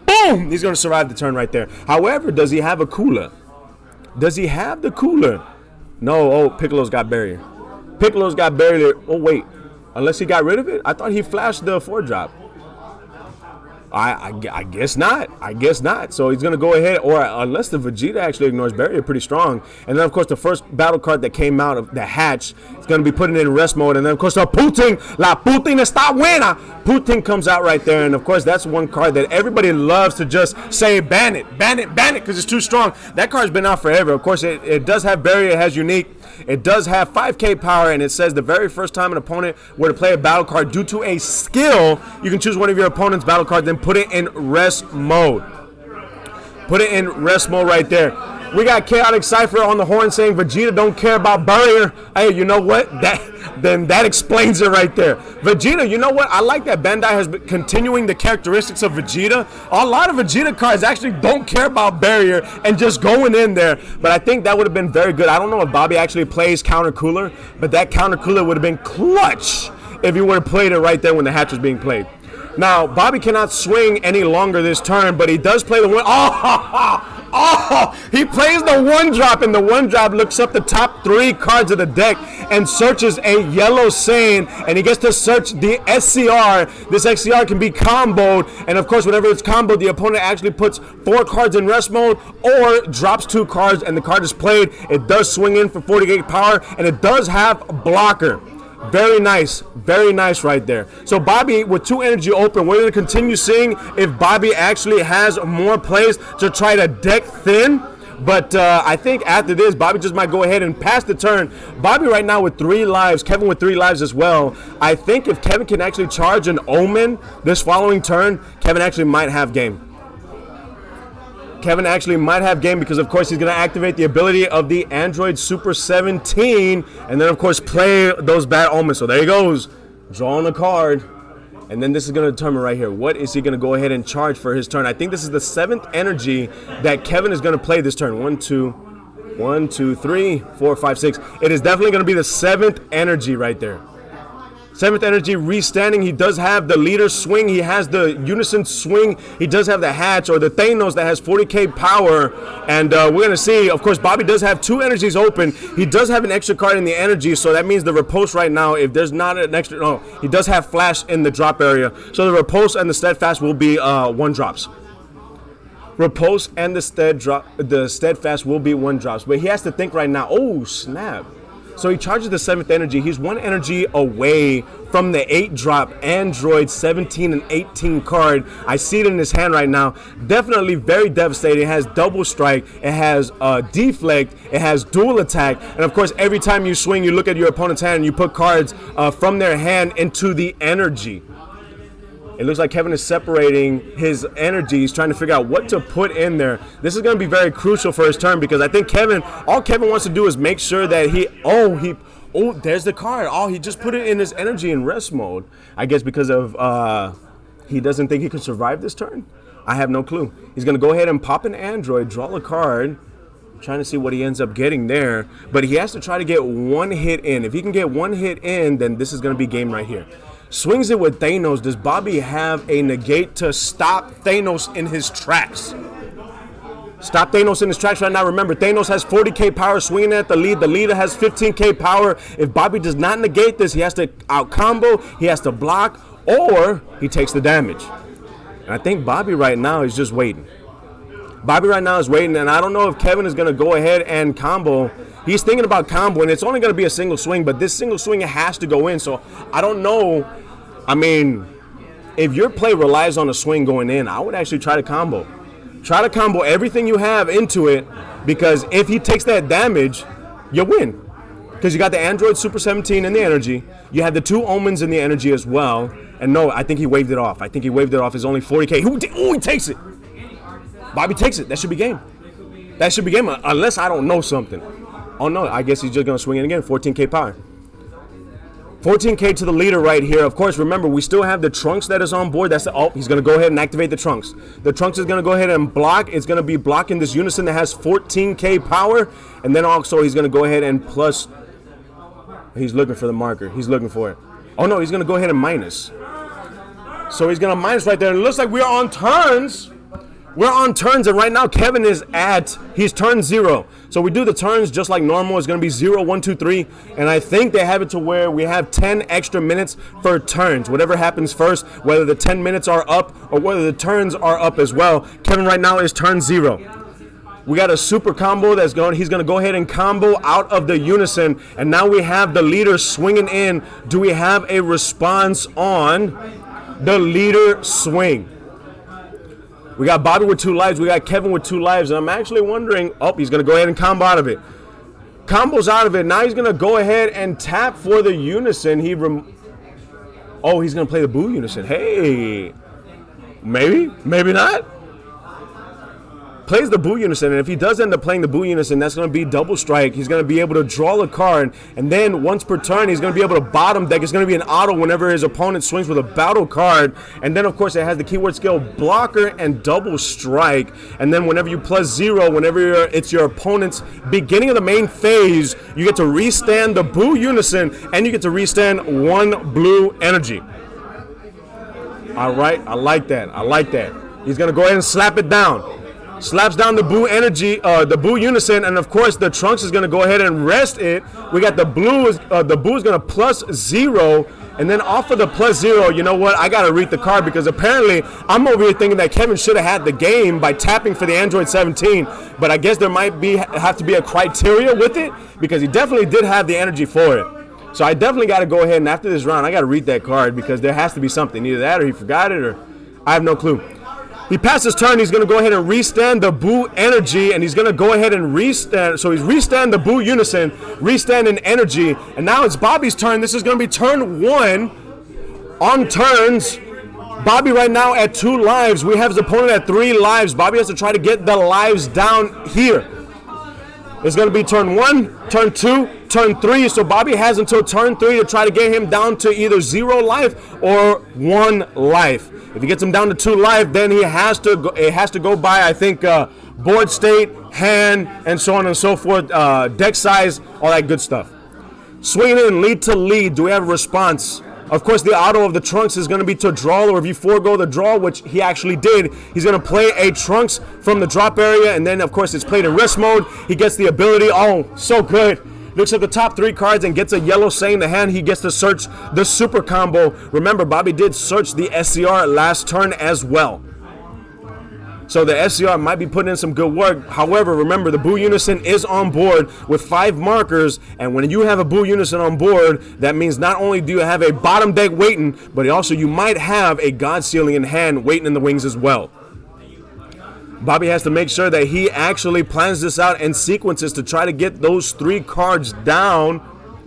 Speaker 1: Boom! He's gonna survive the turn right there. However, does he have a cooler? Does he have the cooler? No. Oh, Piccolo's got barrier. Piccolo's got barrier. Oh wait, unless he got rid of it. I thought he flashed the 4-drop. I guess not. I guess not. So he's going to go ahead, or unless the Vegeta actually ignores barrier pretty strong. And then, of course, the first battle card that came out of the hatch is going to be putting it in rest mode. And then, of course, Putin, la Putin está buena. Putin comes out right there. And, of course, that's one card that everybody loves to just say ban it, because it's too strong. That card's been out forever. Of course, it does have barrier. It has unique. It does have 5K power, and it says the very first time an opponent were to play a battle card due to a skill, you can choose one of your opponent's battle cards, then put it in rest mode. Put it in rest mode right there. We got Chaotic Cypher on the horn saying Vegeta don't care about barrier. Hey, you know what? That explains it right there. Vegeta, you know what? I like that Bandai has been continuing the characteristics of Vegeta. A lot of Vegeta cards actually don't care about barrier and just going in there. But I think that would have been very good. I don't know if Bobby actually plays counter cooler, but that counter cooler would have been clutch if he would have played it right there when the hatch was being played. Now, Bobby cannot swing any longer this turn, but he does play the one. He plays the 1-drop, and the 1-drop looks up the top 3 cards of the deck and searches a yellow Saiyan, and he gets to search the SCR. This SCR can be comboed, and of course, whenever it's comboed, the opponent actually puts 4 cards in rest mode or drops 2 cards, and the card is played. It does swing in for 48 power, and it does have blocker. Very nice right there. So Bobby with 2 energy open, we're going to continue seeing if Bobby actually has more plays to try to deck thin. But I think after this, Bobby just might go ahead and pass the turn. Bobby right now with 3 lives, Kevin with 3 lives as well. I think if Kevin can actually charge an Omen this following turn, Kevin actually might have game. Kevin actually might have game because, of course, he's going to activate the ability of the Android Super 17 and then, of course, play those bad omens. So there he goes, drawing a card. And then this is going to determine right here, what is he going to go ahead and charge for his turn? I think this is the 7th energy that Kevin is going to play this turn. 1, 2, 3, 4, 5, 6. It is definitely going to be the 7th energy right there. 7th energy restanding. He does have the leader swing. He has the unison swing. He does have the hatch or the Thanos that has 40k power. And we're going to see, of course, Bobby does have 2 energies open. He does have an extra card in the energy. So that means the repulse right now, if there's not an extra, no, he does have flash in the drop area. So the repulse and the steadfast will be 1-drops. Repulse and the steadfast will be 1-drops. But he has to think right now, oh, snap. So he charges the 7th energy. He's 1 energy away from the 8-drop Android 17 and 18 card. I see it in his hand right now. Definitely very devastating. It has double strike. It has deflect. It has dual attack. And of course, every time you swing, you look at your opponent's hand and you put cards from their hand into the energy. It looks like Kevin is separating his energies, trying to figure out what to put in there. This is going to be very crucial for his turn because I think all Kevin wants to do is make sure that there's the card. Oh, he just put it in his energy in rest mode. I guess because of he doesn't think he can survive this turn. I have no clue. He's going to go ahead and pop an Android, draw a card, trying to see what he ends up getting there. But he has to try to get 1 hit in. If he can get 1 hit in, then this is going to be game right here. Swings it with Thanos. Does Bobby have a negate to stop Thanos in his tracks? Stop Thanos in his tracks right now. Remember, Thanos has 40k power swinging at the lead. The leader has 15k power. If Bobby does not negate this, he has to out combo, he has to block, or he takes the damage. And I think Bobby right now is just waiting. Bobby right now is waiting, and I don't know if Kevin is going to go ahead and combo. He's thinking about combo, and it's only going to be a single swing, but this single swing has to go in. So I don't know. I mean, if your play relies on a swing going in, I would actually try to combo. Try to combo everything you have into it, because if he takes that damage, you win. Because you got the Android Super 17 in the energy. You have the 2 Omens in the energy as well. And no, I think he waved it off. I think he waved it off. It's only 40K. He takes it. Bobby takes it. That should be game. That should be game, unless I don't know something. Oh, no, I guess he's just going to swing it again. 14K power. 14K to the leader right here. Of course, remember, we still have the Trunks that is on board. That's the, oh, he's going to go ahead and activate the Trunks. The Trunks is going to go ahead and block. It's going to be blocking this Unison that has 14K power. And then also he's going to go ahead and plus. He's looking for the marker. He's looking for it. Oh, no, he's going to go ahead and minus. So he's going to minus right there. It looks like we're on turns. We're on turns, and right now Kevin is he's turn 0. So we do the turns just like normal. It's going to be 0, 1, 2, 3. And I think they have it to where we have 10 extra minutes for turns. Whatever happens first, whether the 10 minutes are up or whether the turns are up as well. Kevin right now is turn 0. We got a super combo that's going. He's going to go ahead and combo out of the Unison. And now we have the leader swinging in. Do we have a response on the leader swing? We got Bobby with 2 lives. We got Kevin with 2 lives. And I'm actually wondering, oh, he's going to go ahead and combo out of it. Combos out of it. Now he's going to go ahead and tap for the Unison. He's going to play the Boo Unison. Hey, maybe not. Plays the Boo Unison, and if he does end up playing the Boo Unison, that's going to be double strike. He's going to be able to draw a card, and then once per turn, he's going to be able to bottom deck. It's going to be an auto whenever his opponent swings with a battle card, and then, of course, it has the keyword skill blocker and double strike, and then whenever you plus 0, whenever it's your opponent's beginning of the main phase, you get to restand the Boo Unison, and you get to restand 1 blue energy. All right, I like that. He's going to go ahead and slap it down. Slaps down the Boo energy, the Boo Unison, and of course the Trunks is going to go ahead and rest it. We got the Boo is going to plus 0, and then off of the plus 0, you know what? I got to read the card because apparently I'm over here thinking that Kevin should have had the game by tapping for the Android 17, but I guess there might have to be a criteria with it because he definitely did have the energy for it. So I definitely got to go ahead and after this round, I got to read that card because there has to be something. Either that or he forgot it or I have no clue. He passed his turn. He's going to go ahead and restand the Boo energy, and he's going to go ahead and restand. So he's restand the Boo Unison, restand in energy, and now it's Bobby's turn. This is going to be turn 1 on turns. Bobby right now at 2 lives. We have his opponent at 3 lives. Bobby has to try to get the lives down here. It's going to be turn 1, turn 2, turn 3. So Bobby has until turn 3 to try to get him down to either 0 life or 1 life. If he gets him down to 2 life, then he has to go. It has to go by, I think, board state, hand, and so on and so forth. Deck size, all that good stuff. Swinging in lead to lead. Do we have a response? Of course, the auto of the Trunks is going to be to draw, or if you forego the draw, which he actually did, he's going to play a Trunks from the drop area, and then, of course, it's played in rest mode. He gets the ability. Oh, so good. Looks at the top 3 cards and gets a yellow saying the hand. He gets to search the super combo. Remember, Bobby did search the SCR last turn as well. So the SCR might be putting in some good work. However, remember, the Boo Unison is on board with 5 markers. And when you have a Boo Unison on board, that means not only do you have a bottom deck waiting, but also you might have a God Sealing in hand waiting in the wings as well. Bobby has to make sure that he actually plans this out and sequences to try to get those 3 cards down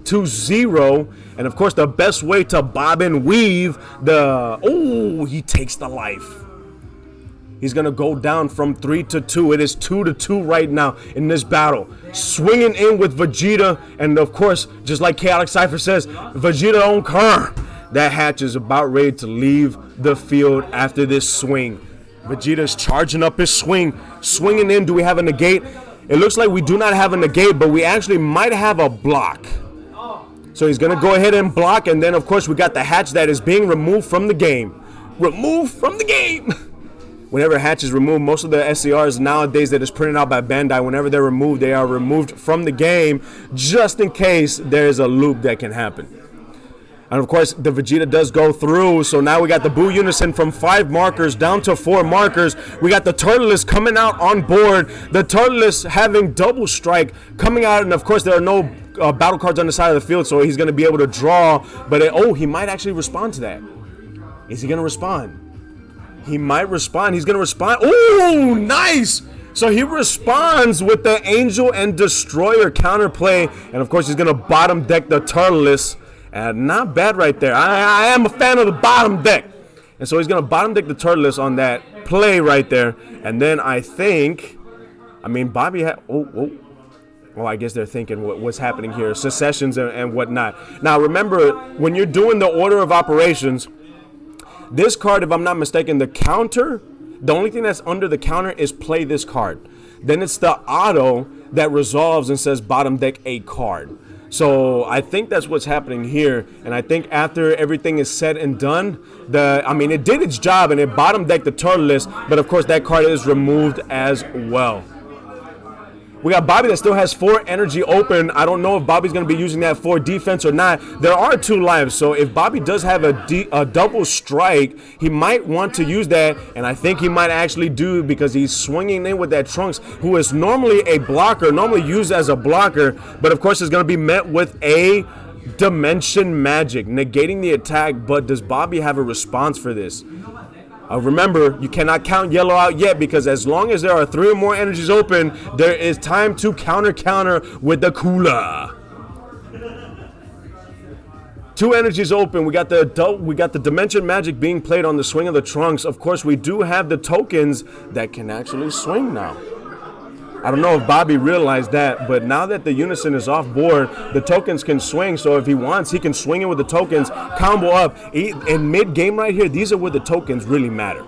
Speaker 1: to 0. And, of course, the best way to bob and weave he takes the life. He's going to go down from 3 to 2. It is 2 to 2 right now in this battle. Swinging in with Vegeta. And, of course, just like Chaotic Cypher says, Vegeta don't care. That hatch is about ready to leave the field after this swing. Vegeta's charging up his swing. Swinging in. Do we have a negate? It looks like we do not have a negate, but we actually might have a block. So he's going to go ahead and block. And then, of course, we got the hatch that is being removed from the game. Removed from the game. Whenever hatch is removed, most of the SCRs nowadays that is printed out by Bandai, whenever they're removed, they are removed from the game just in case there is a loop that can happen. And of course, the Vegeta does go through. So now we got the Buu Unison from 5 markers down to 4 markers. We got the Turtles coming out on board. The Turtles having double strike coming out. And of course, there are no battle cards on the side of the field. So he's going to be able to draw. But he might actually respond to that. Is he going to respond? He might respond. He's going to respond. Oh, nice. So he responds with the Angel and Destroyer counterplay. And of course, he's going to bottom deck the Turtles. And not bad right there. I am a fan of the bottom deck. And so he's going to bottom deck the Turtles on that play right there. And then I mean, Bobby had... Well, I guess they're thinking what's happening here. Secessions and whatnot. Now, remember, when you're doing the order of operations, this card, if I'm not mistaken, the counter, the only thing that's under the counter is play this card. Then it's the auto that resolves and says bottom deck a card. So I think that's what's happening here, and I think after everything is said and done, it did its job and it bottom decked the Turtles, but of course that card is removed as well. We got Bobby that still has 4 energy open. I don't know if Bobby's going to be using that for defense or not. There are 2 lives, so if Bobby does have a double strike, he might want to use that, and I think he might actually do because he's swinging in with that Trunks, who is normally a blocker, normally used as a blocker, but of course is going to be met with a Dimension Magic, negating the attack, but does Bobby have a response for this? Remember, you cannot count yellow out yet because as long as there are 3 or more energies open, there is time to counter with the Kula. 2 energies open. We got the Dimension Magic being played on the swing of the Trunks. Of course, we do have the tokens that can actually swing now. I don't know if Bobby realized that, but now that the Unison is off board, the tokens can swing. So if he wants, he can swing it with the tokens, combo up. In mid-game right here, these are where the tokens really matter.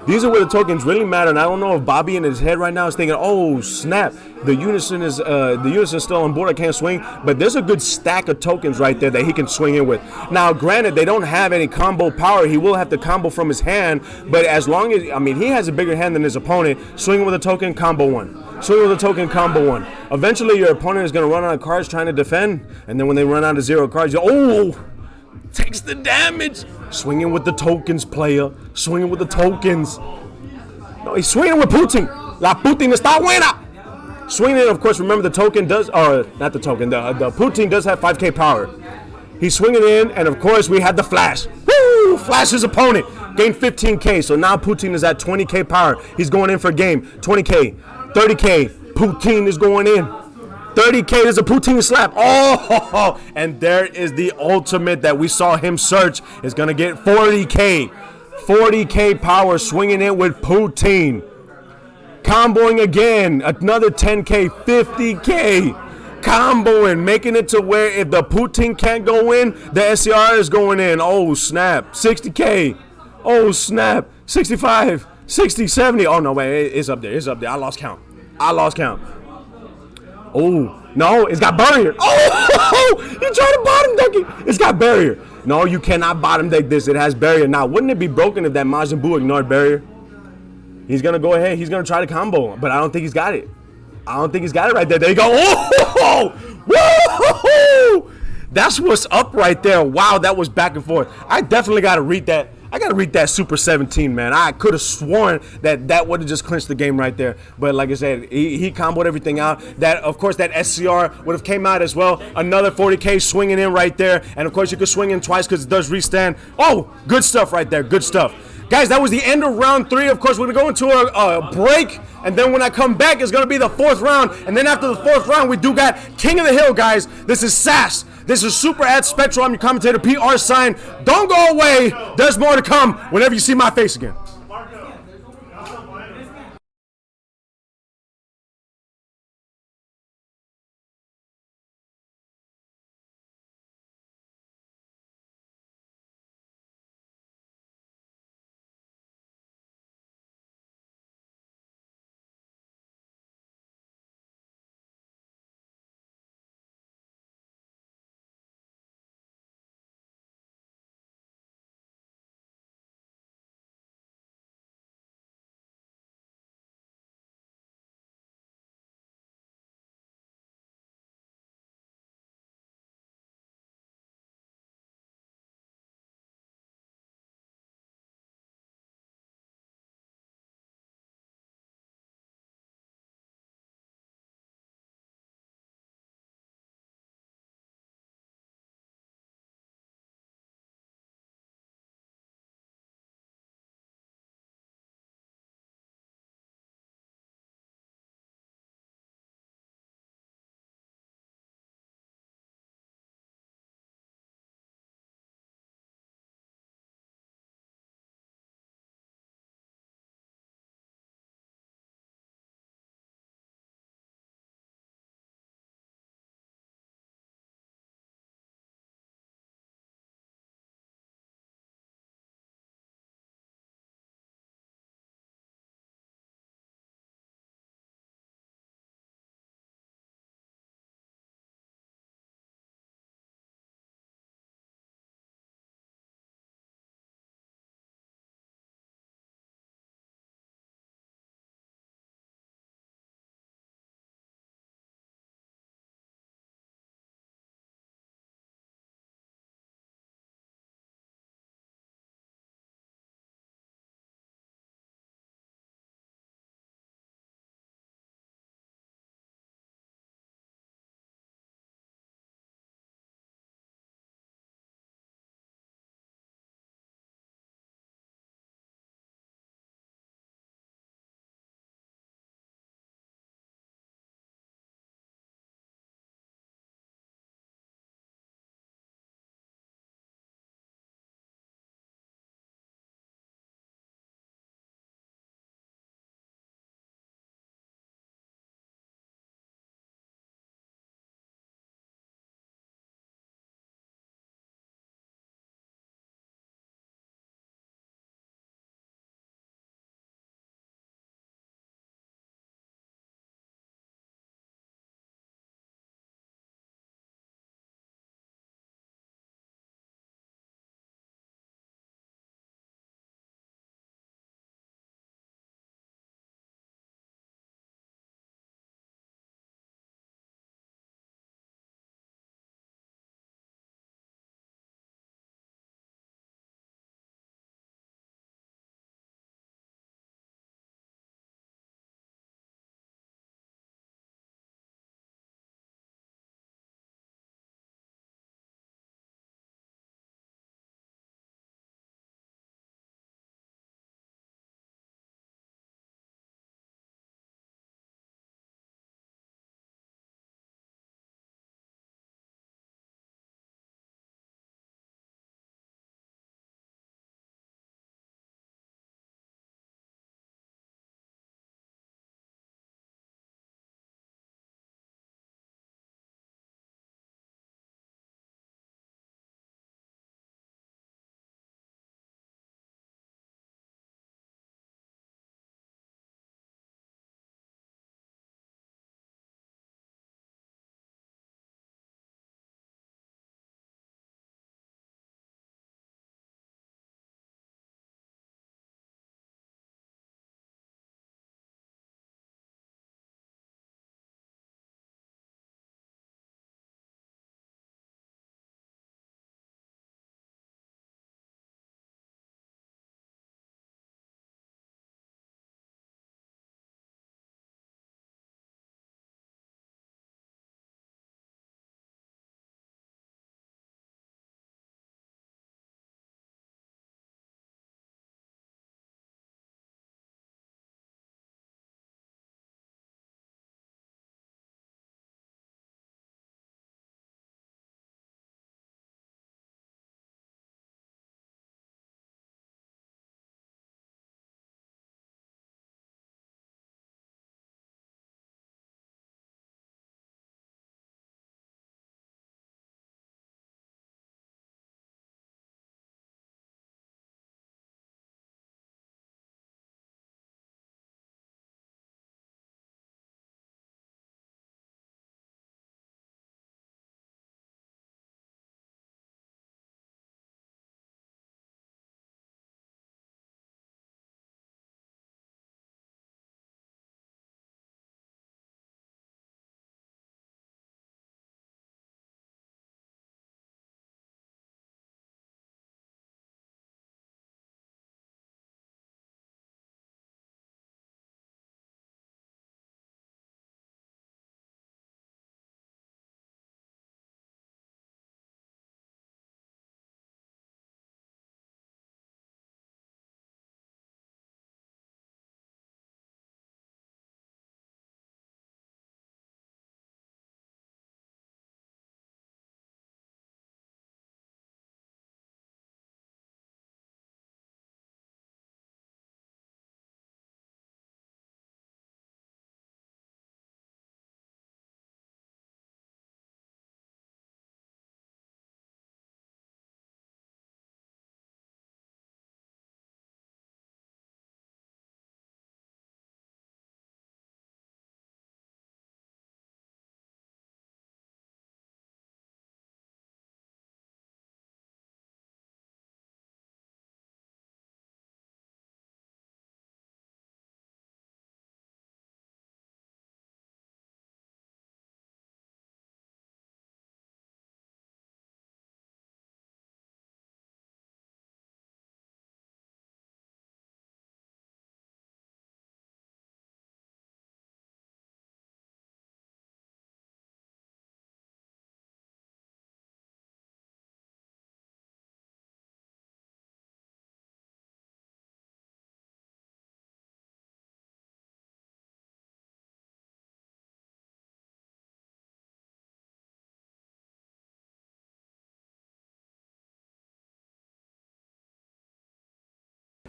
Speaker 1: These are where the tokens really matter, and I don't know if Bobby in his head right now is thinking, oh, snap, the Unison is still on board, I can't swing. But there's a good stack of tokens right there that he can swing in with. Now, granted, they don't have any combo power. He will have to combo from his hand, but as long as, he has a bigger hand than his opponent. Swinging with a token, combo 1. Swinging with a token, combo 1. Eventually, your opponent is going to run out of cards trying to defend, and then when they run out of 0 cards, takes the damage. Swinging with the tokens, player. Swinging with the tokens. No, he's swinging with Putin. La Putin está buena. Swinging, of course, remember the token does, not the token, the Putin does have 5k power. He's swinging in, and of course, we had the Flash. Woo! Flash his opponent. Gained 15k, so now Putin is at 20k power. He's going in for a game. 20k, 30k. Putin is going in. 30k, there's a Poutine slap. Oh, and there is the ultimate that we saw him search. Is going to get 40k. 40k power swinging in with Poutine. Comboing again. Another 10k, 50k. Comboing, making it to where if the Poutine can't go in, the SCR is going in. Oh, snap. 60k. Oh, snap. 65, 60, 70. Oh, no, wait. It's up there. It's up there. I lost count. Oh, no, it's got barrier. Oh, he tried to bottom deck it. It's got barrier. No, you cannot bottom deck this. It has barrier. Now, wouldn't it be broken if that Majin Buu ignored barrier? He's going to go ahead. He's going to try to combo, but I don't think he's got it. Right there. There you go. Oh, woo! That's what's up right there. Wow, that was back and forth. I definitely got to read that. I got to read that Super 17, man. I could have sworn that would have just clinched the game right there. But like I said, he comboed everything out. That, of course, that SCR would have came out as well. Another 40k swinging in right there. And, of course, you could swing in twice because it does restand. Oh, good stuff right there. Good stuff. Guys, that was the end of round 3. Of course, we're going to go into a break. And then when I come back, it's going to be the 4th round. And then after the 4th round, we do got King of the Hill, guys. This is Sass. This is Super at Spectral. I'm your commentator, PR Sign. Don't go away. There's more to come whenever you see my face again.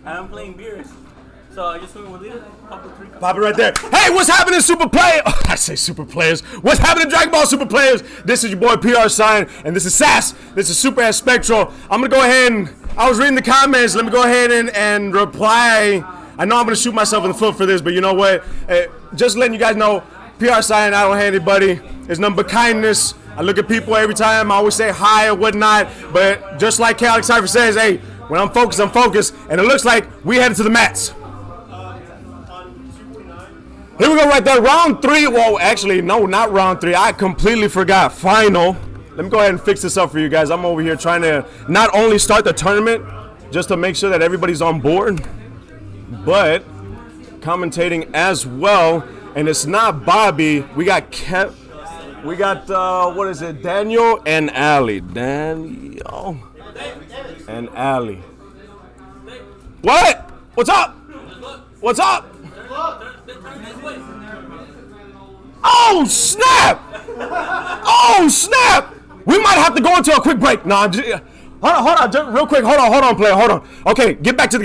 Speaker 3: I'm playing beers. So I just swing with leader, pop with 3 cards.
Speaker 1: Pop it right there. Hey, what's happening, super player? Oh, I say super players. What's happening, Dragon Ball super players? This is your boy PR Sign, and this is Sass. This is Super S Spectral. I'm gonna go ahead and I was reading the comments. Let me go ahead and reply. I know I'm gonna shoot myself in the foot for this, but you know what? Just letting you guys know, PR Sign, I don't hate anybody. It's nothing but kindness. I look at people every time. I always say hi or whatnot. But just like Alex Cypher says, hey, when I'm focused, and it looks like we headed to the mats. Here we go right there, round 3. Well, actually, no, not round 3. I completely forgot. Final. Let me go ahead and fix this up for you guys. I'm over here trying to not only start the tournament, just to make sure that everybody's on board, but commentating as well. And it's not Bobby. We got what is it? Daniel and Ali. Daniel and Ali. What? What's up? What's up? Oh snap! Oh snap! We might have to go into a quick break. No, hold on, just real quick. Hold on, player. Hold on. Okay, get back to the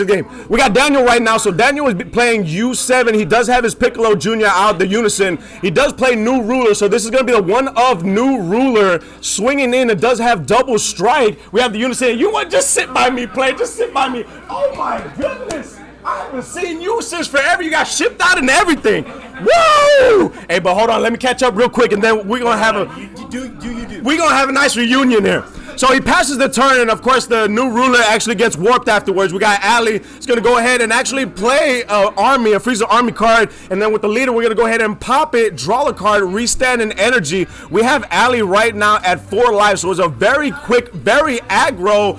Speaker 1: game. We got Daniel right now. So Daniel is playing U7. He does have his Piccolo Jr. out, the Unison. He does play New Ruler, so this is going to be the one of New Ruler swinging in. It does have double strike. We have the Unison. You want just sit by me, player. Just sit by me. Oh my goodness. I haven't seen you since forever. You got shipped out and everything. Woo! Hey, but hold on. Let me catch up real quick, and then we're gonna have we're gonna have a nice reunion here. So he passes the turn, and of course the New Ruler actually gets warped afterwards. We got Ali. It's gonna go ahead and actually play a Frieza Army card, and then with the leader, we're gonna go ahead and pop it, draw a card, restand in energy. We have Ali right now at 4 lives, so it's a very quick, very aggro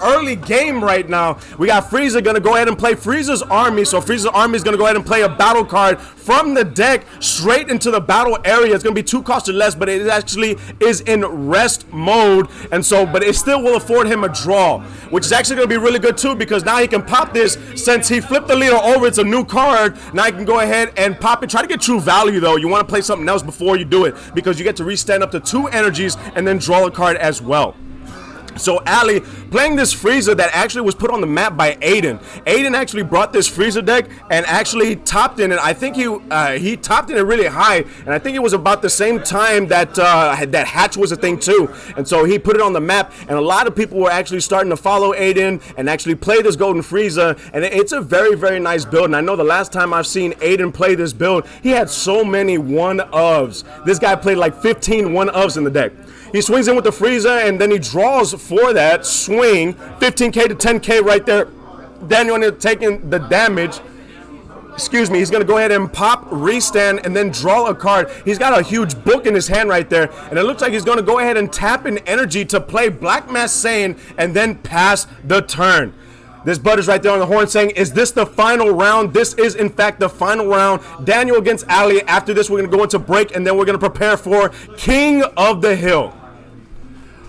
Speaker 1: early game right now. We got Frieza gonna go ahead and play Frieza's Army, so Frieza's Army is gonna go ahead and play a battle card from the deck straight into the battle area. It's gonna be 2 costs or less, but it actually is in rest mode, and so but it still will afford him a draw, which is actually going to be really good too, because now he can pop this. Since he flipped the leader over, it's a new card. Now he can go ahead and pop it. Try to get true value though. You want to play something else before you do it, because you get to restand up to 2 energies and then draw a card as well. So Ali playing this Frieza that actually was put on the map by Aiden. Aiden actually brought this Frieza deck and actually topped in it. I think he topped in it really high, and I think it was about the same time that that Hatch was a thing too. And so he put it on the map, and a lot of people were actually starting to follow Aiden and actually play this Golden Frieza, and it's a very, very nice build. And I know the last time I've seen Aiden play this build, he had so many one-ofs. This guy played like 15 one-ofs in the deck. He swings in with the Frieza, and then he draws for that swing. 15K to 10K right there. Daniel ended up taking the damage. Excuse me. He's going to go ahead and pop, restand, and then draw a card. He's got a huge book in his hand right there, and it looks like he's going to go ahead and tap in energy to play Black Mass Saiyan and then pass the turn. This bud is right there on the horn saying, is this the final round? This is, in fact, the final round. Daniel against Ali. After this, we're going to go into break, and then we're going to prepare for King of the Hill.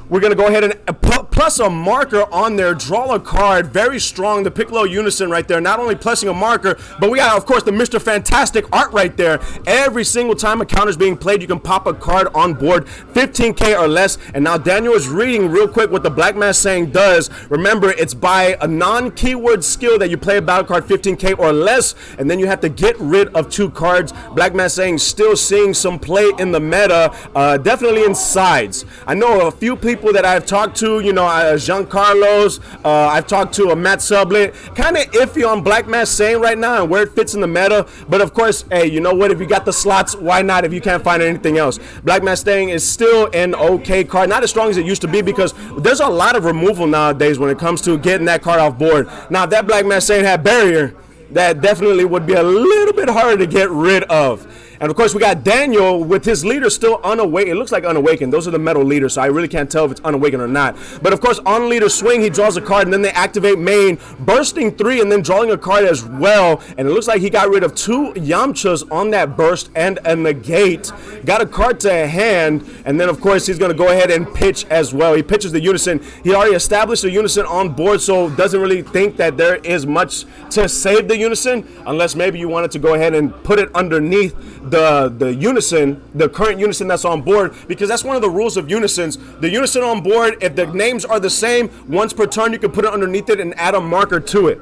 Speaker 1: We're going to go ahead and plus a marker on there, draw a card. Very strong, the Piccolo Unison right there. Not only plussing a marker, but we got, of course, the Mr. Fantastic art right there. Every single time a counter is being played, you can pop a card on board, 15K or less. And now Daniel is reading real quick what the Black Mass Saying does. Remember, it's by a non-keyword skill that you play a battle card 15K or less, and then you have to get rid of 2 cards. Black Mass Saying still seeing some play in the meta, definitely in sides. I know a few people that I've talked to, you know, Jean Carlos, I've talked to Matt Sublet, kind of iffy on Black Mass Saying right now and where it fits in the meta. But of course, hey, you know what? If you got the slots, why not if you can't find anything else? Black Mass Saying is still an okay card, not as strong as it used to be, because there's a lot of removal nowadays when it comes to getting that card off board. Now, if that Black Mass Saying had barrier, that definitely would be a little bit harder to get rid of. And of course, we got Daniel with his leader still unawakened. It looks like unawakened. Those are the metal leaders, so I really can't tell if it's unawakened or not. But of course, on leader swing, he draws a card, and then they activate main, bursting 3, and then drawing a card as well. And it looks like he got rid of 2 Yamchas on that burst and a negate. Got a card to hand, and then of course, he's going to go ahead and pitch as well. He pitches the Unison. He already established the Unison on board, so doesn't really think that there is much to save the Unison, unless maybe you wanted to go ahead and put it underneath the Unison, the current Unison that's on board, because that's one of the rules of Unisons. The Unison on board, if the names are the same, once per turn you can put it underneath it and add a marker to it.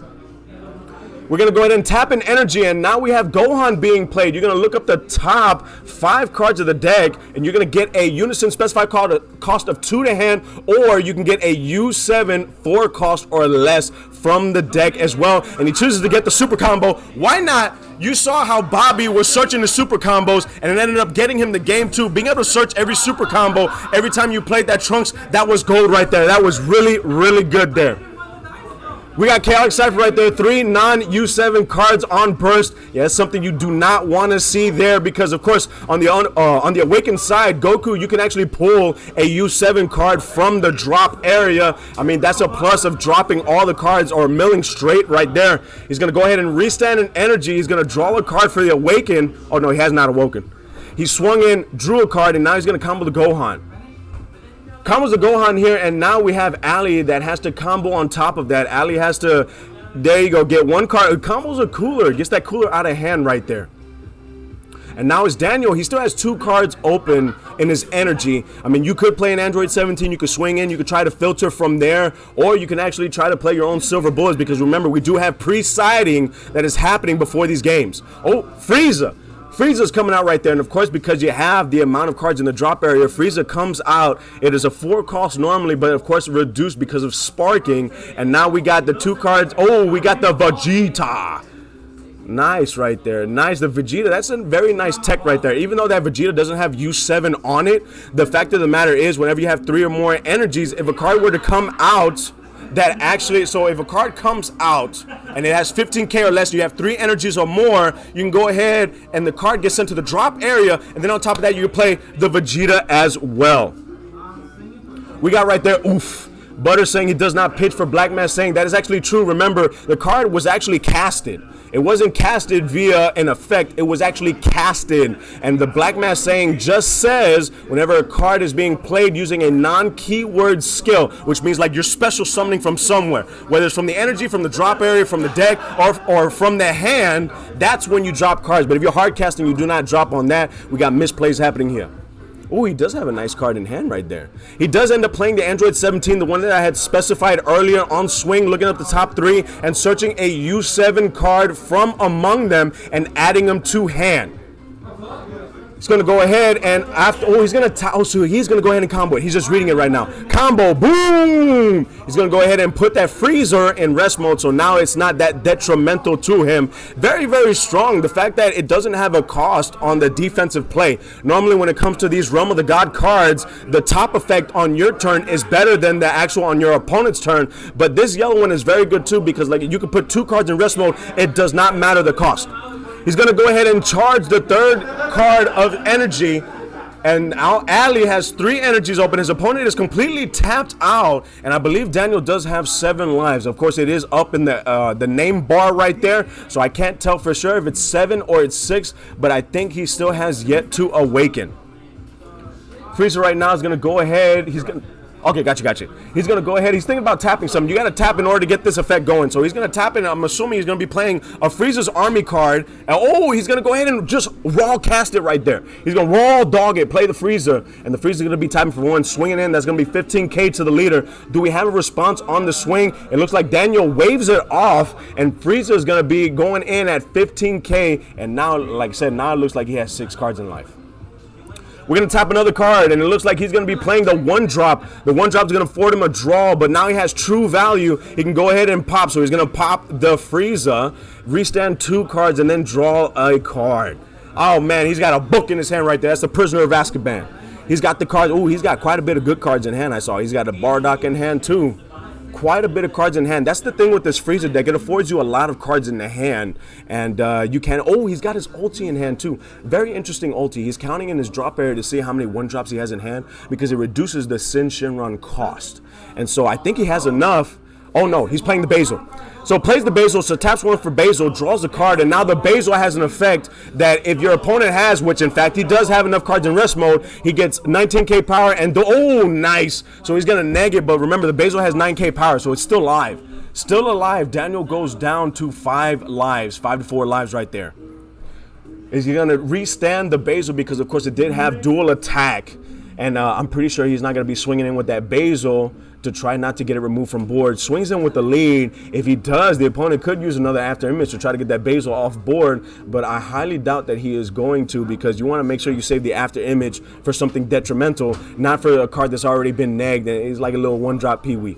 Speaker 1: We're going to go ahead and tap in energy, and now we have Gohan being played. You're going to look up the top 5 cards of the deck, and you're going to get a unison specified cost of 2 to hand, or you can get a U7 4 cost or less from the deck as well. And he chooses to get the super combo. Why not? You saw how Bobby was searching the super combos, and it ended up getting him the game too. Being able to search every super combo every time you played that Trunks, that was gold right there. That was really, really good there. We got Chaotic Cypher right there, 3 non-U7 cards on burst. Yeah, that's something you do not want to see there because, of course, on the Awakened side, Goku, you can actually pull a U7 card from the drop area. I mean, that's a plus of dropping all the cards or milling straight right there. He's going to go ahead and restand in energy. He's going to draw a card for the Awaken. Oh, no, he has not awoken. He swung in, drew a card, and now he's going to combo the Gohan. Combos the Gohan here, and now we have Ali that has to combo on top of that. Ali has to, there you go, get 1 card. Combos a cooler, gets that cooler out of hand right there. And now it's Daniel. He still has 2 cards open in his energy. I mean, you could play an Android 17. You could swing in. You could try to filter from there. Or you can actually try to play your own silver bullets because remember, we do have pre-siding that is happening before these games. Oh, Frieza. Frieza's coming out right there, and of course, because you have the amount of cards in the drop area, Frieza comes out. It is a 4 cost normally, but of course reduced because of sparking. And now we got the 2 cards. Oh, we got the Vegeta. Nice right there. Nice. The Vegeta, that's a very nice tech right there. Even though that Vegeta doesn't have U7 on it, the fact of the matter is whenever you have 3 or more energies, if a card were to come out that actually, so if a card comes out and it has 15k or less, you have 3 energies or more, you can go ahead and the card gets sent to the drop area, and then on top of that you can play the Vegeta as well. We got right there, oof. Butter saying he does not pitch for Black Mass, saying that is actually true. Remember, the card was actually casted. It wasn't casted via an effect, it was actually casted. And the Black Mass saying just says whenever a card is being played using a non-keyword skill, which means like you're special summoning from somewhere, whether it's from the energy, from the drop area, from the deck, or from the hand, that's when you drop cards. But if you're hard casting, you do not drop on that. We got misplays happening here. Oh, he does have a nice card in hand right there. He does end up playing the Android 17, the one that I had specified earlier on swing, looking up the top 3 and searching a U7 card from among them and adding them to hand. He's going to go ahead and after, oh, he's going to, so he's going to go ahead and combo it. He's just reading it right now. Combo, boom! He's going to go ahead and put that freezer in rest mode, so now it's not that detrimental to him. Very, very strong. The fact that it doesn't have a cost on the defensive play. Normally when it comes to these Realm of the God cards, the top effect on your turn is better than the actual on your opponent's turn, but this yellow one is very good too because like you can put 2 cards in rest mode, it does not matter the cost. He's going to go ahead and charge the 3rd card of energy. And now Ali has 3 energies open. His opponent is completely tapped out. And I believe Daniel does have 7 lives. Of course, it is up in the name bar right there. So I can't tell for sure if it's 7 or it's 6. But I think he still has yet to awaken. Frieza right now is going to go ahead. He's going to... Okay, gotcha. He's going to go ahead. He's thinking about tapping something. You got to tap in order to get this effect going. So he's going to tap in. I'm assuming he's going to be playing a Frieza's Army card. And oh, he's going to go ahead and just raw cast it right there. He's going to raw dog it, play the Frieza. And the Frieza's going to be tapping for 1, swinging in. That's going to be 15k to the leader. Do we have a response on the swing? It looks like Daniel waves it off. And Frieza is going to be going in at 15k. And now, like I said, now it looks like he has 6 cards in life. We're going to tap another card, and it looks like he's going to be playing the 1-drop. The 1-drop is going to afford him a draw, but now he has true value. He can go ahead and pop. So he's going to pop the Frieza, restand 2 cards, and then draw a card. Oh, man, he's got a book in his hand right there. That's the Prisoner of Azkaban. He's got the cards. Oh, he's got quite a bit of good cards in hand, I saw. He's got a Bardock in hand, too. Quite a bit of cards in hand. That's the thing with this Frieza deck. It affords you a lot of cards in the hand. And you can... Oh, he's got his ulti in hand too. Very interesting ulti. He's counting in his drop area to see how many 1-drops he has in hand because it reduces the Sin Shinron cost. And so I think he has enough. Oh no, he's playing the Basil. So plays the Basil, so taps 1 for Basil, draws a card, and now the Basil has an effect that if your opponent has, which in fact he does have enough cards in rest mode, he gets 19k power and oh, nice. So he's going to neg it, but remember the Basil has 9k power, so it's still live. Still alive. Daniel goes down to 5 lives, 5 to 4 lives right there. Is he going to restand the Basil because of course it did have dual attack, and I'm pretty sure he's not going to be swinging in with that Basil to try not to get it removed from board. Swings in with the lead. If he does, the opponent could use another after image to try to get that Basil off board, but I highly doubt that he is going to, because you want to make sure you save the after image for something detrimental, not for a card that's already been negged and it's like a little one-drop Pee-wee.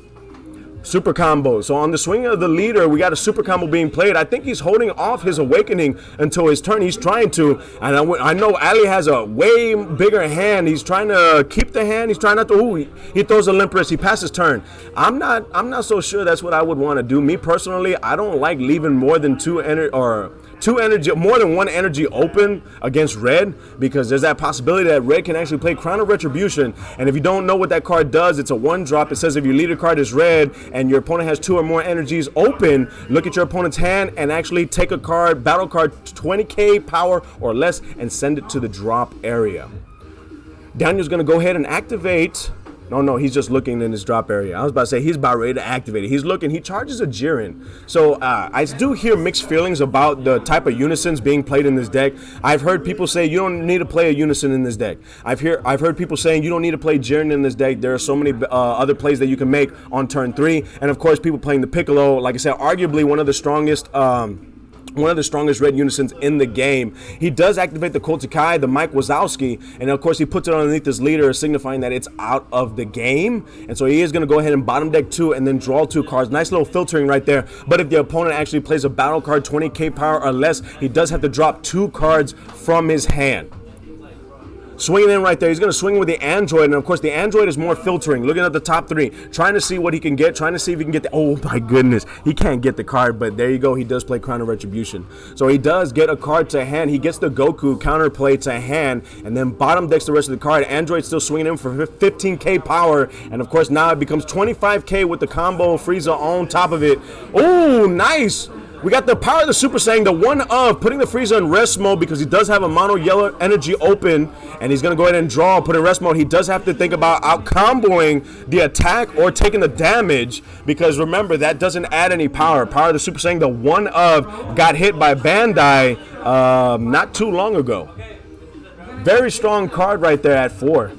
Speaker 1: Super combo. So on the swing of the leader, we got a super combo being played. I think he's holding off his awakening until his turn. He's trying to, and I know Ali has a way bigger hand. He's trying to keep the hand. He's trying not to. Ooh, he throws a limp wrist. He passes turn. I'm not so sure that's what I would want to do. Me personally, I don't like leaving more than more than one energy open against red, because there's that possibility that red can actually play Crown of Retribution, and if you don't know what that card does, it's a 1-drop. It says if your leader card is red and your opponent has 2 or more energies open, look at your opponent's hand and actually take a card, battle card 20k power or less, and send it to the drop area. Daniel's going to go ahead and activate. No, he's just looking in his drop area. I was about to say he's about ready to activate it. He's looking. He charges a Jiren. So I do hear mixed feelings about the type of unisons being played in this deck. I've heard people say you don't need to play a unison in this deck. I've heard people saying you don't need to play Jiren in this deck. There are so many other plays that you can make on turn 3. And of course, people playing the Piccolo, like I said, arguably one of the strongest red unisons in the game. He does activate the Koltakai, the Mike Wazowski, and of course he puts it underneath his leader, signifying that it's out of the game. And so he is going to go ahead and bottom deck 2 and then draw 2 cards. Nice little filtering right there. But if the opponent actually plays a battle card 20k power or less, he does have to drop 2 cards from his hand. Swinging in right there. He's going to swing with the Android, and of course the Android is more filtering, looking at the top 3, trying to see what he can get, trying to see if he can get the, oh my goodness, he can't get the card, but there you go, he does play Crown of Retribution. So he does get a card to hand. He gets the Goku counterplay to hand, and then bottom decks the rest of the card. Android still swinging in for 15k power, and of course now it becomes 25k with the combo Frieza on top of it. Oh, nice! We got the power of the Super Saiyan, the one of putting the Frieza in rest mode, because he does have a mono yellow energy open, and he's going to go ahead and draw, put in rest mode. He does have to think about out comboing the attack or taking the damage, because remember, that doesn't add any power. Power of the Super Saiyan, the one of, got hit by Bandai not too long ago. Very strong card right there at 4.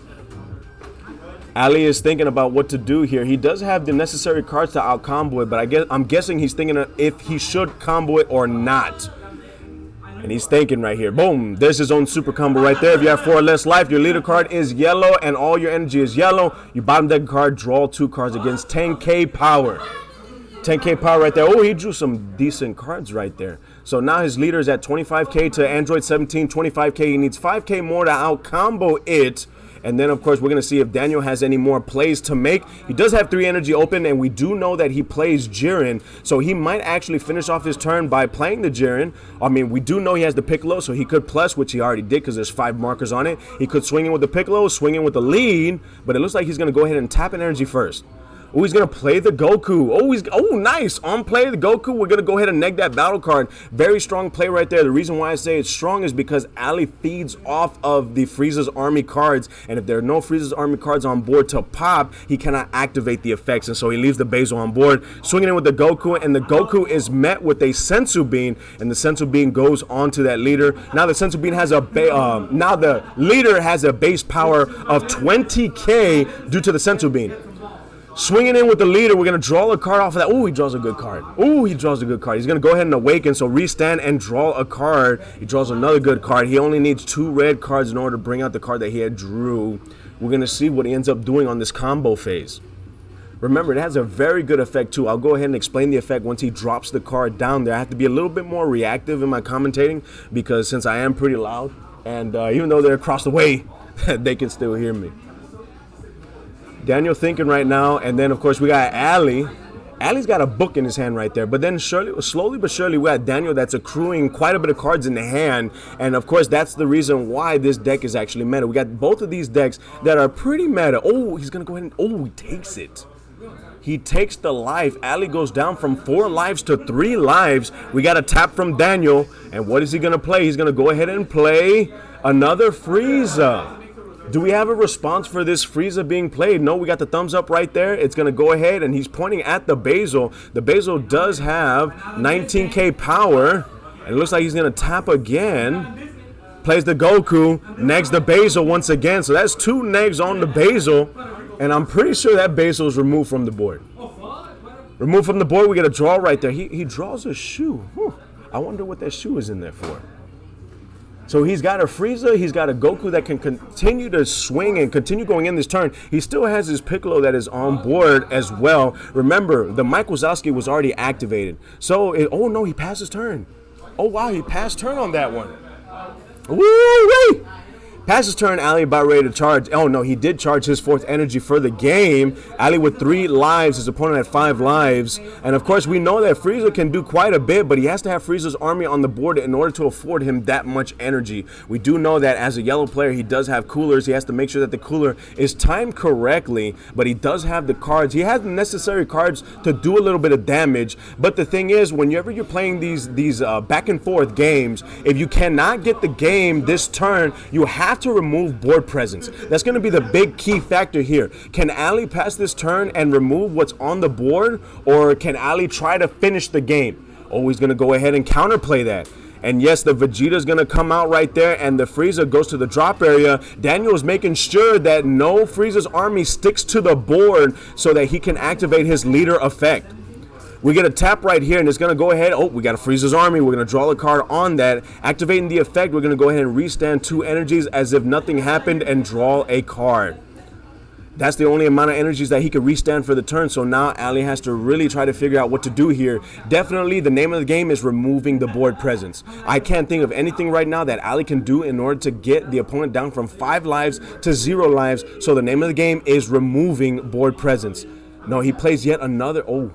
Speaker 1: Ali is thinking about what to do here. He does have the necessary cards to out combo it, but I'm guessing he's thinking if he should combo it or not. And he's thinking right here. Boom. There's his own super combo right there. If you have 4 or less life, your leader card is yellow and all your energy is yellow. You bottom deck a card, draw 2 cards against 10k power. 10k power right there. Oh, he drew some decent cards right there. So now his leader is at 25k to Android 17, 25k. He needs 5k more to out combo it. And then, of course, we're going to see if Daniel has any more plays to make. He does have 3 energy open, and we do know that he plays Jiren. So he might actually finish off his turn by playing the Jiren. I mean, we do know he has the Piccolo, so he could plus, which he already did because there's 5 markers on it. He could swing in with the Piccolo, swing in with the lead, but it looks like he's going to go ahead and tap an energy first. Oh, he's going to play the Goku. Oh, nice. On play the Goku, we're going to go ahead and neg that battle card. Very strong play right there. The reason why I say it's strong is because Ali feeds off of the Frieza's Army cards. And if there are no Frieza's Army cards on board to pop, he cannot activate the effects. And so he leaves the Basil on board. Swinging in with the Goku, and the Goku is met with a Sensu Bean. And the Sensu Bean goes on to that leader. Now the Sensu Bean has now the leader has a base power of 20k due to the Sensu Bean. Swinging in with the leader, we're going to draw a card off of that. Oh, he draws a good card. Oh, he draws a good card. He's going to go ahead and awaken, so restand and draw a card. He draws another good card. He only needs 2 red cards in order to bring out the card that he had drew. We're going to see what he ends up doing on this combo phase. Remember, it has a very good effect too. I'll go ahead and explain the effect once he drops the card down there. I have to be a little bit more reactive in my commentating, because since I am pretty loud, and even though they're across the way, they can still hear me. Daniel thinking right now, and then of course we got Ali. Ali's got a book in his hand right there, but then slowly but surely we got Daniel that's accruing quite a bit of cards in the hand, and of course that's the reason why this deck is actually meta. We got both of these decks that are pretty meta. Oh, he's gonna go ahead and, oh, he takes it. He takes the life. Ali goes down from 4 lives to 3 lives. We got a tap from Daniel, and what is he gonna play? He's gonna go ahead and play another Frieza. Do we have a response for this Frieza being played? No, we got the thumbs up right there. It's going to go ahead, and he's pointing at the Basil. The Basil does have 19k power, and it looks like he's going to tap again. Plays the Goku, negs the Basil once again. So that's 2 negs on the Basil. And I'm pretty sure that Basil is removed from the board. Removed from the board, we get a draw right there. He draws a shoe. Whew. I wonder what that shoe is in there for. So he's got a Frieza, he's got a Goku that can continue to swing and continue going in this turn. He still has his Piccolo that is on board as well. Remember, the Mike Wazowski was already activated. So, oh no, he passed his turn. Oh wow, he passed turn on that one. Woo-wee! Passes turn, Ali about ready to charge. Oh no, he did charge his 4th energy for the game. Ali with 3 lives, his opponent had 5 lives. And of course, we know that Frieza can do quite a bit, but he has to have Frieza's army on the board in order to afford him that much energy. We do know that as a yellow player, he does have coolers. He has to make sure that the cooler is timed correctly, but he does have the cards. He has the necessary cards to do a little bit of damage. But the thing is, whenever you're playing these back and forth games, if you cannot get the game this turn, you have to remove board presence. That's going to be the big key factor here. Can Ali pass this turn and remove what's on the board, or can Ali try to finish the game? Oh, he's going to go ahead and counterplay that. And yes, the Vegeta's going to come out right there, and the Frieza goes to the drop area. Daniel is making sure that no Frieza's army sticks to the board so that he can activate his leader effect. We get a tap right here, and it's going to go ahead. Oh, we got a Frieza's army. We're going to draw a card on that. Activating the effect, we're going to go ahead and restand 2 energies as if nothing happened and draw a card. That's the only amount of energies that he could restand for the turn. So now Ali has to really try to figure out what to do here. Definitely the name of the game is removing the board presence. I can't think of anything right now that Ali can do in order to get the opponent down from 5 lives to 0 lives. So the name of the game is removing board presence. No, he plays yet another. Oh.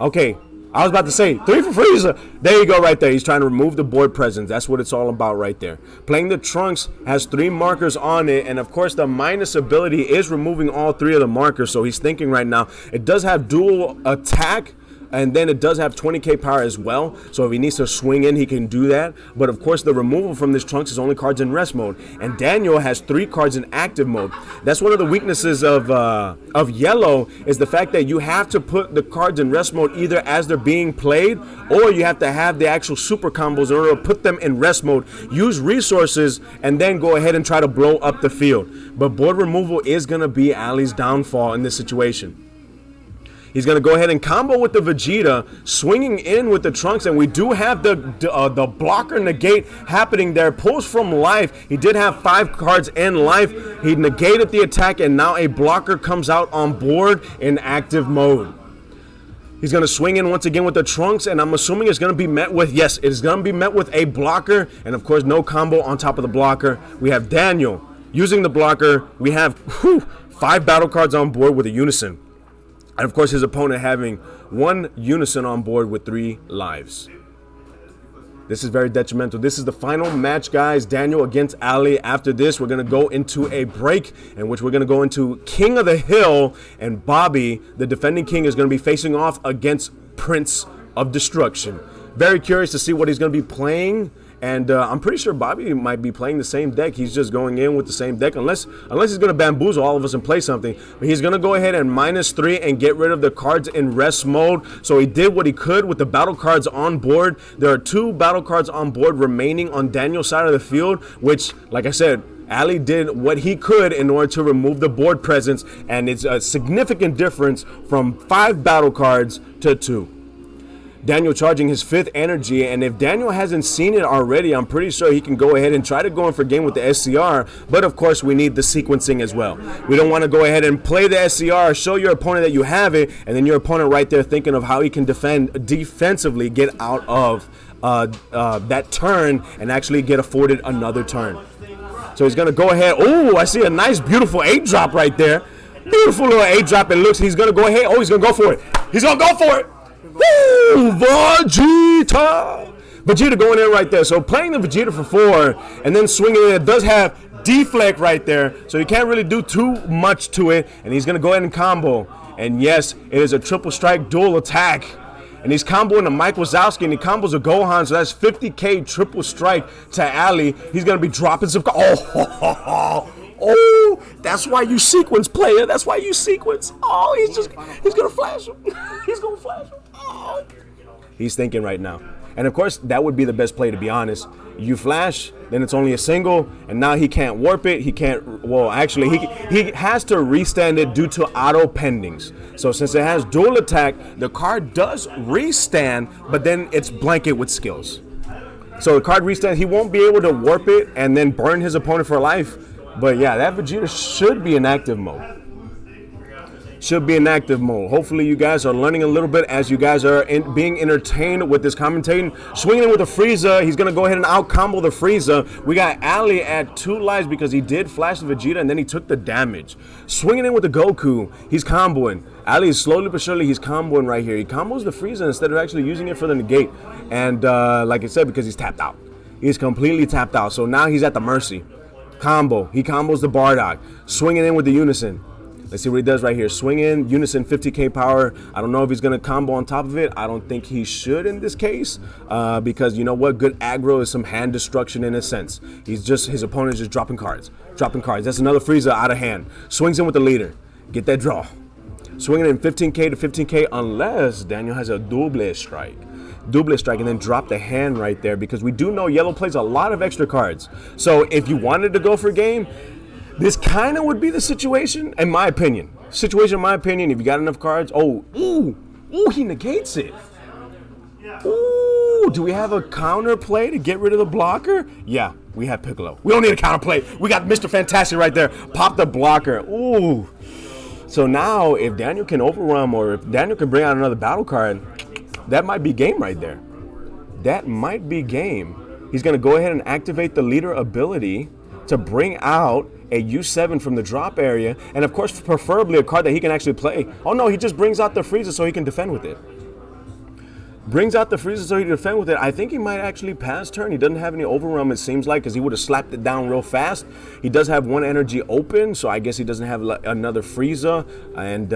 Speaker 1: Okay, I was about to say 3 for Frieza. There you go right there. He's trying to remove the board presence. That's what it's all about right there. Playing the Trunks has 3 markers on it, and of course the minus ability is removing all 3 of the markers. So he's thinking right now, it does have dual attack, and then it does have 20k power as well. So if he needs to swing in, he can do that. But of course, the removal from this Trunks is only cards in rest mode. And Daniel has 3 cards in active mode. That's one of the weaknesses of yellow, is the fact that you have to put the cards in rest mode either as they're being played, or you have to have the actual super combos in order to put them in rest mode. Use resources and then go ahead and try to blow up the field. But board removal is going to be Ali's downfall in this situation. He's going to go ahead and combo with the Vegeta, swinging in with the Trunks, and we do have the blocker negate happening there. Pulls from life. He did have 5 cards in life. He negated the attack, and now a blocker comes out on board in active mode. He's going to swing in once again with the Trunks, and I'm assuming it's going to be met with, yes, it is going to be met with a blocker, and of course no combo on top of the blocker. We have Daniel using the blocker. We have 5 battle cards on board with a Unison. And of course his opponent having 1 Unison on board with 3 lives. This is very detrimental. This is the final match, guys. Daniel against Ali. After this, we're going to go into a break in which we're going to go into King of the Hill. And Bobby, the defending king, is going to be facing off against Prince of Destruction. Very curious to see what he's going to be playing. And I'm pretty sure Bobby might be playing the same deck. He's just going in with the same deck, unless he's going to bamboozle all of us and play something. But he's going to go ahead and -3 and get rid of the cards in rest mode. So he did what he could with the battle cards on board. There are 2 battle cards on board remaining on Daniel's side of the field, which, like I said, Ali did what he could in order to remove the board presence. And it's a significant difference from 5 battle cards to 2. Daniel charging his 5th energy, and if Daniel hasn't seen it already, I'm pretty sure he can go ahead and try to go in for game with the SCR, but of course we need the sequencing as well. We don't want to go ahead and play the SCR, show your opponent that you have it, and then your opponent right there thinking of how he can defensively get out of that turn and actually get afforded another turn. So he's going to go ahead. Oh, I see a nice, beautiful 8-drop right there. Beautiful little 8-drop. It looks, he's going to go ahead. Oh, he's going to go for it. He's going to go for it. Woo! Vegeta! Vegeta going in right there. So playing the Vegeta for 4 and then swinging it. It does have deflect right there. So you can't really do too much to it. And he's going to go ahead and combo. And yes, it is a triple strike dual attack. And he's comboing the Mike Wazowski, and he combos a Gohan, so that's 50k triple strike to Ali. He's going to be dropping some... Oh, that's why you sequence, player. That's why you sequence. Oh, he's going to flash him. He's going to flash him. Oh. He's thinking right now. And of course, that would be the best play, to be honest. You flash, then it's only a single, and now he can't warp it. He can't, well, actually, he has to restand it due to auto pendings. So since it has dual attack, the card does restand, but then it's blanket with skills. So the card restands, he won't be able to warp it and then burn his opponent for life. But yeah, that Vegeta should be in active mode. Should be in active mode. Hopefully you guys are learning a little bit as you guys are being entertained with this commentating. Swinging in with the Frieza. He's going to go ahead and out-combo the Frieza. We got Ali at 2 lives because he did flash the Vegeta and then he took the damage. Swinging in with the Goku. He's comboing. Ali is slowly but surely, he's comboing right here. He combos the Frieza instead of actually using it for the negate. And like I said, because he's tapped out. He's completely tapped out. So now he's at the mercy. Combo. He combos the Bardock. Swinging in with the Unison. Let's see what he does right here. Swing in, Unison, 50k power. I don't know if he's going to combo on top of it. I don't think he should in this case because you know what? Good aggro is some hand destruction in a sense. His opponent is just dropping cards. Dropping cards. That's another Frieza out of hand. Swings in with the leader. Get that draw. Swinging in 15k to 15k unless Daniel has a double strike. Double strike and then drop the hand right there because we do know yellow plays a lot of extra cards. So if you wanted to go for game, this kind of would be the situation, in my opinion. If you got enough cards. Oh, ooh, he negates it. Ooh, do we have a counter play to get rid of the blocker? Yeah, we have Piccolo. We don't need a counter play. We got Mr. Fantastic right there. Pop the blocker. Ooh. So now, if Daniel can overwhelm or if Daniel can bring out another battle card, that might be game right there. That might be game. He's going to go ahead and activate the leader ability to bring out a U7 from the drop area, and of course, preferably a card that he can actually play. Oh no, he just brings out the Frieza so he can defend with it. Brings out the Frieza so he can defend with it. I think he might actually pass turn. He doesn't have any overwhelm, it seems like, because he would have slapped it down real fast. He does have one energy open, so I guess he doesn't have another Frieza, and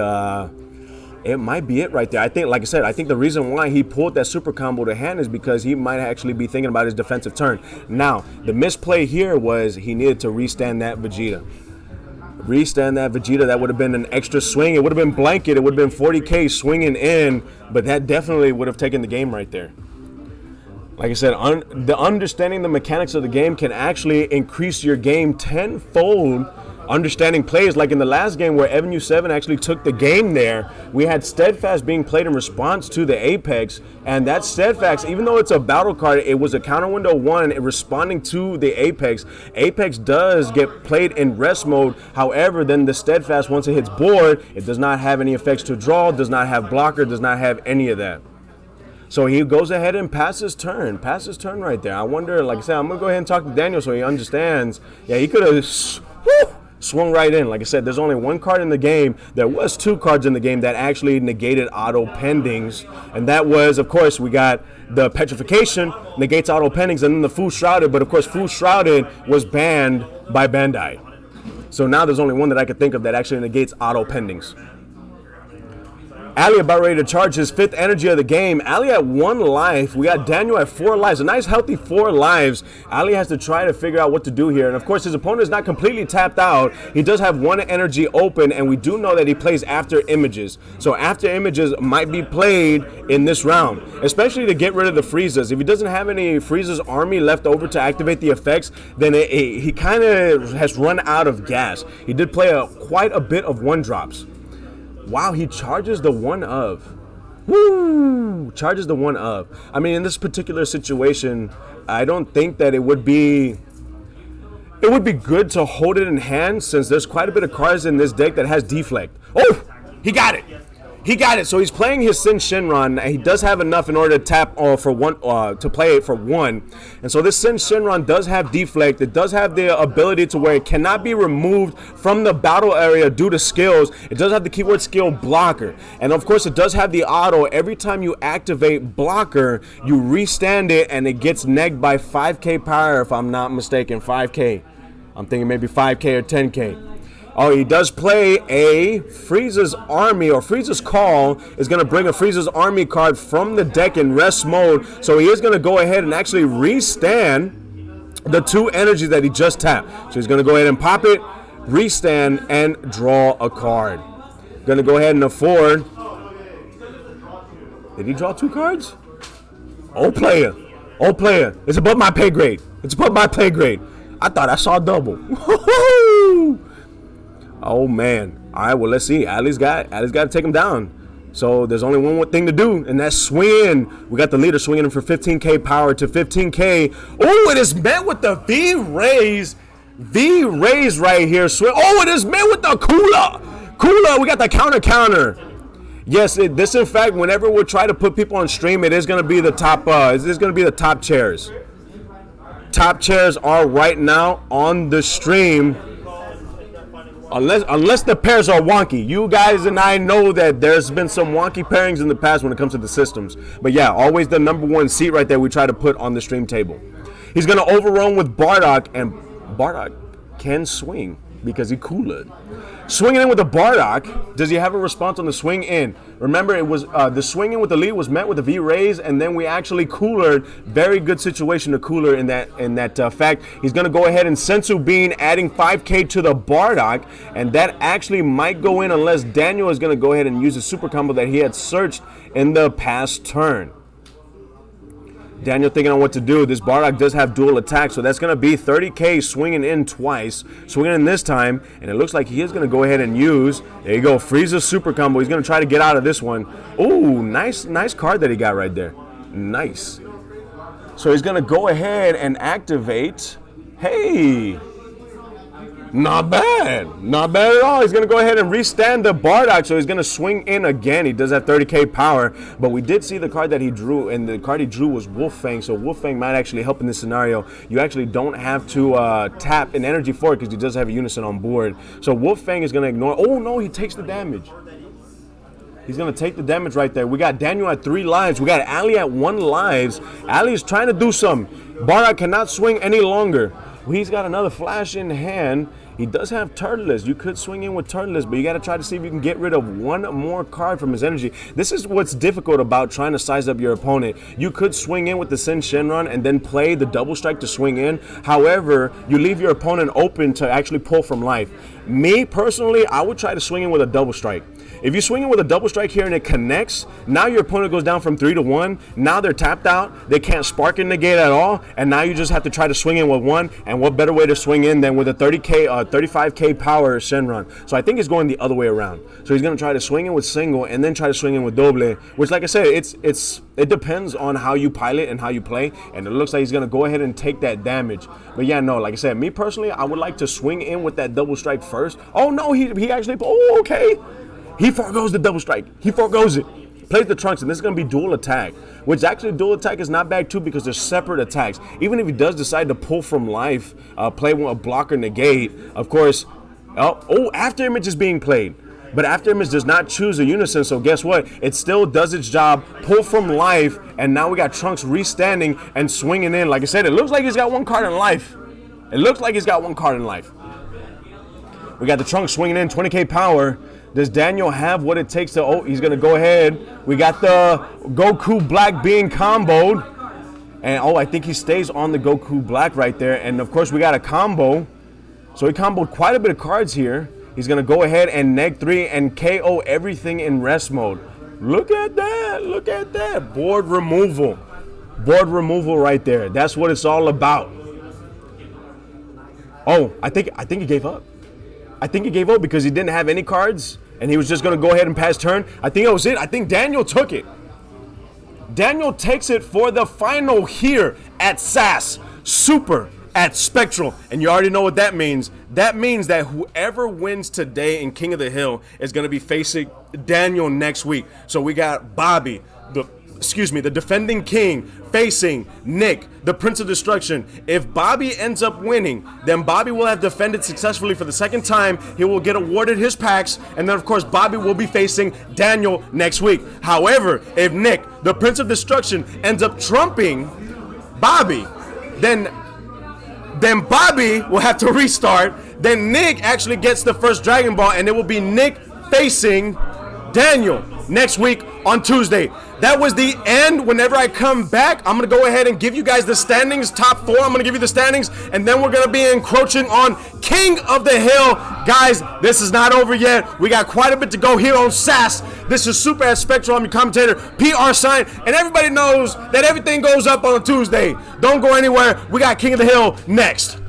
Speaker 1: it might be it right there. I think, like I said, I think the reason why he pulled that super combo to hand is because he might actually be thinking about his defensive turn. Now, the misplay here was he needed to restand that Vegeta. Restand that Vegeta. That would have been an extra swing. It would have been blanket. It would have been 40k swinging in, but that definitely would have taken the game right there. Like I said, the understanding the mechanics of the game can actually increase your game tenfold. Understanding plays like in the last game where Evan U7 actually took the game there, we had Steadfast being played in response to the Apex, and that Steadfast, even though it's a battle card, it was a counter window 1 responding to the Apex. Apex does get played in rest mode, however, then the Steadfast, once it hits board, it does not have any effects to draw, does not have blocker, does not have any of that. So he goes ahead and passes turn right there. I wonder, like I said, I'm going to go ahead and talk to Daniel so he understands. Yeah, he could have swung right in. Like I said, there's only one card in the game. There was 2 cards in the game that actually negated auto pendings. And that was, of course, we got the Petrification, negates auto pendings, and then the Full Shrouded. But, of course, Full Shrouded was banned by Bandai. So now there's only one that I could think of that actually negates auto pendings. Ali about ready to charge his 5th energy of the game. Ali at 1 life. We got Daniel at 4 lives. A nice healthy 4 lives. Ali has to try to figure out what to do here. And of course his opponent is not completely tapped out. He does have 1 energy open, and we do know that he plays after images. So after images might be played in this round, especially to get rid of the Friezas. If he doesn't have any Frieza's army left over to activate the effects, then he kind of has run out of gas. He did play quite a bit of 1-drops. Wow, he charges the 1 of. Woo! Charges the 1 of. I mean, in this particular situation, I don't think that it would be good to hold it in hand since there's quite a bit of cards in this deck that has deflect. Oh, he got it. He got it. So he's playing his Sin Shinron. He does have enough in order to tap for 1 to play it for 1. And so this Sin Shinron does have deflect. It does have the ability to where it cannot be removed from the battle area due to skills. It does have the keyword skill blocker. And of course it does have the auto. Every time you activate blocker, you restand it and it gets negged by 5k power, if I'm not mistaken. 5k. I'm thinking maybe 5k or 10k. Oh, he does play a Frieza's Army, or Frieza's Call is going to bring a Frieza's Army card from the deck in rest mode. So he is going to go ahead and actually restand the 2 energies that he just tapped. So he's going to go ahead and pop it, restand, and draw a card. Going to go ahead and afford. Did he draw 2 cards? Oh player. Oh player. It's above my pay grade. It's above my pay grade. I thought I saw double. Oh man. All right, well let's see. Ali's got to take him down. So there's only one more thing to do, and that's swing. We got the leader swinging him for 15K power to 15K. Oh, it is met with the V raise. V raise right here. Swing. Oh, it is met with the cooler. Cooler. We got the counter. Yes, this in fact, whenever we try to put people on stream, it is going to be the top. It is going to be the top chairs. Top chairs are right now on the stream. Unless the pairs are wonky. You guys and I know that there's been some wonky pairings in the past when it comes to the systems. But yeah, always the number one seat right there we try to put on the stream table. He's going to overrun with Bardock, and Bardock can swing because he cooled. Swinging in with the Bardock, does he have a response on the swing in? Remember, it was the swing in with the lead was met with a V raise, and then we actually coolered. Very good situation to cooler in that fact. He's going to go ahead and Sensu Bean, adding 5K to the Bardock, and that actually might go in unless Daniel is going to go ahead and use a super combo that he had searched in the past turn. Daniel thinking on what to do. This Bardock does have dual attack, so that's going to be 30K swinging in twice. Swinging in this time, and it looks like he is going to go ahead and use, there you go, Frieza super combo. He's going to try to get out of this one. Oh, nice card that he got right there. Nice. So he's going to go ahead and activate. Hey. Not bad. Not bad at all. He's going to go ahead and restand the Bardock, so he's going to swing in again. He does have 30K power, but we did see the card that he drew, and the card he drew was Wolf Fang, so Wolf Fang might actually help in this scenario. You actually don't have to tap an energy for it because he does have a unison on board. So Wolf Fang is going to ignore. Oh, no, he takes the damage. He's going to take the damage right there. We got Daniel at 3 lives. We got Ali at 1 lives. Ali is trying to do something. Bardock cannot swing any longer. He's got another flash in hand. He does have Turtleless. You could swing in with Turtleless, but you got to try to see if you can get rid of one more card from his energy. This is what's difficult about trying to size up your opponent. You could swing in with the Sin Shenron and then play the double strike to swing in. However, you leave your opponent open to actually pull from life. Me, personally, I would try to swing in with a double strike. If you swing in with a double strike here and it connects, now your opponent goes down from 3 to 1. Now they're tapped out. They can't spark and negate at all. And now you just have to try to swing in with 1. And what better way to swing in than with a 35K power Shenron. So I think it's going the other way around. So he's going to try to swing in with single and then try to swing in with doble. Which, like I said, it depends on how you pilot and how you play. And it looks like he's going to go ahead and take that damage. But yeah, no, like I said, me personally, I would like to swing in with that double strike first. Oh, no, he actually, oh, okay. He forgoes the double strike. He forgoes it. Plays the Trunks, and this is going to be dual attack. Which actually dual attack is not bad too because they're separate attacks. Even if he does decide to pull from life, play a blocker negate, of course. Oh, After Image is being played. But After Image does not choose a unison, so guess what? It still does its job, pull from life, and now we got Trunks restanding and swinging in. Like I said, it looks like he's got 1 card in life. It looks like he's got 1 card in life. We got the Trunks swinging in, 20K power. Does Daniel have what it takes to, oh, he's going to go ahead. We got the Goku Black being comboed. And, oh, I think he stays on the Goku Black right there. And, of course, we got a combo. So he comboed quite a bit of cards here. He's going to go ahead and neg 3 and KO everything in rest mode. Look at that. Look at that. Board removal. Board removal right there. That's what it's all about. Oh, I think he gave up. I think he gave up because he didn't have any cards and he was just going to go ahead and pass turn. I think that was it. I think Daniel took it. Daniel takes it for the final here at SAS Super at Spectral. And you already know what that means. That means that whoever wins today in King of the Hill is going to be facing Daniel next week. So we got Bobby, the defending king, facing Nick, the Prince of Destruction. If Bobby ends up winning, then Bobby will have defended successfully for the 2nd time. He will get awarded his packs, and then of course Bobby will be facing Daniel next week. However, if Nick, the Prince of Destruction, ends up trumping Bobby, then Bobby will have to restart. Then Nick actually gets the first Dragon Ball, and it will be Nick facing Daniel next week on Tuesday. That was the end. Whenever I come back, I'm going to go ahead and give you guys the standings, top 4. I'm going to give you the standings, and then we're going to be encroaching on King of the Hill. Guys, this is not over yet. We got quite a bit to go here on SAS. This is Super at Spectral. I'm your commentator, PR Sign, and everybody knows that everything goes up on a Tuesday. Don't go anywhere. We got King of the Hill next.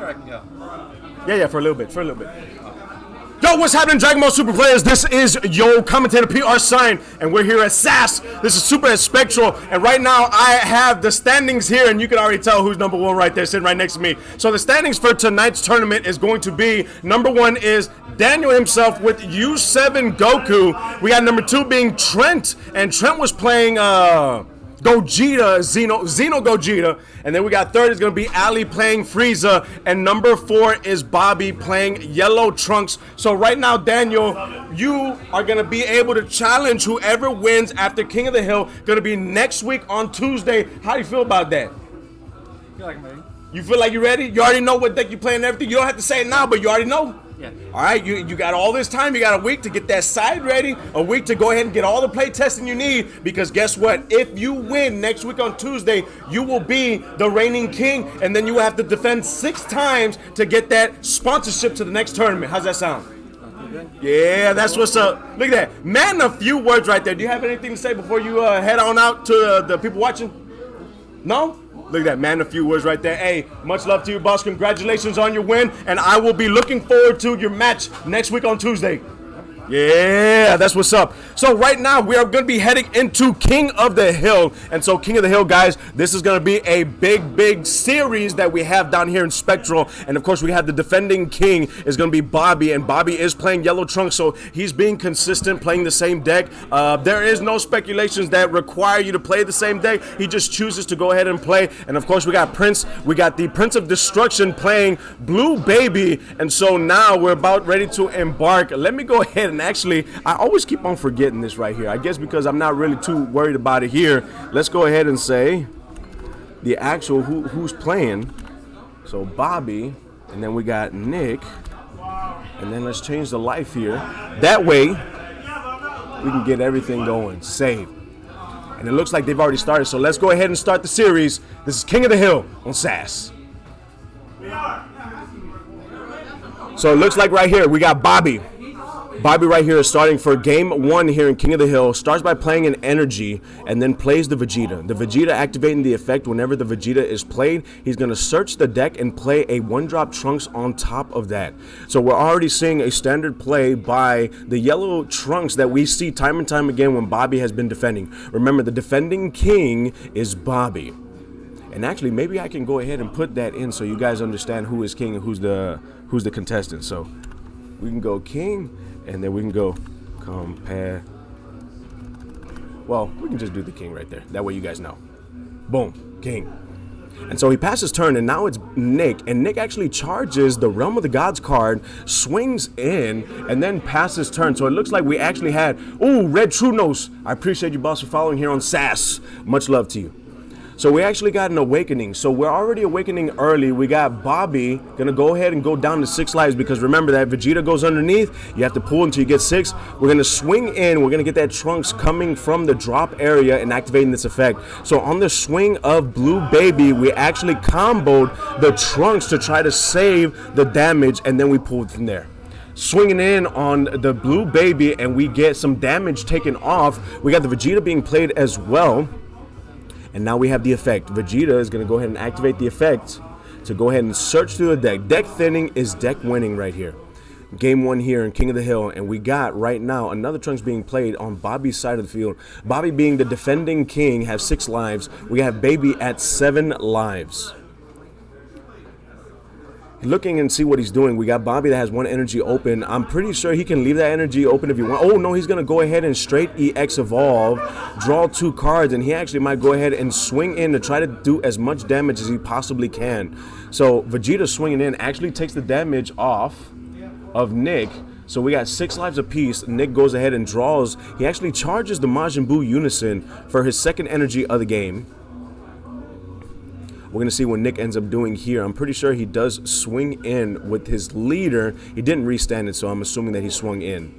Speaker 3: or I can go?
Speaker 1: Yeah, for a little bit, Yo, what's happening, Dragon Ball Super Players? This is your commentator PR Sign, and we're here at SAS. This is Super at Spectral, and right now I have the standings here, and you can already tell who's number 1 right there, sitting right next to me. So the standings for tonight's tournament is going to be, number 1 is Daniel himself with U7 Goku. We got number 2 being Trent, and Trent was playing Gogeta, Xeno Gogeta, and then we got 3rd is going to be Ali playing Frieza, and number 4 is Bobby playing Yellow Trunks. So right now, Daniel, you are going to be able to challenge whoever wins after King of the Hill. Going to be next week on Tuesday. How do you feel about that?
Speaker 3: I feel like I'm ready.
Speaker 1: You feel like you're ready? You already know what deck you're playing and everything. You don't have to say it now, but you already know.
Speaker 3: Yeah.
Speaker 1: All right, you got all this time. You got a week to get that side ready, a week to go ahead and get all the play testing you need, because guess what? If you win next week on Tuesday, you will be the reigning king, and then you will have to defend 6 times to get that sponsorship to the next tournament. How's that sound? Yeah, that's what's up. Look at that. Man, a few words right there. Do you have anything to say before you head on out to the people watching? No? Look at that, man, a few words right there. Hey, much love to you, boss. Congratulations on your win, and I will be looking forward to your match next week on Tuesday. Yeah, that's what's up. So right now, we are going to be heading into King of the Hill. And so King of the Hill, guys, this is going to be a big series that we have down here in Spectral. And of course, we have the defending king is going to be Bobby. And Bobby is playing Yellow Trunks, so he's being consistent, playing the same deck. There is no speculations that require you to play the same deck. He just chooses to go ahead and play. And of course, we got Prince. We got the Prince of Destruction playing Blue Baby. And so now we're about ready to embark. Let me go ahead and actually, I always keep on forgetting this right here. I guess because I'm not really too worried about it here. Let's go ahead and say the actual who's playing. So Bobby, and then we got Nick, and then let's change the life here. That way, we can get everything going. Save. And it looks like they've already started, so let's go ahead and start the series. This is King of the Hill on SAS. So it looks like right here, we got Bobby. Bobby right here is starting for game 1 here in King of the Hill. Starts by playing an energy and then plays the Vegeta. The Vegeta activating the effect whenever the Vegeta is played. He's going to search the deck and play a 1-drop Trunks on top of that. So we're already seeing a standard play by the Yellow Trunks that we see time and time again when Bobby has been defending. Remember, the defending king is Bobby. And actually, maybe I can go ahead and put that in so you guys understand who is king and who's the contestant. So we can go king. And then we can go compare. Well, we can just do the king right there. That way you guys know. Boom, king. And so he passes turn, and now it's Nick. And Nick actually charges the Realm of the Gods card, swings in, and then passes turn. So it looks like we actually had, ooh, Red True Nose. I appreciate you, boss, for following here on SAS. Much love to you. So we actually got an awakening. So we're already awakening early. We got Bobby gonna go ahead and go down to 6 lives, because remember that Vegeta goes underneath. You have to pull until you get 6. We're gonna swing in. We're gonna get that Trunks coming from the drop area and activating this effect. So on the swing of Blue Baby, we actually comboed the Trunks to try to save the damage, and then we pulled from there. Swinging in on the Blue Baby, and we get some damage taken off. We got the Vegeta being played as well. And now we have the effect. Vegeta is going to go ahead and activate the effect to go ahead and search through the deck. Deck thinning is deck winning right here. Game 1 here in King of the Hill. And we got right now another Trunks being played on Bobby's side of the field. Bobby being the defending king has 6 lives. We have Baby at 7 lives. Looking and see what he's doing. We got Bobby that has 1 energy open. I'm pretty sure he can leave that energy open if you want. Oh no, he's gonna go ahead and straight EX evolve, draw 2 cards, and he actually might go ahead and swing in to try to do as much damage as he possibly can. So Vegeta swinging in actually takes the damage off of Nick. So we got 6 lives apiece. Nick goes ahead and draws. He actually charges the Majin Buu Unison for his 2nd energy of the game. We're going to see what Nick ends up doing here. I'm pretty sure he does swing in with his leader. He didn't restand it, so I'm assuming that he swung in.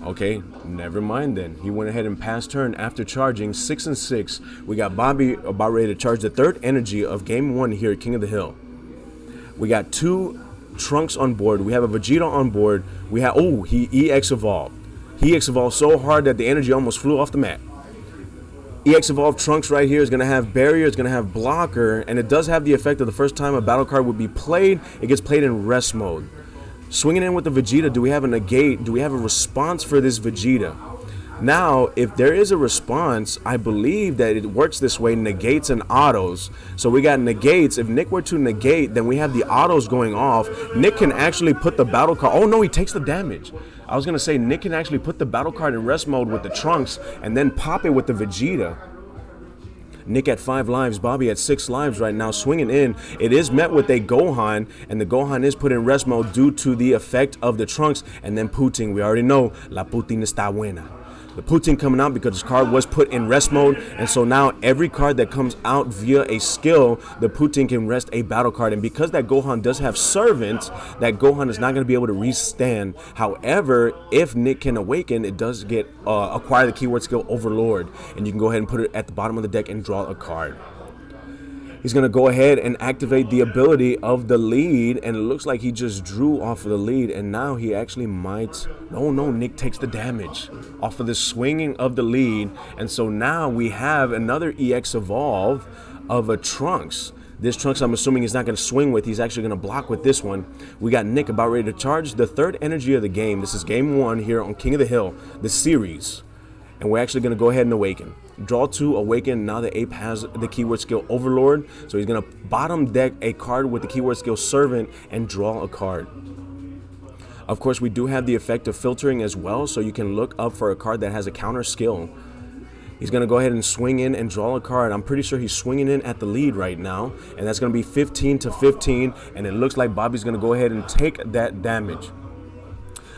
Speaker 1: Okay, never mind then. He went ahead and passed turn after charging 6 and 6. We got Bobby about ready to charge the 3rd energy of game 1 here at King of the Hill. We got 2 Trunks on board. We have a Vegeta on board. We have, oh, he EX evolved. He EX evolved so hard that the energy almost flew off the mat. EX Evolved Trunks right here is going to have Barrier, it's going to have Blocker, and it does have the effect of the first time a battle card would be played, it gets played in rest mode. Swinging in with the Vegeta, do we have a negate? Do we have a response for this Vegeta? Now, if there is a response, I believe that it works this way, negates and autos. So we got negates. If Nick were to negate, then we have the autos going off. Nick can actually put the battle card. Oh no, he takes the damage. I was going to say Nick can actually put the battle card in rest mode with the Trunks and then pop it with the Vegeta. Nick at 5 lives, Bobby at 6 lives right now, swinging in. It is met with a Gohan, and the Gohan is put in rest mode due to the effect of the Trunks. And then Putin, we already know, La Putin está buena. The Putin coming out because his card was put in rest mode, and so now every card that comes out via a skill, the Putin can rest a battle card. And because that Gohan does have Servant, that Gohan is not going to be able to restand. However, if Nick can awaken, it does get acquire the keyword skill Overlord, and you can go ahead and put it at the bottom of the deck and draw a card. He's going to go ahead and activate the ability of the lead, and it looks like he just drew off of the lead, and now he actually might... No, Nick takes the damage off of the swinging of the lead, and so now we have another EX Evolve of a Trunks. This Trunks, I'm assuming he's not going to swing with. He's actually going to block with this one. We got Nick about ready to charge the third energy of the game. This is game 1 here on King of the Hill, the series, and we're actually going to go ahead and awaken. Draw 2, awaken. Now the ape has the keyword skill Overlord, so he's going to bottom deck a card with the keyword skill Servant and draw a card. Of course, we do have the effect of filtering as well, so you can look up for a card that has a counter skill. He's going to go ahead and swing in and draw a card. I'm pretty sure he's swinging in at the lead right now, and that's going to be 15 to 15, and it looks like Bobby's going to go ahead and take that damage.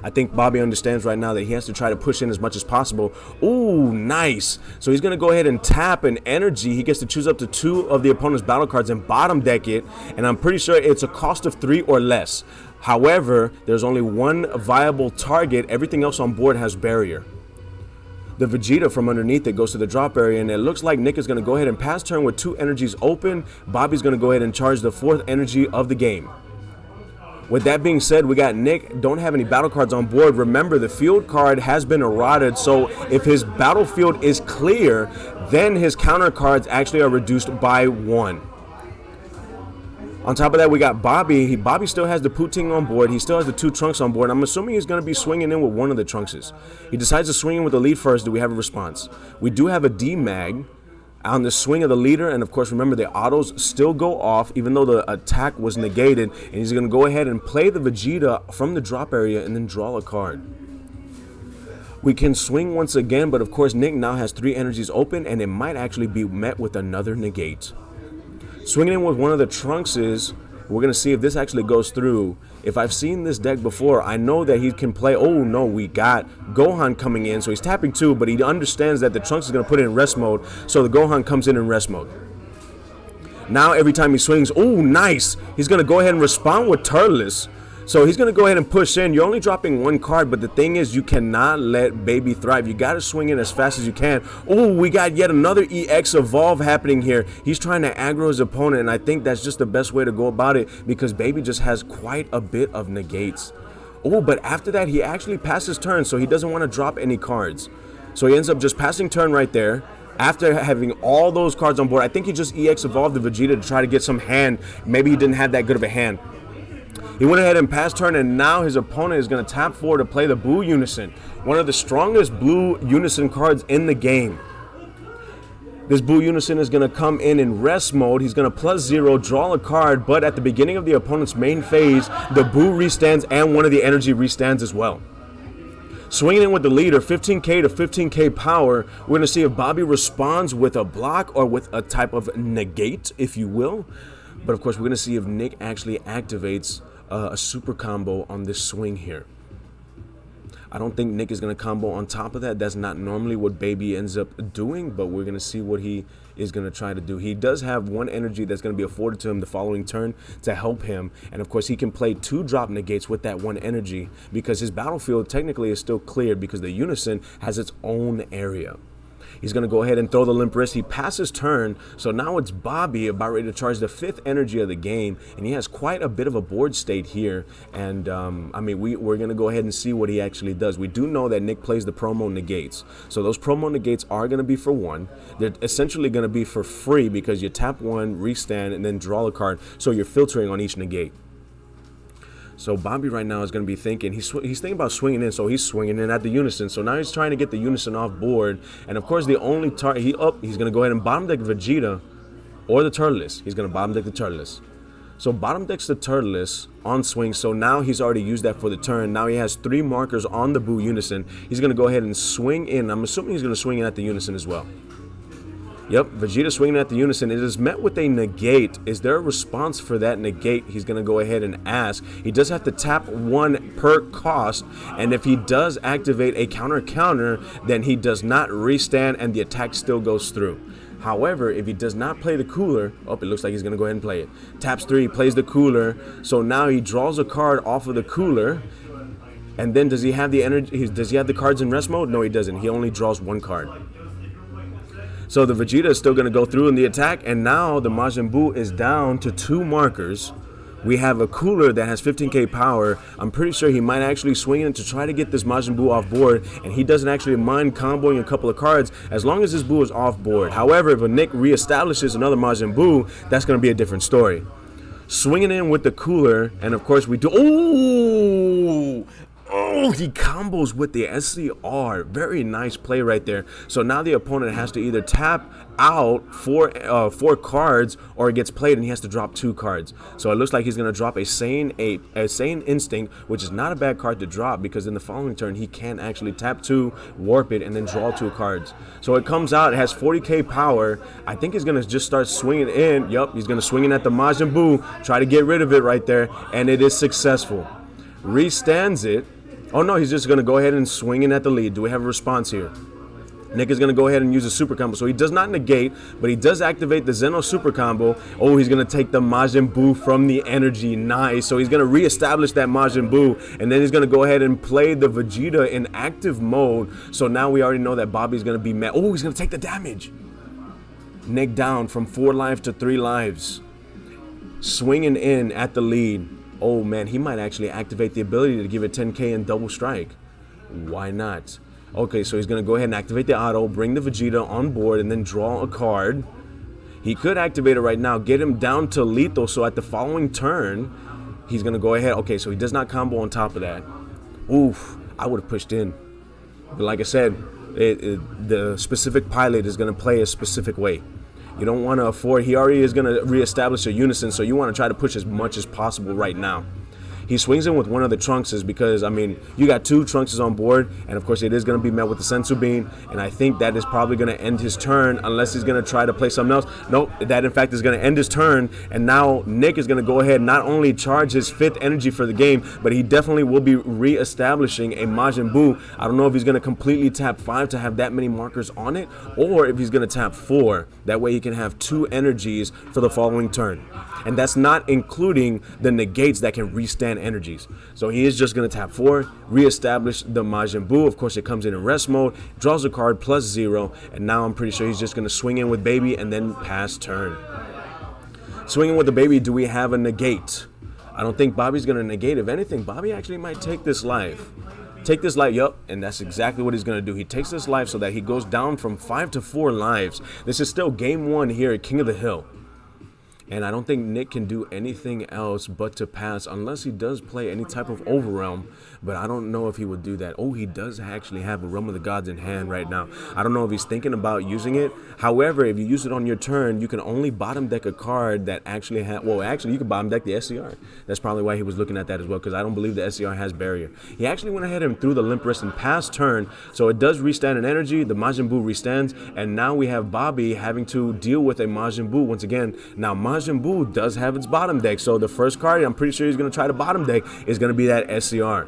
Speaker 1: I think Bobby understands right now that he has to try to push in as much as possible. Ooh, nice. So he's going to go ahead and tap an energy. He gets to choose up to 2 of the opponent's battle cards and bottom deck it. And I'm pretty sure it's a cost of 3 or less. However, there's only one viable target. Everything else on board has barrier. The Vegeta from underneath it goes to the drop area, and it looks like Nick is going to go ahead and pass turn with 2 energies open. Bobby's going to go ahead and charge the 4th energy of the game. With that being said, we got Nick, don't have any battle cards on board. Remember, the field card has been eroded, so if his battlefield is clear, then his counter cards actually are reduced by 1. On top of that, we got Bobby. Bobby still has the Putin on board. He still has the 2 Trunks on board. I'm assuming he's going to be swinging in with one of the Trunkses. He decides to swing in with the lead first. Do we have a response? We do have a D-Mag on the swing of the leader, and of course remember the autos still go off even though the attack was negated, and he's going to go ahead and play the Vegeta from the drop area and then draw a card. We can swing once again, but of course Nick now has 3 energies open, and it might actually be met with another negate. Swinging in with one of the Trunkses, we're going to see if this actually goes through. If I've seen this deck before, I know that he can play. Oh no, we got Gohan coming in, so he's tapping 2, but he understands that the Trunks is going to put it in rest mode, so the Gohan comes in rest mode. Now every time he swings, oh nice, he's going to go ahead and respond with Turles. So he's going to go ahead and push in. You're only dropping 1 card, but the thing is, you cannot let Baby thrive. You got to swing in as fast as you can. Oh, we got yet another EX Evolve happening here. He's trying to aggro his opponent, and I think that's just the best way to go about it because Baby just has quite a bit of negates. Oh, but after that, he actually passes turn, so he doesn't want to drop any cards. So he ends up just passing turn right there. After having all those cards on board, I think he just EX Evolved the Vegeta to try to get some hand. Maybe he didn't have that good of a hand. He went ahead and passed turn, and now his opponent is going to tap 4 to play the Blue Unison, one of the strongest Blue Unison cards in the game. This Blue Unison is going to come in rest mode. He's going to +0, draw a card, but at the beginning of the opponent's main phase, the Boo restands and one of the energy restands as well. Swinging in with the leader, 15k to 15k power. We're going to see if Bobby responds with a block or with a type of negate, if you will. But of course, we're going to see if Nick actually activates a super combo on this swing here. I don't think Nick is going to combo on top of that. That's not normally what Baby ends up doing, but we're going to see what he is going to try to do. He does have 1 energy that's going to be afforded to him the following turn to help him. And of course, he can play 2 drop negates with that 1 energy because his battlefield technically is still cleared because the Unison has its own area. He's going to go ahead and throw the limp wrist. He passes turn, so now it's Bobby about ready to charge the 5th energy of the game, and he has quite a bit of a board state here. And I mean, we're going to go ahead and see what he actually does. We do know that Nick plays the promo negates, so those promo negates are going to be for 1. They're essentially going to be for free because you tap 1, restand, and then draw a card, so you're filtering on each negate. So Bobby right now is going to be thinking, he's thinking about swinging in, so he's swinging in at the Unison. So now he's trying to get the Unison off board. And of course, the only target, he's going to go ahead and bottom deck Vegeta or the Turles. He's going to bottom deck the Turles. So bottom decks the Turles on swing. So now he's already used that for the turn. Now he has 3 markers on the Boo Unison. He's going to go ahead and swing in. I'm assuming he's going to swing in at the Unison as well. Yep, Vegeta swinging at the Unison. It is met with a negate. Is there a response for that negate? He's going to go ahead and ask. He does have to tap 1 per cost, and if he does activate a counter, then he does not restand and the attack still goes through. However, if he does not play the cooler, it looks like he's going to go ahead and play it. Taps 3, plays the cooler, so now he draws a card off of the cooler. And then does he have the energy? Does he have the cards in rest mode? No, he doesn't. He only draws 1 card. So the Vegeta is still going to go through in the attack, and now the Majin Buu is down to 2 markers. We have a cooler that has 15k power. I'm pretty sure he might actually swing in to try to get this Majin Buu off board, and he doesn't actually mind comboing a couple of cards as long as his Buu is off board. However, if a Nick reestablishes another Majin Buu, that's going to be a different story. Swinging in with the cooler, and of course we do... Oh, he combos with the SCR. Very nice play right there. So now the opponent has to either tap out 4 cards, or it gets played and he has to drop 2 cards. So it looks like he's going to drop a Sane Instinct, which is not a bad card to drop because in the following turn he can actually tap 2, warp it, and then draw 2 cards. So it comes out, it has 40k power. I think he's going to just start swinging in. Yep, he's going to swing in at the Majin Buu, try to get rid of it right there, and it is successful. Restands it. Oh no, he's just going to go ahead and swing in at the lead. Do we have a response here? Nick is going to go ahead and use a super combo. So he does not negate, but he does activate the Zeno super combo. Oh, he's going to take the Majin Buu from the energy. Nice. So he's going to reestablish that Majin Buu, and then he's going to go ahead and play the Vegeta in active mode. So now we already know that Bobby's going to be mad. Oh, he's going to take the damage. Nick down from 4 lives to 3 lives. Swinging in at the lead. Oh man, he might actually activate the ability to give it 10k and double strike. Why not? Okay, so he's going to go ahead and activate the auto, bring the Vegeta on board, and then draw a card. He could activate it right now, get him down to lethal, so at the following turn, he's going to go ahead. Okay, so he does not combo on top of that. Oof, I would have pushed in. But like I said, the specific pilot is going to play a specific way. You don't want to afford, he already is going to reestablish a Unison, so you want to try to push as much as possible right now. He swings in with one of the Trunkses because, I mean, you got 2 Trunkses on board, and of course it is going to be met with the Sensu Bean, and I think that is probably going to end his turn unless he's going to try to play something else. Nope, that in fact is going to end his turn, and now Nick is going to go ahead and not only charge his 5th energy for the game, but he definitely will be re-establishing a Majin Buu. I don't know if he's going to completely tap 5 to have that many markers on it, or if he's going to tap 4. That way he can have 2 energies for the following turn. And that's not including the negates that can restand energies. So he is just going to tap 4, reestablish the Majin Buu. Of course, it comes in rest mode, draws a card plus 0, and now I'm pretty sure he's just going to swing in with Baby and then pass turn. Swinging with the Baby, do we have a negate? I don't think Bobby's going to negate. If anything, Bobby actually might take this life. Take this life, yup, and that's exactly what he's going to do. He takes this life so that he goes down from 5 to 4 lives. This is still game 1 here at King of the Hill. And I don't think Nick can do anything else but to pass unless he does play any type of Overrealm. But I don't know if he would do that. Oh, he does actually have a Realm of the Gods in hand right now. I don't know if he's thinking about using it. However, if you use it on your turn, you can only bottom deck a card that actually has... Well, actually, you can bottom deck the SCR. That's probably why he was looking at that as well, because I don't believe the SCR has barrier. He actually went ahead and threw the Limp Wrist and passed turn. So it does restand in energy. The Majin Buu restands. And now we have Bobby having to deal with a Majin Buu once again. Now, Majin Buu does have its bottom deck. So the first card I'm pretty sure he's going to try to bottom deck is going to be that SCR.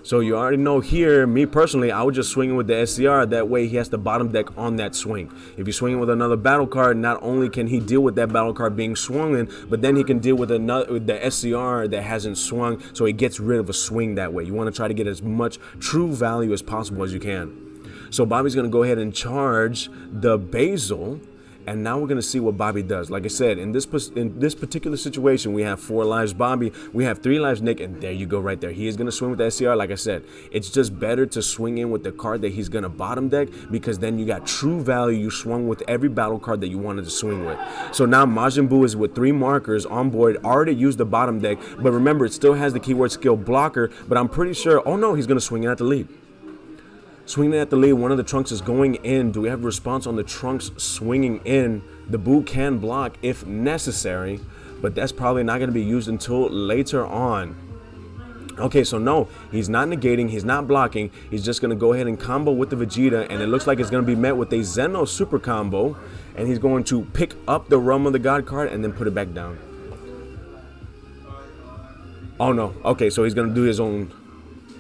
Speaker 1: So you already know here, me personally, I would just swing in with the SCR. That way he has the bottom deck on that swing. If you swing in with another battle card, not only can he deal with that battle card being swung in, but then he can deal with the SCR that hasn't swung, so he gets rid of a swing that way. You want to try to get as much true value as possible as you can. So Bobby's going to go ahead and charge the Basil. And now we're going to see what Bobby does. Like I said, in this particular situation, we have 4 lives Bobby, we have 3 lives Nick, and there you go right there. He is going to swing with the SCR. Like I said, it's just better to swing in with the card that he's going to bottom deck, because then you got true value. You swung with every battle card that you wanted to swing with. So now Majin Buu is with 3 markers on board, already used the bottom deck, but remember, it still has the keyword skill blocker, but I'm pretty sure, oh no, he's going to swing in at the lead. Swinging at the lead, one of the Trunks is going in. Do we have a response on the Trunks swinging in? The Buu can block if necessary, but that's probably not going to be used until later on. Okay, so no, he's not negating, he's not blocking. He's just going to go ahead and combo with the Vegeta, and it looks like it's going to be met with a Zeno super combo, and he's going to pick up the Realm of the God card and then put it back down. Oh no, okay, so he's going to do his own...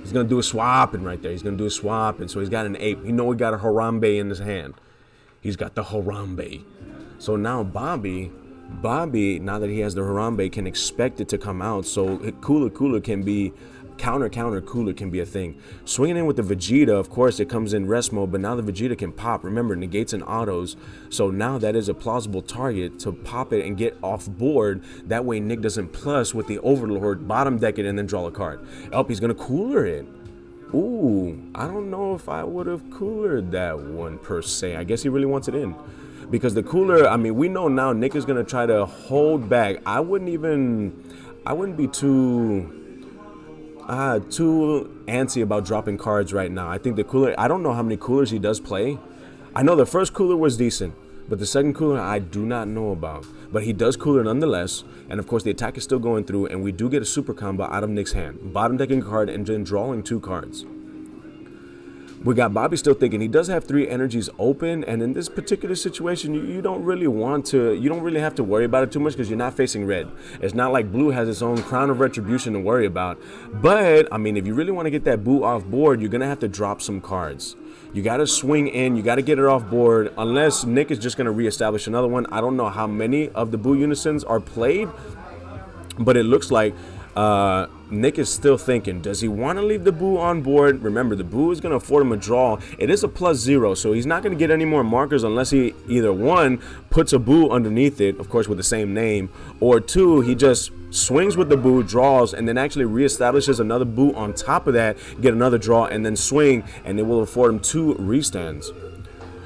Speaker 1: He's going to do a swapping right there. He's going to do a swapping. So he's got an ape. You know he got a Harambe in his hand. He's got the Harambe. So now Bobby, now that he has the Harambe, can expect it to come out. So Cooler can be, counter Cooler can be a thing. Swinging in with the Vegeta, of course, it comes in rest mode, but now the Vegeta can pop. Remember, negates and autos. So now that is a plausible target to pop it and get off board. That way Nick doesn't plus with the Overlord, bottom deck it, and then draw a card. Oh, he's going to Cooler it. Ooh, I don't know if I would have Coolered that one per se. I guess he really wants it in. Because the Cooler, I mean, we know now Nick is going to try to hold back. I wouldn't be too antsy about dropping cards right now. I think the Cooler, I don't know how many Coolers he does play. I know the first Cooler was decent, but the second Cooler I do not know about. But he does Cooler nonetheless, and of course the attack is still going through, and we do get a super combo out of Nick's hand. Bottom decking card and then drawing 2 cards. We got Bobby still thinking. He does have 3 energies open, and in this particular situation, you don't really have to worry about it too much because you're not facing red. It's not like blue has its own Crown of Retribution to worry about. But, I mean, if you really want to get that Buu off board, you're going to have to drop some cards. You got to swing in. You got to get it off board, unless Nick is just going to reestablish another one. I don't know how many of the Buu Unisons are played, but it looks like Nick is still thinking, does he want to leave the Buu on board? Remember, the Buu is going to afford him a draw. It is a +0, so he's not going to get any more markers unless he either 1, puts a Buu underneath it, of course with the same name, or 2, he just swings with the Buu, draws, and then actually reestablishes another Buu on top of that, get another draw, and then swing, and it will afford him 2 restands.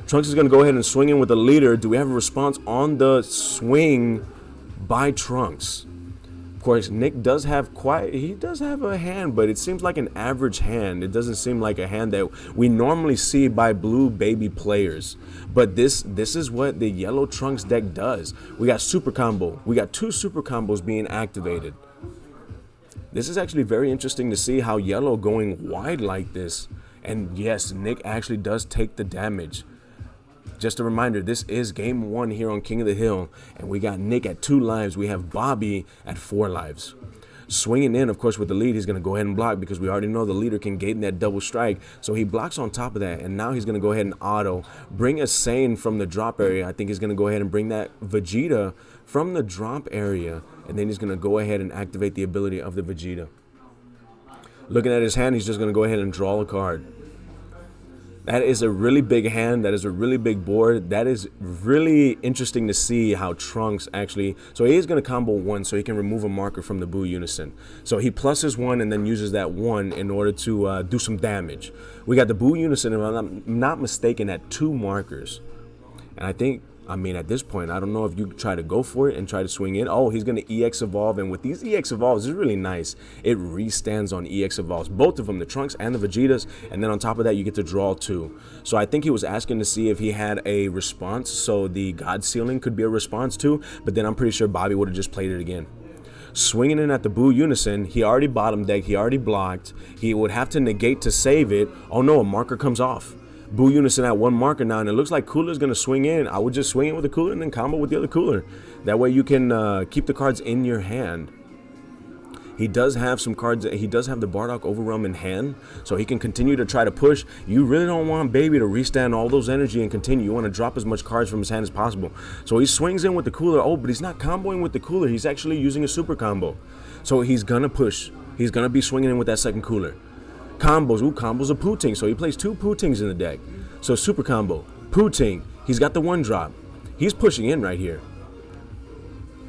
Speaker 1: Trunks is going to go ahead and swing in with the leader. Do we have a response on the swing by Trunks? Of course, Nick does have a hand, but it seems like an average hand. It doesn't seem like a hand that we normally see by blue baby players. But this is what the yellow Trunks deck does. We got super combo. We got 2 super combos being activated. This is actually very interesting to see how yellow going wide like this. And yes, Nick actually does take the damage. Just a reminder, this is game 1 here on King of the Hill, and we got Nick at 2 lives. We have Bobby at 4 lives. Swinging in, of course, with the lead, he's going to go ahead and block because we already know the leader can gate in that double strike. So he blocks on top of that, and now he's going to go ahead and auto. Bring a Saiyan from the drop area. I think he's going to go ahead and bring that Vegeta from the drop area, and then he's going to go ahead and activate the ability of the Vegeta. Looking at his hand, he's just going to go ahead and draw a card. That is a really big hand. That is a really big board. That is really interesting to see how Trunks actually... So he is going to combo 1 so he can remove a marker from the Buu Unison. So he pluses 1 and then uses that 1 in order to do some damage. We got the Buu Unison, if I'm not mistaken, at 2 markers. And I think... I mean, at this point, I don't know if you try to go for it and try to swing in. Oh, he's going to EX Evolve. And with these EX Evolves, it's really nice. It restands on EX Evolves. Both of them, the Trunks and the Vegetas. And then on top of that, you get to draw 2. So I think he was asking to see if he had a response. So the God Ceiling could be a response too. But then I'm pretty sure Bobby would have just played it again. Swinging in at the Buu Unison. He already bottom decked. He already blocked. He would have to negate to save it. Oh no, a marker comes off. Buu Unison at 1 marker now, and it looks like Cooler's going to swing in. I would just swing in with the Cooler and then combo with the other Cooler. That way you can keep the cards in your hand. He does have some cards. He does have the Bardock Overwhelm in hand, so he can continue to try to push. You really don't want Baby to restand all those energy and continue. You want to drop as much cards from his hand as possible. So he swings in with the Cooler. Oh, but he's not comboing with the Cooler. He's actually using a super combo. So he's going to push. He's going to be swinging in with that second Cooler. Combos. Ooh, combos of Pooting. So he plays 2 Pootings in the deck. So super combo. Puting. He's got the 1-drop. He's pushing in right here.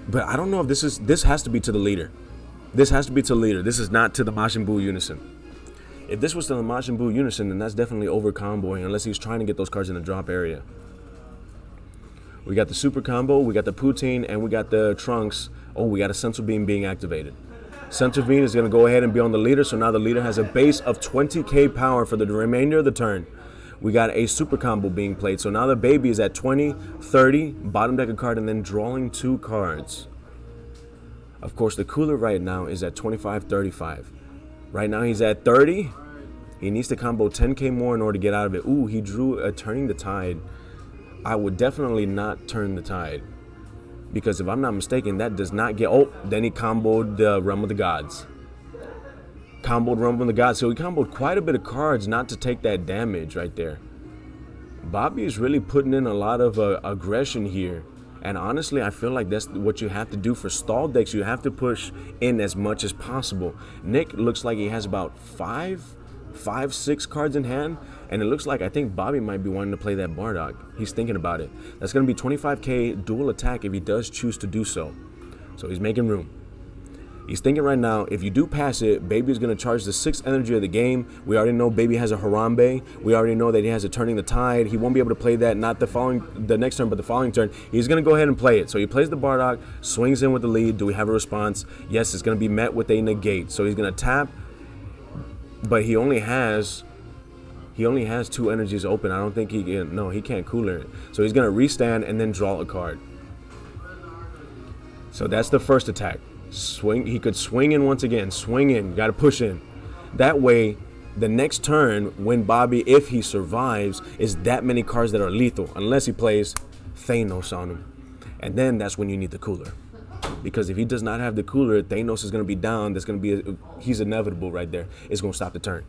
Speaker 1: But I don't know if this has to be to the leader. This has to be to the leader. This is not to the Majin Buu Unison. If this was to the Majin Buu Unison, then that's definitely over comboing unless he's trying to get those cards in the drop area. We got the super combo, we got the Poutine, and we got the Trunks. Oh, we got a Central Beam being activated. Central Beam is going to go ahead and be on the leader, so now the leader has a base of 20k power for the remainder of the turn. We got a super combo being played, so now the baby is at 20, 30, bottom deck a card, and then drawing 2 cards. Of course, the cooler right now is at 25, 35. Right now he's at 30. He needs to combo 10k more in order to get out of it. Ooh, he drew a Turning the Tide. I would definitely not turn the tide, because if I'm not mistaken, that does not get... Oh, then he comboed the Realm of the Gods. Comboed Realm of the Gods. So he comboed quite a bit of cards not to take that damage right there. Bobby is really putting in a lot of aggression here. And honestly, I feel like that's what you have to do for stall decks. You have to push in as much as possible. Nick looks like he has about 6 cards in hand, and it looks like I think Bobby might be wanting to play that Bardock. He's thinking about it. That's going to be 25k dual attack if he does choose to do so. So he's making room. He's thinking right now, if you do pass it, Baby is going to charge the 6th energy of the game. We already know Baby has a Harambe. We already know that he has a Turning the Tide. He won't be able to play that, not the next turn, but the following turn. He's going to go ahead and play it. So he plays the Bardock, swings in with the lead. Do we have a response? Yes, it's going to be met with a negate. So he's going to tap, but he only has 2 energies open. I don't think he can. No, he can't cooler it. So he's gonna restand and then draw a card. So that's the first attack. Swing. He could swing in once again. Swing in. Got to push in. That way, the next turn, when Bobby, if he survives, is that many cards that are lethal, unless he plays Thanos on him, and then that's when you need the cooler. Because if he does not have the cooler, Thanos is going to be down. That's going to be he's inevitable right there. It's going to stop the turn.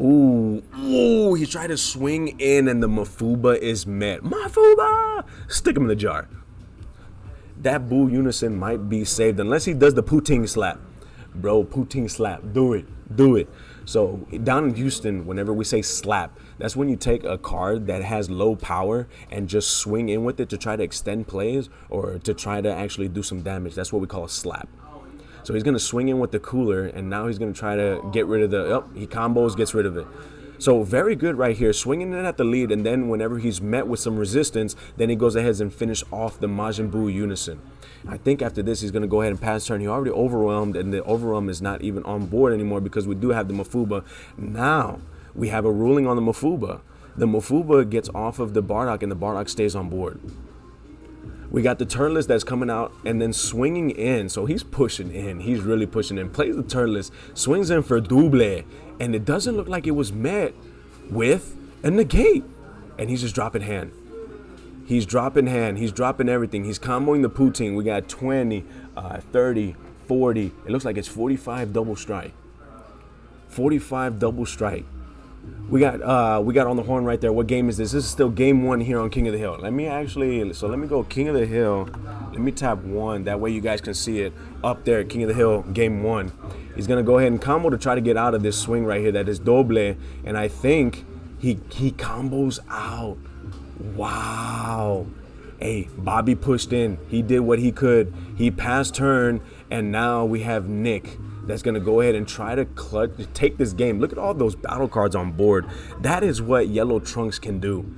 Speaker 1: Ooh, he tried to swing in and the Mafuba is met. Mafuba! Stick him in the jar. That Buu Unison might be saved unless he does the Poutine slap. Bro, Poutine slap. Do it. Do it. So down in Houston, whenever we say slap, that's when you take a card that has low power and just swing in with it to try to extend plays or to try to actually do some damage. That's what we call a slap. So he's going to swing in with the cooler, and now he's going to try to get rid of the... Oh, he combos, gets rid of it. So very good right here, swinging in at the lead, and then whenever he's met with some resistance, then he goes ahead and finish off the Majin Buu Unison. I think after this, he's going to go ahead and pass turn. He already overwhelmed, and the overwhelm is not even on board anymore because we do have the Mafuba. Now, we have a ruling on the Mafuba. The Mafuba gets off of the Bardock, and the Bardock stays on board. We got the Turnless that's coming out and then swinging in. So he's pushing in. He's really pushing in. Plays the Turnless, swings in for double, and it doesn't look like it was met with a negate. And he's just dropping hand. He's dropping hand. He's dropping everything. He's comboing the Poutine. We got 20, 30, 40. It looks like it's 45 double strike. 45 double strike. We got on the horn right there. What game is this? This is still game 1 here on King of the Hill. Let me go King of the Hill. Let me tap 1. That way you guys can see it up there. King of the Hill, game 1. He's gonna go ahead and combo to try to get out of this swing right here. That is doble, and I think he combos out. Wow. Hey, Bobby pushed in. He did what he could. He passed turn, and now we have Nick that's going to go ahead and try to take this game. Look at all those battle cards on board. That is what Yellow Trunks can do.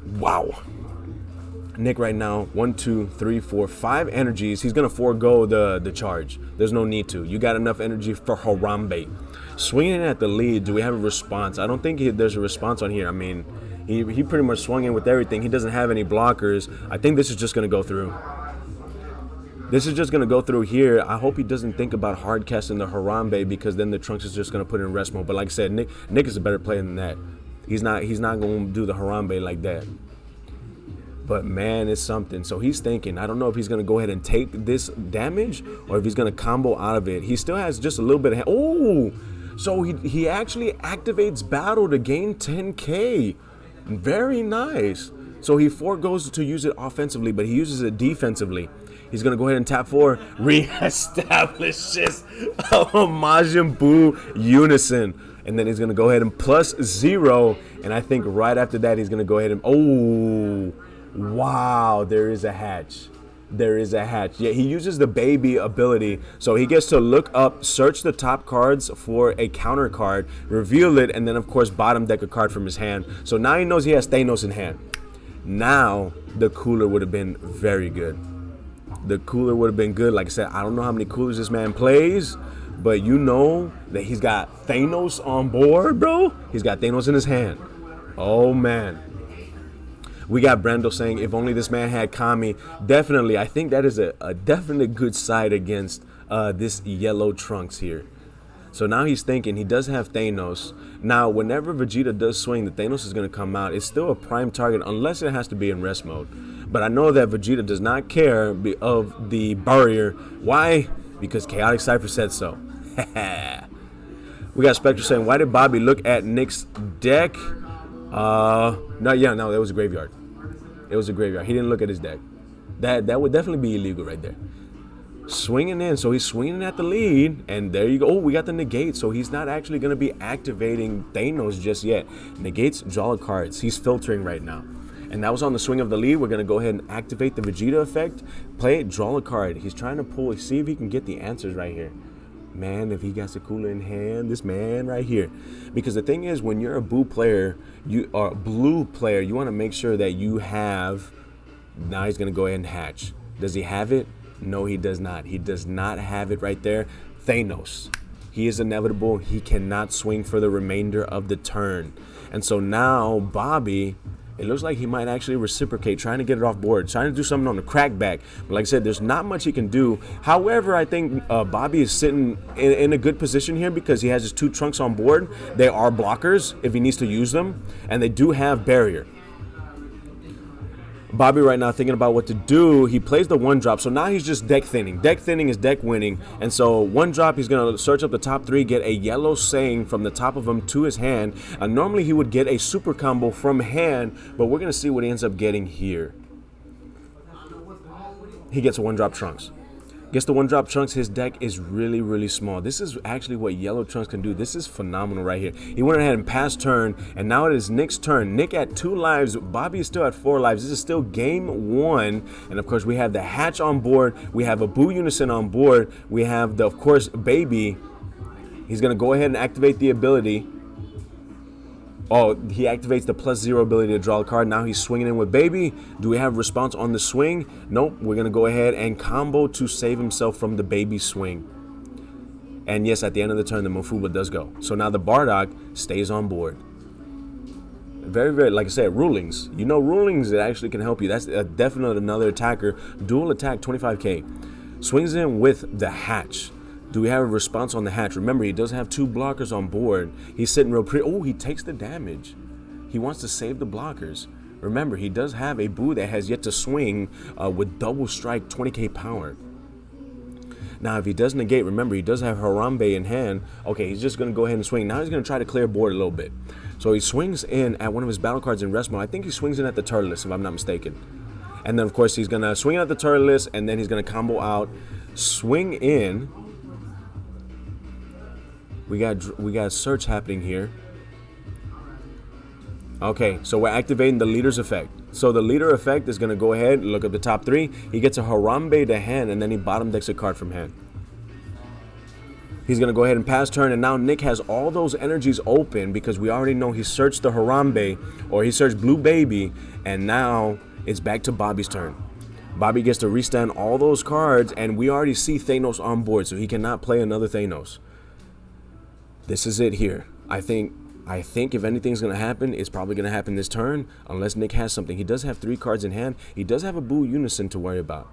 Speaker 1: Wow. Nick right now, 1, 2, 3, 4, 5 energies. He's going to forego the charge. There's no need to. You got enough energy for Harambe. Swinging at the lead, do we have a response? I don't think there's a response on here. I mean, he pretty much swung in with everything. He doesn't have any blockers. I think this is just going to go through. This is just going to go through here. I hope he doesn't think about hard casting the Harambe, because then the Trunks is just going to put in rest mode. But like I said, Nick is a better player than that. He's not going to do the Harambe like that. But man, it's something. So he's thinking, I don't know if he's going to go ahead and take this damage or if he's going to combo out of it. He still has just a little bit of... Oh! So he actually activates battle to gain 10k. Very nice. So he forgoes to use it offensively, but he uses it defensively. He's going to go ahead and tap 4. Reestablishes a Majin Buu Unison. and then he's going to go ahead and plus 0. And I think right after that, he's going to go ahead and, oh, wow, there is a hatch. There is a hatch. Yeah, he uses the baby ability. So he gets to look up, search the top cards for a counter card, reveal it, and then, of course, bottom deck a card from his hand. So now he knows he has Thanos in hand. Now, the cooler would have been very good. The cooler would have been good. Like I said, I don't know how many coolers this man plays, but you know that he's got Thanos on board, bro. He's got Thanos in his hand. Oh, man. We got Brando saying, if only this man had Kami. Definitely, I think that is a definite good side against this yellow Trunks here. So now he's thinking he does have Thanos. Now, whenever Vegeta does swing, the Thanos is going to come out. It's still a prime target unless it has to be in rest mode. But I know that Vegeta does not care of the barrier. Why? Because Chaotic Cypher said so. We got Spectral saying, why did Bobby look at Nick's deck? No, that was a graveyard. It was a graveyard. He didn't look at his deck. That would definitely be illegal right there. Swinging in, so he's swinging at the lead, and there you go. Oh, we got the negate, so he's not actually going to be activating Thanos just yet. Negates, draw cards. He's filtering right now. And that was on the swing of the lead. We're going to go ahead and activate the Vegeta effect. Play it, draw a card. He's trying to pull, see if he can get the answers right here. Man, if he got a cooler in hand, this man right here. Because the thing is, when you're a blue player, you want to make sure that you have. Now he's going to go ahead and hatch. Does he have it? No, he does not. He does not have it right there. Thanos. He is inevitable. He cannot swing for the remainder of the turn. And so now Bobby, it looks like he might actually reciprocate, trying to get it off board, trying to do something on the crackback. But like I said, there's not much he can do. However, I think Bobby is sitting in a good position here because he has his 2 Trunks on board. They are blockers if he needs to use them, and they do have barrier. Bobby right now thinking about what to do. He plays the 1-drop, so now he's just deck thinning. Deck thinning is deck winning, and so 1-drop, he's going to search up the top 3, get a yellow saying from the top of him to his hand. Normally he would get a super combo from hand, but we're going to see what he ends up getting here. He gets a 1-drop Trunks. Gets the 1-drop Trunks. His deck is really, really small. This is actually what yellow Trunks can do. This is phenomenal right here. He went ahead and passed turn, and now it is Nick's turn. Nick at 2 lives. Bobby is still at 4 lives. This is still game 1. And, of course, we have the hatch on board. We have a Boo Unison on board. We have, the, of course, Baby. He's going to go ahead and activate the ability. Oh, he activates the +0 ability to draw a card. Now he's swinging in with Baby. Do we have response on the swing? Nope. We're going to go ahead and combo to save himself from the Baby swing. And yes, at the end of the turn, the Mofuba does go. So now the Bardock stays on board. Very, very, like I said, rulings. You know, rulings, it actually can help you. That's definitely another attacker. Dual attack, 25k. Swings in with the hatch. Do we have a response on the hatch? Remember, he does have 2 blockers on board. He's sitting real pretty. Oh, he takes the damage. He wants to save the blockers. Remember, he does have a Boo that has yet to swing with double strike, 20k power. Now, if he does negate, remember, he does have Harambe in hand. Okay, he's just going to go ahead and swing. Now he's going to try to clear board a little bit. So he swings in at one of his battle cards in rest mode. I think he swings in at the Turles, if I'm not mistaken. And then, of course, he's going to swing at the Turles, and then he's going to combo out, swing in. We got search happening here. Okay, so we're activating the leader's effect. So the leader effect is going to go ahead, look at the top 3. He gets a Harambe to hand, and then he bottom decks a card from hand. He's going to go ahead and pass turn, and now Nick has all those energies open because we already know he searched the Harambe, or he searched Blue Baby, and now it's back to Bobby's turn. Bobby gets to restand all those cards, and we already see Thanos on board, so he cannot play another Thanos. This is it here. I think if anything's going to happen, it's probably going to happen this turn, unless Nick has something. He does have 3 cards in hand. He does have a Boo Unison to worry about.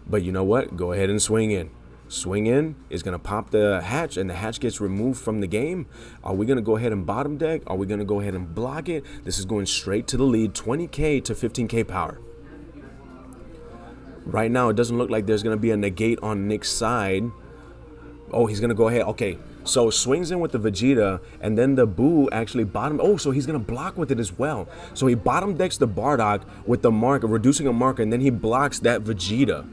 Speaker 1: But you know what? Go ahead and swing in. Swing in is going to pop the hatch, and the hatch gets removed from the game. Are we going to go ahead and bottom deck? Are we going to go ahead and block it? This is going straight to the lead, 20k to 15k power. Right now, it doesn't look like there's going to be a negate on Nick's side. Oh, he's going to go ahead. Okay. So swings in with the Vegeta, and then the Boo actually bottom. Oh, so he's going to block with it as well. So he bottom decks the Bardock with the marker, reducing a marker, and then he blocks that Vegeta.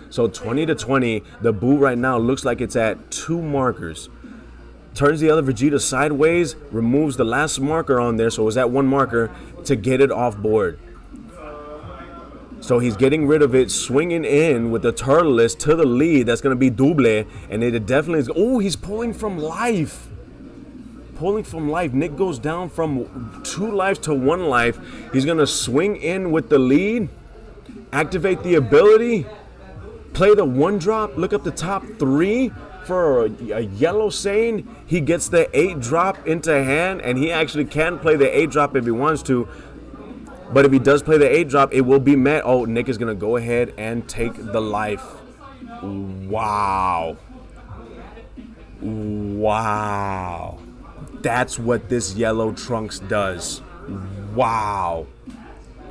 Speaker 1: So 20 to 20, the Boo right now looks like it's at 2 markers. turns the other Vegeta sideways, removes the last marker on there, so it was that one marker, to get it off board. So he's getting rid of it, swinging in with the Turtles to the lead. That's going to be double, and it definitely is. Oh, he's pulling from life. Pulling from life. Nick goes down from 2 lives to 1 life. He's going to swing in with the lead, activate the ability, play the 1-drop, look up the top 3 for a yellow Saiyan. He gets the 8-drop into hand, and he actually can play the 8-drop if he wants to. But if he does play the 8-drop, it will be met. Oh, Nick is going to go ahead and take the life. Wow. Wow. That's what this yellow Trunks does. Wow.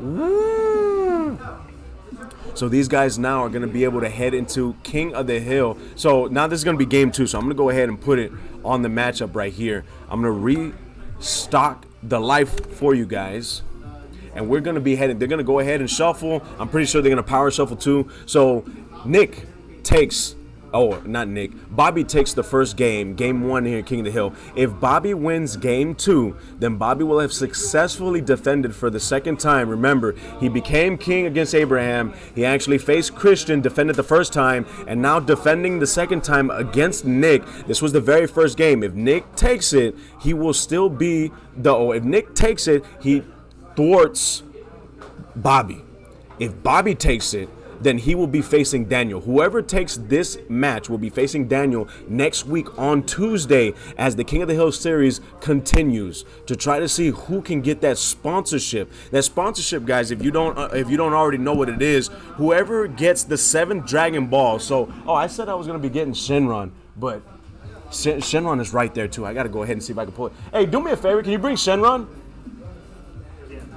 Speaker 1: Woo. So these guys now are going to be able to head into King of the Hill. So now this is going to be game 2. So I'm going to go ahead and put it on the matchup right here. I'm going to restock the life for you guys. And we're going to be heading. They're going to go ahead and shuffle. I'm pretty sure they're going to power shuffle too. So Nick takes... Oh, not Nick. Bobby takes the first game, game 1 here at King of the Hill. If Bobby wins game 2, then Bobby will have successfully defended for the second time. Remember, he became king against Abraham. He actually faced Christian, defended the first time, and now defending the second time against Nick. This was the very first game. If Nick takes it, he will still be the... Oh, if Nick takes it, he thwarts Bobby. If Bobby takes it, then he will be facing Daniel. Whoever takes this match will be facing Daniel next week on Tuesday as the King of the Hill series continues to try to see who can get that sponsorship. That sponsorship, guys, if you don't already know what it is, whoever gets the 7 Dragon Balls. So, I said I was going to be getting Shenron, but Shenron is right there too. I got to go ahead and see if I can pull it. Hey, do me a favor. Can you bring Shenron?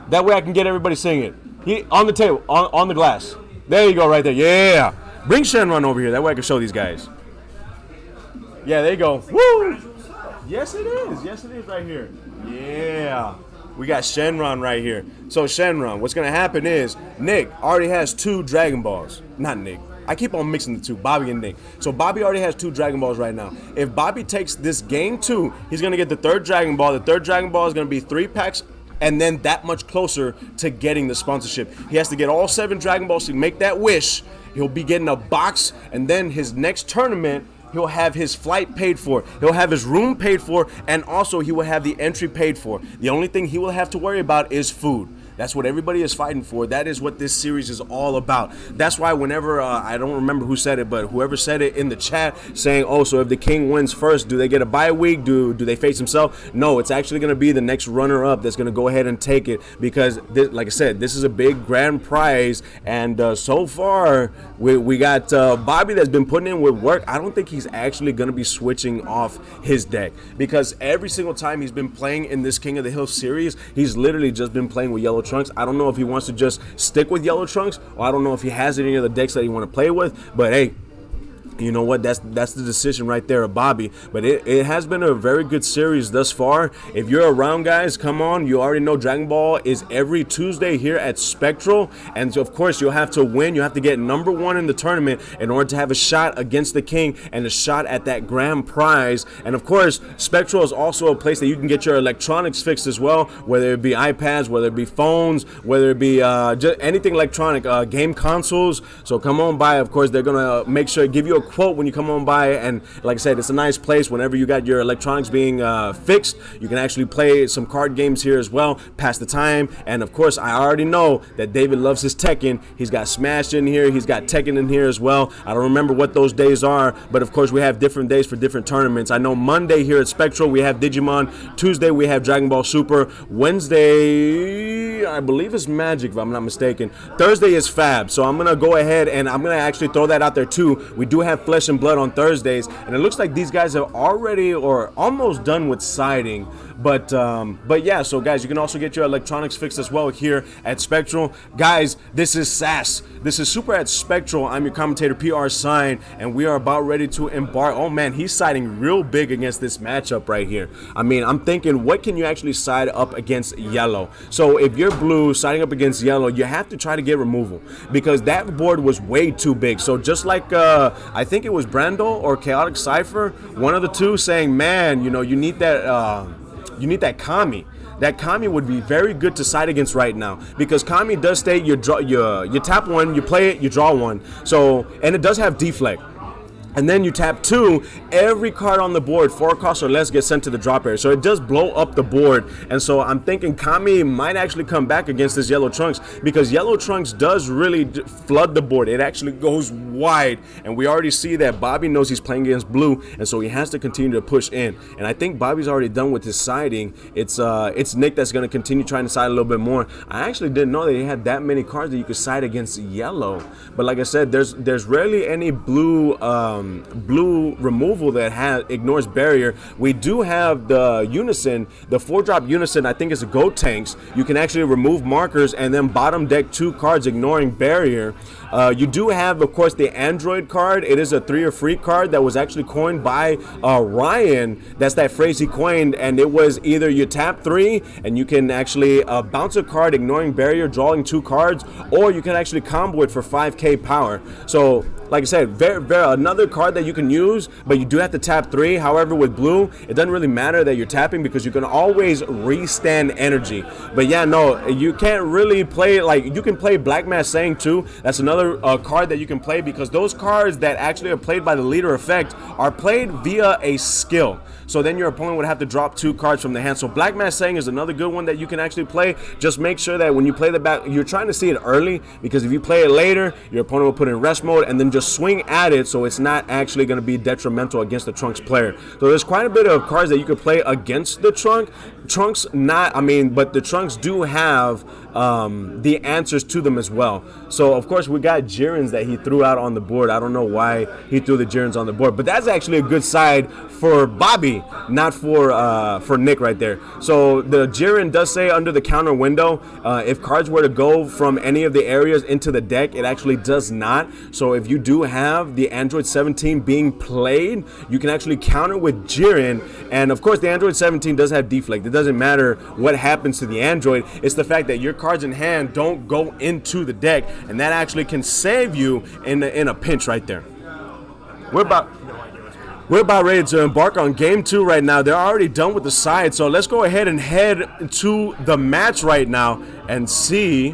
Speaker 1: That way I can get everybody singing. He on the table, on the glass. There you go, right there. Yeah. Bring Shenron over here. That way I can show these guys. Yeah, there you go. Woo! Yes, it is. Yes, it is right here. Yeah. We got Shenron right here. So, Shenron, what's going to happen is Nick already has 2 Dragon Balls. Not Nick. I keep on mixing the two, Bobby and Nick. So, Bobby already has 2 Dragon Balls right now. If Bobby takes this game 2, he's going to get the 3rd Dragon Ball. The 3rd Dragon Ball is going to be 3 packs and then that much closer to getting the sponsorship. He has to get all 7 Dragon Balls to make that wish. He'll be getting a box, and then his next tournament, he'll have his flight paid for. He'll have his room paid for, and also he will have the entry paid for. The only thing he will have to worry about is food. That's what everybody is fighting for. That is what this series is all about. That's why whenever, I don't remember who said it, but whoever said it in the chat saying, oh, so if the king wins first, do they get a bye week? Do they face himself? No, it's actually going to be the next runner-up that's going to go ahead and take it because, this, like I said, this is a big grand prize. And so far, we got Bobby that's been putting in with work. I don't think he's actually going to be switching off his deck because every single time he's been playing in this King of the Hill series, he's literally just been playing with Yellow Trunks. I don't know if he wants to just stick with Yellow Trunks, or I don't know if he has any other decks that he want to play with, but hey, you know what, that's the decision right there of Bobby. But it has been a very good series thus far. If you're around, guys, come on. You already know Dragon Ball is every Tuesday here at Spectral, and so of course you'll have to win. You have to get number 1 in the tournament in order to have a shot against the king and a shot at that grand prize. And of course, Spectral is also a place that you can get your electronics fixed as well, whether it be iPads, whether it be phones, whether it be just anything electronic, game consoles. So come on by. Of course, they're gonna make sure give you a quote when you come on by, and like I said, it's a nice place. Whenever you got your electronics being fixed, you can actually play some card games here as well, pass the time. And of course, I already know that David loves his Tekken. He's got Smash in here, he's got Tekken in here as well. I don't remember what those days are, but of course we have different days for different tournaments. I know Monday here at Spectral we have Digimon, Tuesday we have Dragon Ball Super, Wednesday I believe it's Magic if I'm not mistaken, Thursday is Fab. So I'm gonna go ahead and I'm gonna actually throw that out there too. We do have Flesh and Blood on Thursdays, and it looks like these guys are already or almost done with siding. But yeah, so guys, you can also get your electronics fixed as well here at Spectral. Guys, this is SAS. This is Super at Spectral. I'm your commentator, PR Sign, and we are about ready to embark. Oh man, he's siding real big against this matchup right here. I mean, I'm thinking, what can you actually side up against yellow? So if you're blue siding up against yellow, you have to try to get removal because that board was way too big. So just like I think it was Brando or Chaotic Cypher, one of the two saying, man, you know, you need that Kami. That Kami would be very good to side against right now because Kami does state you tap one, you play it, you draw one. So, and it does have deflect. And then you tap 2, every card on the board, 4 costs or less, gets sent to the drop area. So it does blow up the board. And so I'm thinking Kami might actually come back against this Yellow Trunks because Yellow Trunks does really flood the board. It actually goes wide. And we already see that Bobby knows he's playing against blue. And so he has to continue to push in. And I think Bobby's already done with his siding. It's Nick that's going to continue trying to side a little bit more. I actually didn't know that he had that many cards that you could side against yellow. But like I said, there's rarely any blue removal that ignores barrier. We do have the Unison, the 4-drop Unison. I think it's a Goat Tanks. You can actually remove markers and then bottom deck 2 cards ignoring barrier. You do have, of course, the Android card. It is a 3 or free card that was actually coined by Ryan. That's that phrase he coined, and it was either you tap 3 and you can actually bounce a card ignoring barrier, drawing 2 cards, or you can actually combo it for 5k power. So like I said, another card that you can use, but you do have to tap 3. However, with blue, it doesn't really matter that you're tapping because you can always restand energy. But yeah, no, you can't really play, like, you can play Black Mass Saying too. That's another card that you can play because those cards that actually are played by the leader effect are played via a skill. So then your opponent would have to drop 2 cards from the hand. So Black Mass Saying is another good one that you can actually play. Just make sure that when you play the back, you're trying to see it early, because if you play it later, your opponent will put it in rest mode and then just swing at it, so it's not actually going to be detrimental against the Trunks player. So there's quite a bit of cards that you could play against the Trunks, but the Trunks do have the answers to them as well. So of course we got Jirens that he threw out on the board. I don't know why he threw the Jirens on the board, but that's actually a good side for Bobby, not for Nick right there. So the Jiren does say under the counter window, if cards were to go from any of the areas into the deck, it actually does not. So if you do have the Android 17 being played, you can actually counter with Jiren. And of course the Android 17 does have deflect. It doesn't matter what happens to the Android. It's the fact that your cards in hand don't go into the deck, and that actually can save you in a pinch right there. We're about ready to embark on game 2 right now. They're already done with the side, so let's go ahead and head to the match right now and see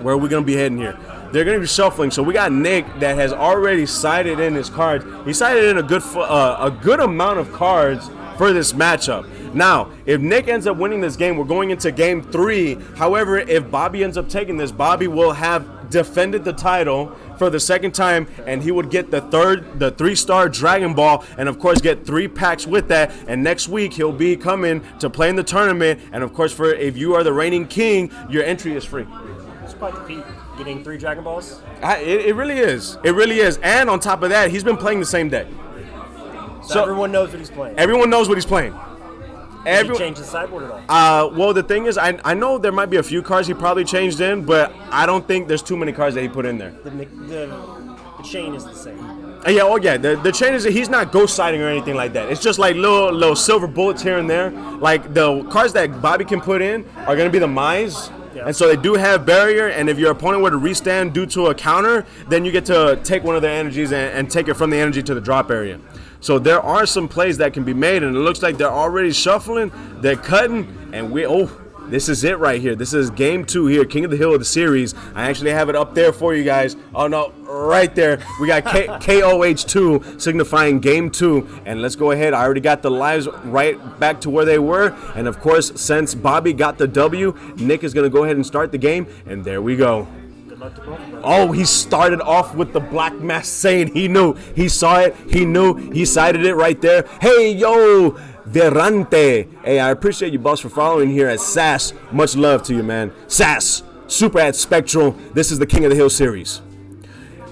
Speaker 1: where we're going to be heading here. They're going to be shuffling, so we got Nick that has already sided in his cards. He sided in a good amount of cards for this matchup. Now, if Nick ends up winning this game, we're going into game 3. However, if Bobby ends up taking this, Bobby will have defended the title for the second time, and he would get the 3-star Dragon Ball, and of course get 3 packs with that. And next week he'll be coming to play in the tournament, and of course, if you are the reigning king, your entry is free.
Speaker 4: It's quite the feat, getting 3 Dragon Balls.
Speaker 1: It really is. It really is. And on top of that, he's been playing the same deck.
Speaker 4: So everyone knows what he's playing.
Speaker 1: Everyone knows what he's playing.
Speaker 4: Did he change the sideboard at all?
Speaker 1: Well, the thing is, I know there might be a few cards he probably changed in, but I don't think there's too many cards that he put in there.
Speaker 4: The chain is the same.
Speaker 1: Yeah, the chain is, he's not ghost siding or anything like that. It's just like little silver bullets here and there. Like the cards that Bobby can put in are going to be the Mize. Yeah. And so they do have barrier, and if your opponent were to restand due to a counter, then you get to take one of their energies and take it from the energy to the drop area. So there are some plays that can be made, and it looks like they're already shuffling, they're cutting, and this is it right here. This is game 2 here, King of the Hill of the series. I actually have it up there for you guys. Oh no, right there. We got KOH2 signifying game 2, and let's go ahead. I already got the lives right back to where they were, and of course, since Bobby got the W, Nick is going to go ahead and start the game, and there we go. Oh, he started off with the Black Mass Saying. He knew. He saw it. He knew. He cited it right there. Hey, yo, Verante. Hey, I appreciate you, boss, for following here at SAS. Much love to you, man. SAS, super at Spectral. This is the King of the Hill series.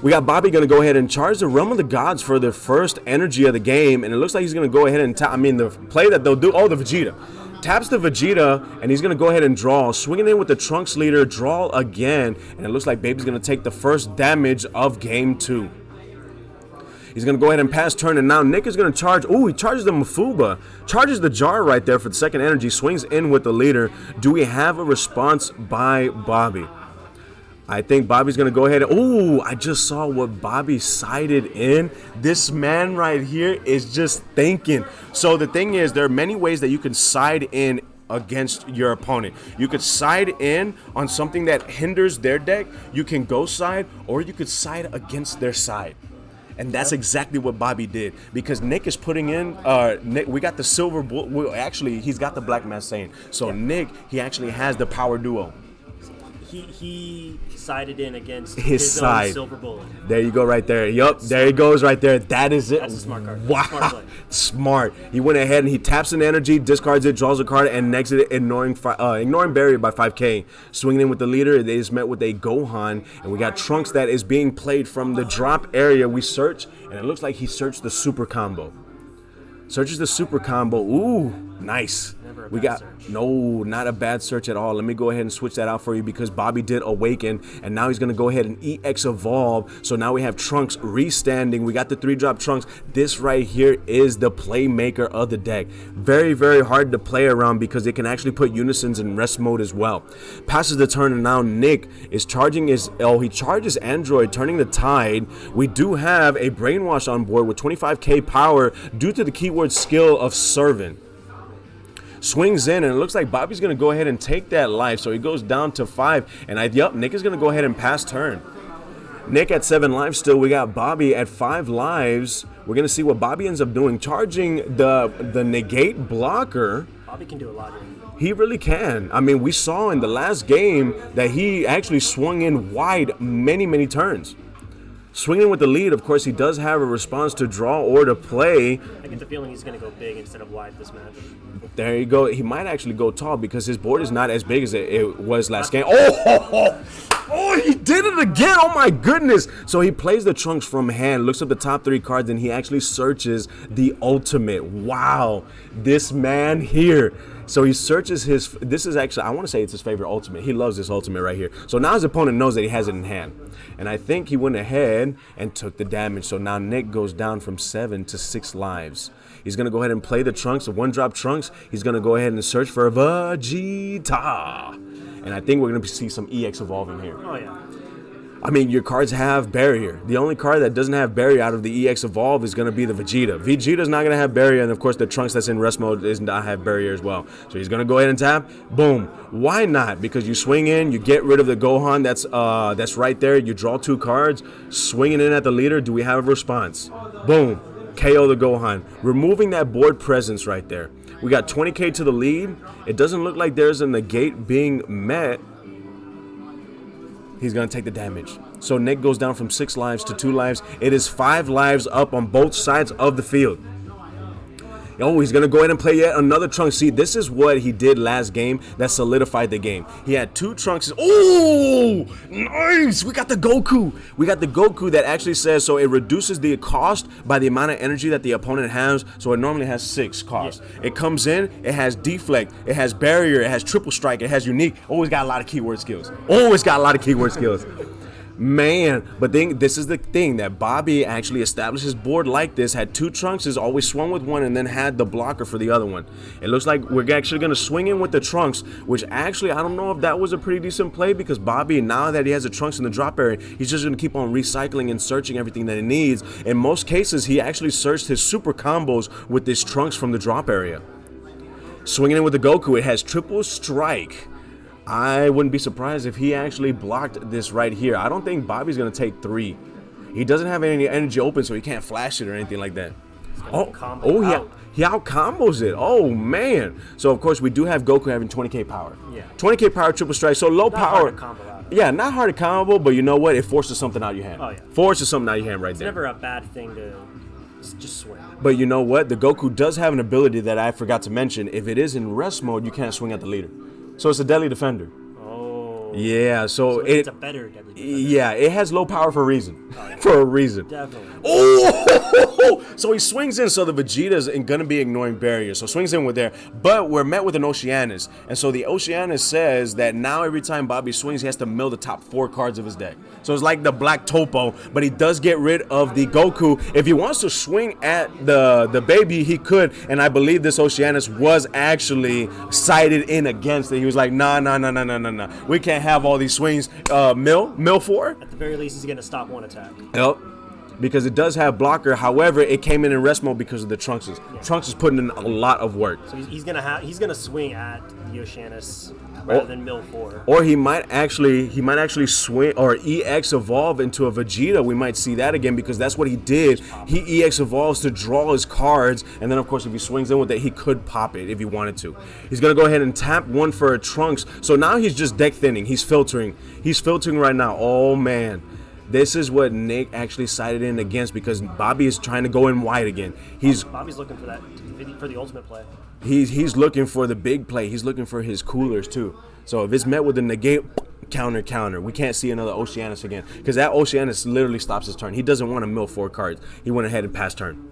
Speaker 1: We got Bobby going to go ahead and charge the Realm of the Gods for the first energy of the game. And it looks like he's going to go ahead and the play that they'll do. Oh, the Vegeta. Taps the Vegeta, and he's going to go ahead and draw. Swinging in with the Trunks leader, draw again. And it looks like Baby's going to take the first damage of game 2. He's going to go ahead and pass turn, and now Nick is going to charge. Ooh, he charges the Mafuba. Charges the jar right there for the second energy. Swings in with the leader. Do we have a response by Bobby? I think Bobby's going to go ahead and... Ooh, I just saw what Bobby sided in. This man right here is just thinking. So the thing is, there are many ways that you can side in against your opponent. You could side in on something that hinders their deck. You can go side, or you could side against their side. And that's exactly what Bobby did, because Nick is putting in. Nick, we got the silver bull. Well, actually, he's got the black mass saying. So Nick, he actually has the power duo.
Speaker 4: He sided in against
Speaker 1: his side.
Speaker 4: Own silver bullet.
Speaker 1: There you go, right there. Yup, there he goes, right there. That is it.
Speaker 4: That's a smart card.
Speaker 1: Wow, smart. He went ahead and he taps an energy, discards it, draws a card, and next it, ignoring barrier by 5K. Swinging in with the leader, it is met with a Gohan, and we got Trunks that is being played from the drop area. We search, and it looks like he searched the super combo. Searches the super combo. Ooh, nice. We got search. No, not a bad search at all. Let me go ahead and switch that out for you, because Bobby did awaken, and now he's going to go ahead and EX evolve. So now we have Trunks restanding. We got the 3-drop Trunks. This right here is the playmaker of the deck. Very, very hard to play around, because it can actually put unisons in rest mode as well. Passes the turn, and now Nick is charging his... Oh, he charges Android, turning the tide. We do have a Brainwash on board with 25k power due to the keyword skill of Servant. Swings in, and it looks like Bobby's going to go ahead and take that life. So he goes down to 5. And Nick is going to go ahead and pass turn. Nick at 7 lives still. We got Bobby at 5 lives. We're going to see what Bobby ends up doing. Charging the negate blocker.
Speaker 4: Bobby can do a lot here.
Speaker 1: He really can. I mean, we saw in the last game that he actually swung in wide many turns. Swinging with the lead, of course, he does have a response to draw or to play.
Speaker 4: I get the feeling he's going to go big instead of wide this match.
Speaker 1: There you go. He might actually go tall, because his board is not as big as it was last game. Oh, he did it again. Oh, my goodness. So he plays the Trunks from hand, looks at the top 3 cards, and he actually searches the ultimate. Wow. This man here. So he searches his... This is actually... I want to say it's his favorite ultimate. He loves this ultimate right here. So now his opponent knows that he has it in hand. And I think he went ahead and took the damage. So now Nick goes down from 7 to 6 lives. He's going to go ahead and play the Trunks, the 1-drop Trunks. He's going to go ahead and search for a Vegeta. And I think we're going to see some EX evolving here.
Speaker 4: Oh, yeah.
Speaker 1: I mean, your cards have barrier. The only card that doesn't have barrier out of the EX evolve is going to be the Vegeta. Vegeta's not going to have barrier, and of course the Trunks that's in rest mode does not have barrier as well. So he's going to go ahead and tap. Boom. Why not? Because you swing in, you get rid of the Gohan that's right there. You draw 2 cards. Swinging in at the leader. Do we have a response? Boom. KO the Gohan. Removing that board presence right there. We got 20k to the lead. It doesn't look like there's a negate being met. He's going to take the damage. So Nick goes down from 6 lives to 2 lives. It is 5 lives up on both sides of the field. Oh, he's going to go ahead and play yet another Trunks. See, this is what he did last game that solidified the game. He had 2 Trunks. Oh, nice. We got the Goku. We got the Goku that actually says, so it reduces the cost by the amount of energy that the opponent has. So it normally has 6 cost. Yeah. It comes in, it has deflect, it has barrier, it has triple strike, it has unique. Always got a lot of keyword skills. Always got a lot of keyword skills. Man, but then this is the thing that Bobby actually established his board like this. Had 2 Trunks, always swung with one, and then had the blocker for the other one. It looks like we're actually going to swing in with the Trunks, which actually I don't know if that was a pretty decent play, because Bobby, now that he has the Trunks in the drop area, he's just going to keep on recycling and searching everything that he needs. In most cases, he actually searched his super combos with this Trunks from the drop area. Swinging in with the Goku, it has triple strike. I wouldn't be surprised if he actually blocked this right here. I don't think Bobby's going to take 3. He doesn't have any energy open, so he can't flash it or anything like that. He out combos it. Oh, man. So, of course, we do have Goku having 20k power. Yeah. 20k power, triple strike. So, low power.
Speaker 4: Hard to combo out.
Speaker 1: Yeah, not hard to combo, but you know what? It forces something out of your hand.
Speaker 4: Oh, yeah.
Speaker 1: Forces something out of your hand right there.
Speaker 4: It's never a bad thing to just swing.
Speaker 1: But you know what? The Goku does have an ability that I forgot to mention. If it is in rest mode, you can't swing at the leader. So it's a deadly defender.
Speaker 4: Oh.
Speaker 1: Yeah, so
Speaker 4: it's a better deadly defender.
Speaker 1: Yeah, it has low power for a reason. Oh, yeah. For a reason.
Speaker 4: Definitely.
Speaker 1: Oh! Oh, so he swings in. So the Vegeta's going to be ignoring barriers. So swings in with there. But we're met with an Oceanus. And so the Oceanus says that now every time Bobby swings, he has to mill the top 4 cards of his deck. So it's like the black topo, but he does get rid of the Goku. If he wants to swing at the baby, he could. And I believe this Oceanus was actually sided in against it. He was like, nah. We can't have all these swings. Mill 4?
Speaker 4: At the very least, he's going to stop one attack.
Speaker 1: Yep. Because it does have blocker. However, it came in rest mode because of the Trunks.
Speaker 4: Yeah.
Speaker 1: Trunks is putting in a lot of work.
Speaker 4: So he's gonna swing at the Oceanus rather than mill 4.
Speaker 1: Or he might actually swing or EX evolve into a Vegeta. We might see that again because that's what he did. He EX evolves to draw his cards, and then of course if he swings in with it, he could pop it if he wanted to. He's gonna go ahead and tap 1 for a Trunks. So now he's just deck thinning. He's filtering. He's filtering right now. Oh man. This is what Nick actually sided in against because Bobby is trying to go in wide again.
Speaker 4: Bobby's looking for that for the ultimate play.
Speaker 1: He's looking for the big play. He's looking for his coolers too. So if it's met with a negate, counter, we can't see another Oceanus again because that Oceanus literally stops his turn. He doesn't want to mill 4 cards. He went ahead and passed turn.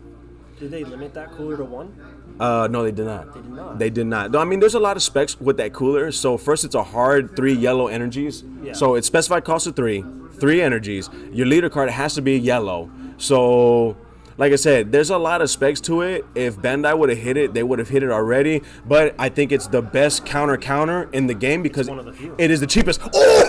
Speaker 4: Did they limit that cooler to 1?
Speaker 1: No, they did not. They did not. I mean, there's a lot of specs with that cooler. So first, it's a hard 3 yellow energies.
Speaker 4: Yeah.
Speaker 1: So it's specified cost of 3 energies. Your leader card has to be yellow. So, like I said, there's a lot of specs to it. If Bandai would have hit it, they would have hit it already. But I think it's the best counter in the game because it is the cheapest. Oh,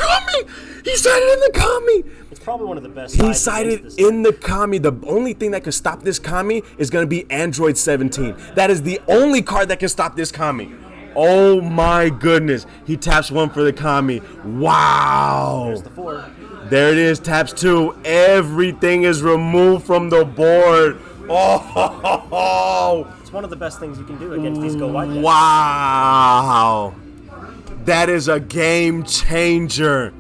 Speaker 1: Kami! He sided in the Kami.
Speaker 4: It's probably one of the best.
Speaker 1: He sided in the Kami. The only thing that could stop this Kami is going to be Android 17. That is the only card that can stop this Kami. Oh my goodness. He taps 1 for the Kami. Wow.
Speaker 4: There's the 4.
Speaker 1: There it is. Taps 2. Everything is removed from the board. Oh.
Speaker 4: It's one of the best things you can do against these go wide decks.
Speaker 1: Wow. That is a game changer.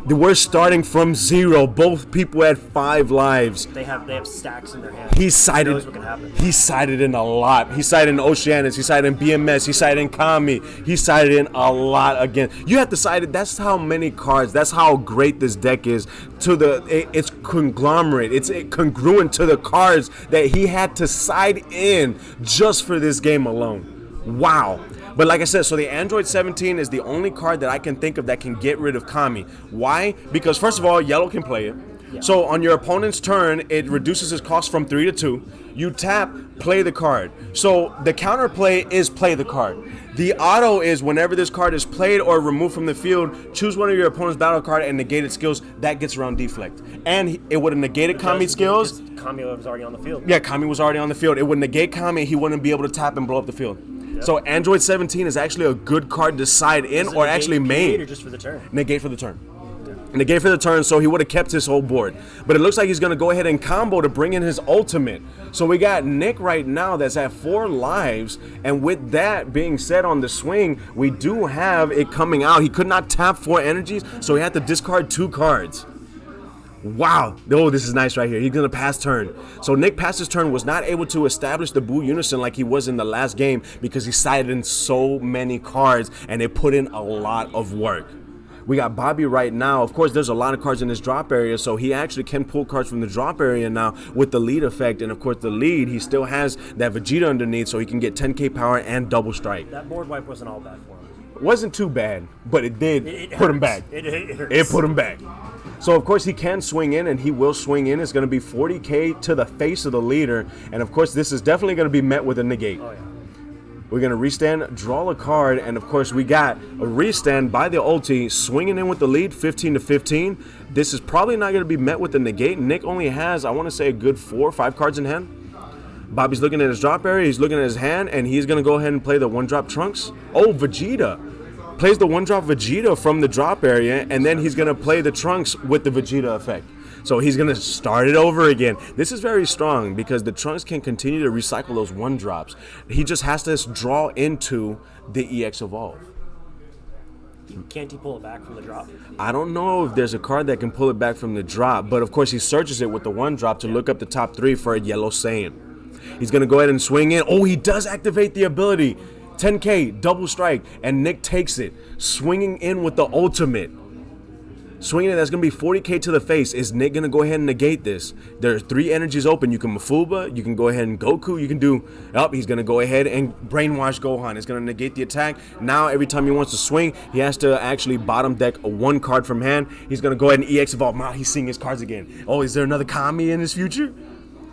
Speaker 1: We're starting from 0. Both people had 5 lives.
Speaker 4: They have stacks in their hands.
Speaker 1: He sided in a lot. He sided in Oceanus. He sided in BMS. He sided in Kami. He sided in a lot again. You have to side it. That's how many cards. That's how great this deck is. It's conglomerate. It's congruent to the cards that he had to side in just for this game alone. Wow. But like I said, so the Android 17 is the only card that I can think of that can get rid of Kami. Why? Because first of all, yellow can play it. Yeah. So on your opponent's turn, it reduces his cost from 3 to 2. You tap, play the card. So the counterplay is play the card. The auto is whenever this card is played or removed from the field, choose one of your opponent's battle card and negate its skills. That gets around deflect. And it would have negated Kami's skills.
Speaker 4: Kami was already on the field.
Speaker 1: Yeah, Kami was already on the field. It would negate Kami. He wouldn't be able to tap and blow up the field. Yep. So Android 17 is actually a good card to side in or actually main.
Speaker 4: Or just for the turn?
Speaker 1: Negate for the turn. Negate for the turn, so he would have kept his whole board. But it looks like he's going to go ahead and combo to bring in his ultimate. So we got Nick right now that's at 4 lives. And with that being said on the swing, we do have it coming out. He could not tap 4 energies, so he had to discard 2 cards. Wow. Oh, this is nice right here. He's going to pass turn. So Nick passed his turn, was not able to establish the Buu Unison like he was in the last game because he sided in so many cards and it put in a lot of work. We got Bobby right now. Of course, there's a lot of cards in this drop area, so he actually can pull cards from the drop area now with the lead effect. And of course, the lead, he still has that Vegeta underneath, so he can get 10k power and double strike.
Speaker 4: That board wipe wasn't all bad for him.
Speaker 1: It wasn't too bad, but it did put him back. It put him back. So, of course, he can swing in, and he will swing in. It's going to be 40k to the face of the leader. And, of course, this is definitely going to be met with a negate.
Speaker 4: Oh, yeah.
Speaker 1: We're going to restand, draw a card, and, of course, we got a restand by the ulti, swinging in with the lead, 15 to 15. This is probably not going to be met with the negate. Nick only has, I want to say, a good 4 or 5 cards in hand. Bobby's looking at his drop area. He's looking at his hand, and he's going to go ahead and play the 1-drop Trunks. Oh, Vegeta. Plays the 1-drop Vegeta from the drop area, and then he's going to play the Trunks with the Vegeta effect. So he's going to start it over again. This is very strong because the Trunks can continue to recycle those 1-drops. He just has to draw into the EX Evolve.
Speaker 4: Can't he pull it back from the drop?
Speaker 1: I don't know if there's a card that can pull it back from the drop, but of course he searches it with the 1-drop to look up the top 3 for a yellow Saiyan. He's going to go ahead and swing in. Oh, he does activate the ability. 10k, double strike, and Nick takes it, swinging in with the ultimate. Swinging it, that's going to be 40k to the face. Is Nick going to go ahead and negate this? There are 3 energies open. You can Mafuba, you can go ahead and Goku, you can do, he's going to go ahead and brainwash Gohan. It's going to negate the attack. Now, every time he wants to swing, he has to actually bottom deck a 1 card from hand. He's going to go ahead and EX evolve. Now he's seeing his cards again. Oh, is there another Kami in his future?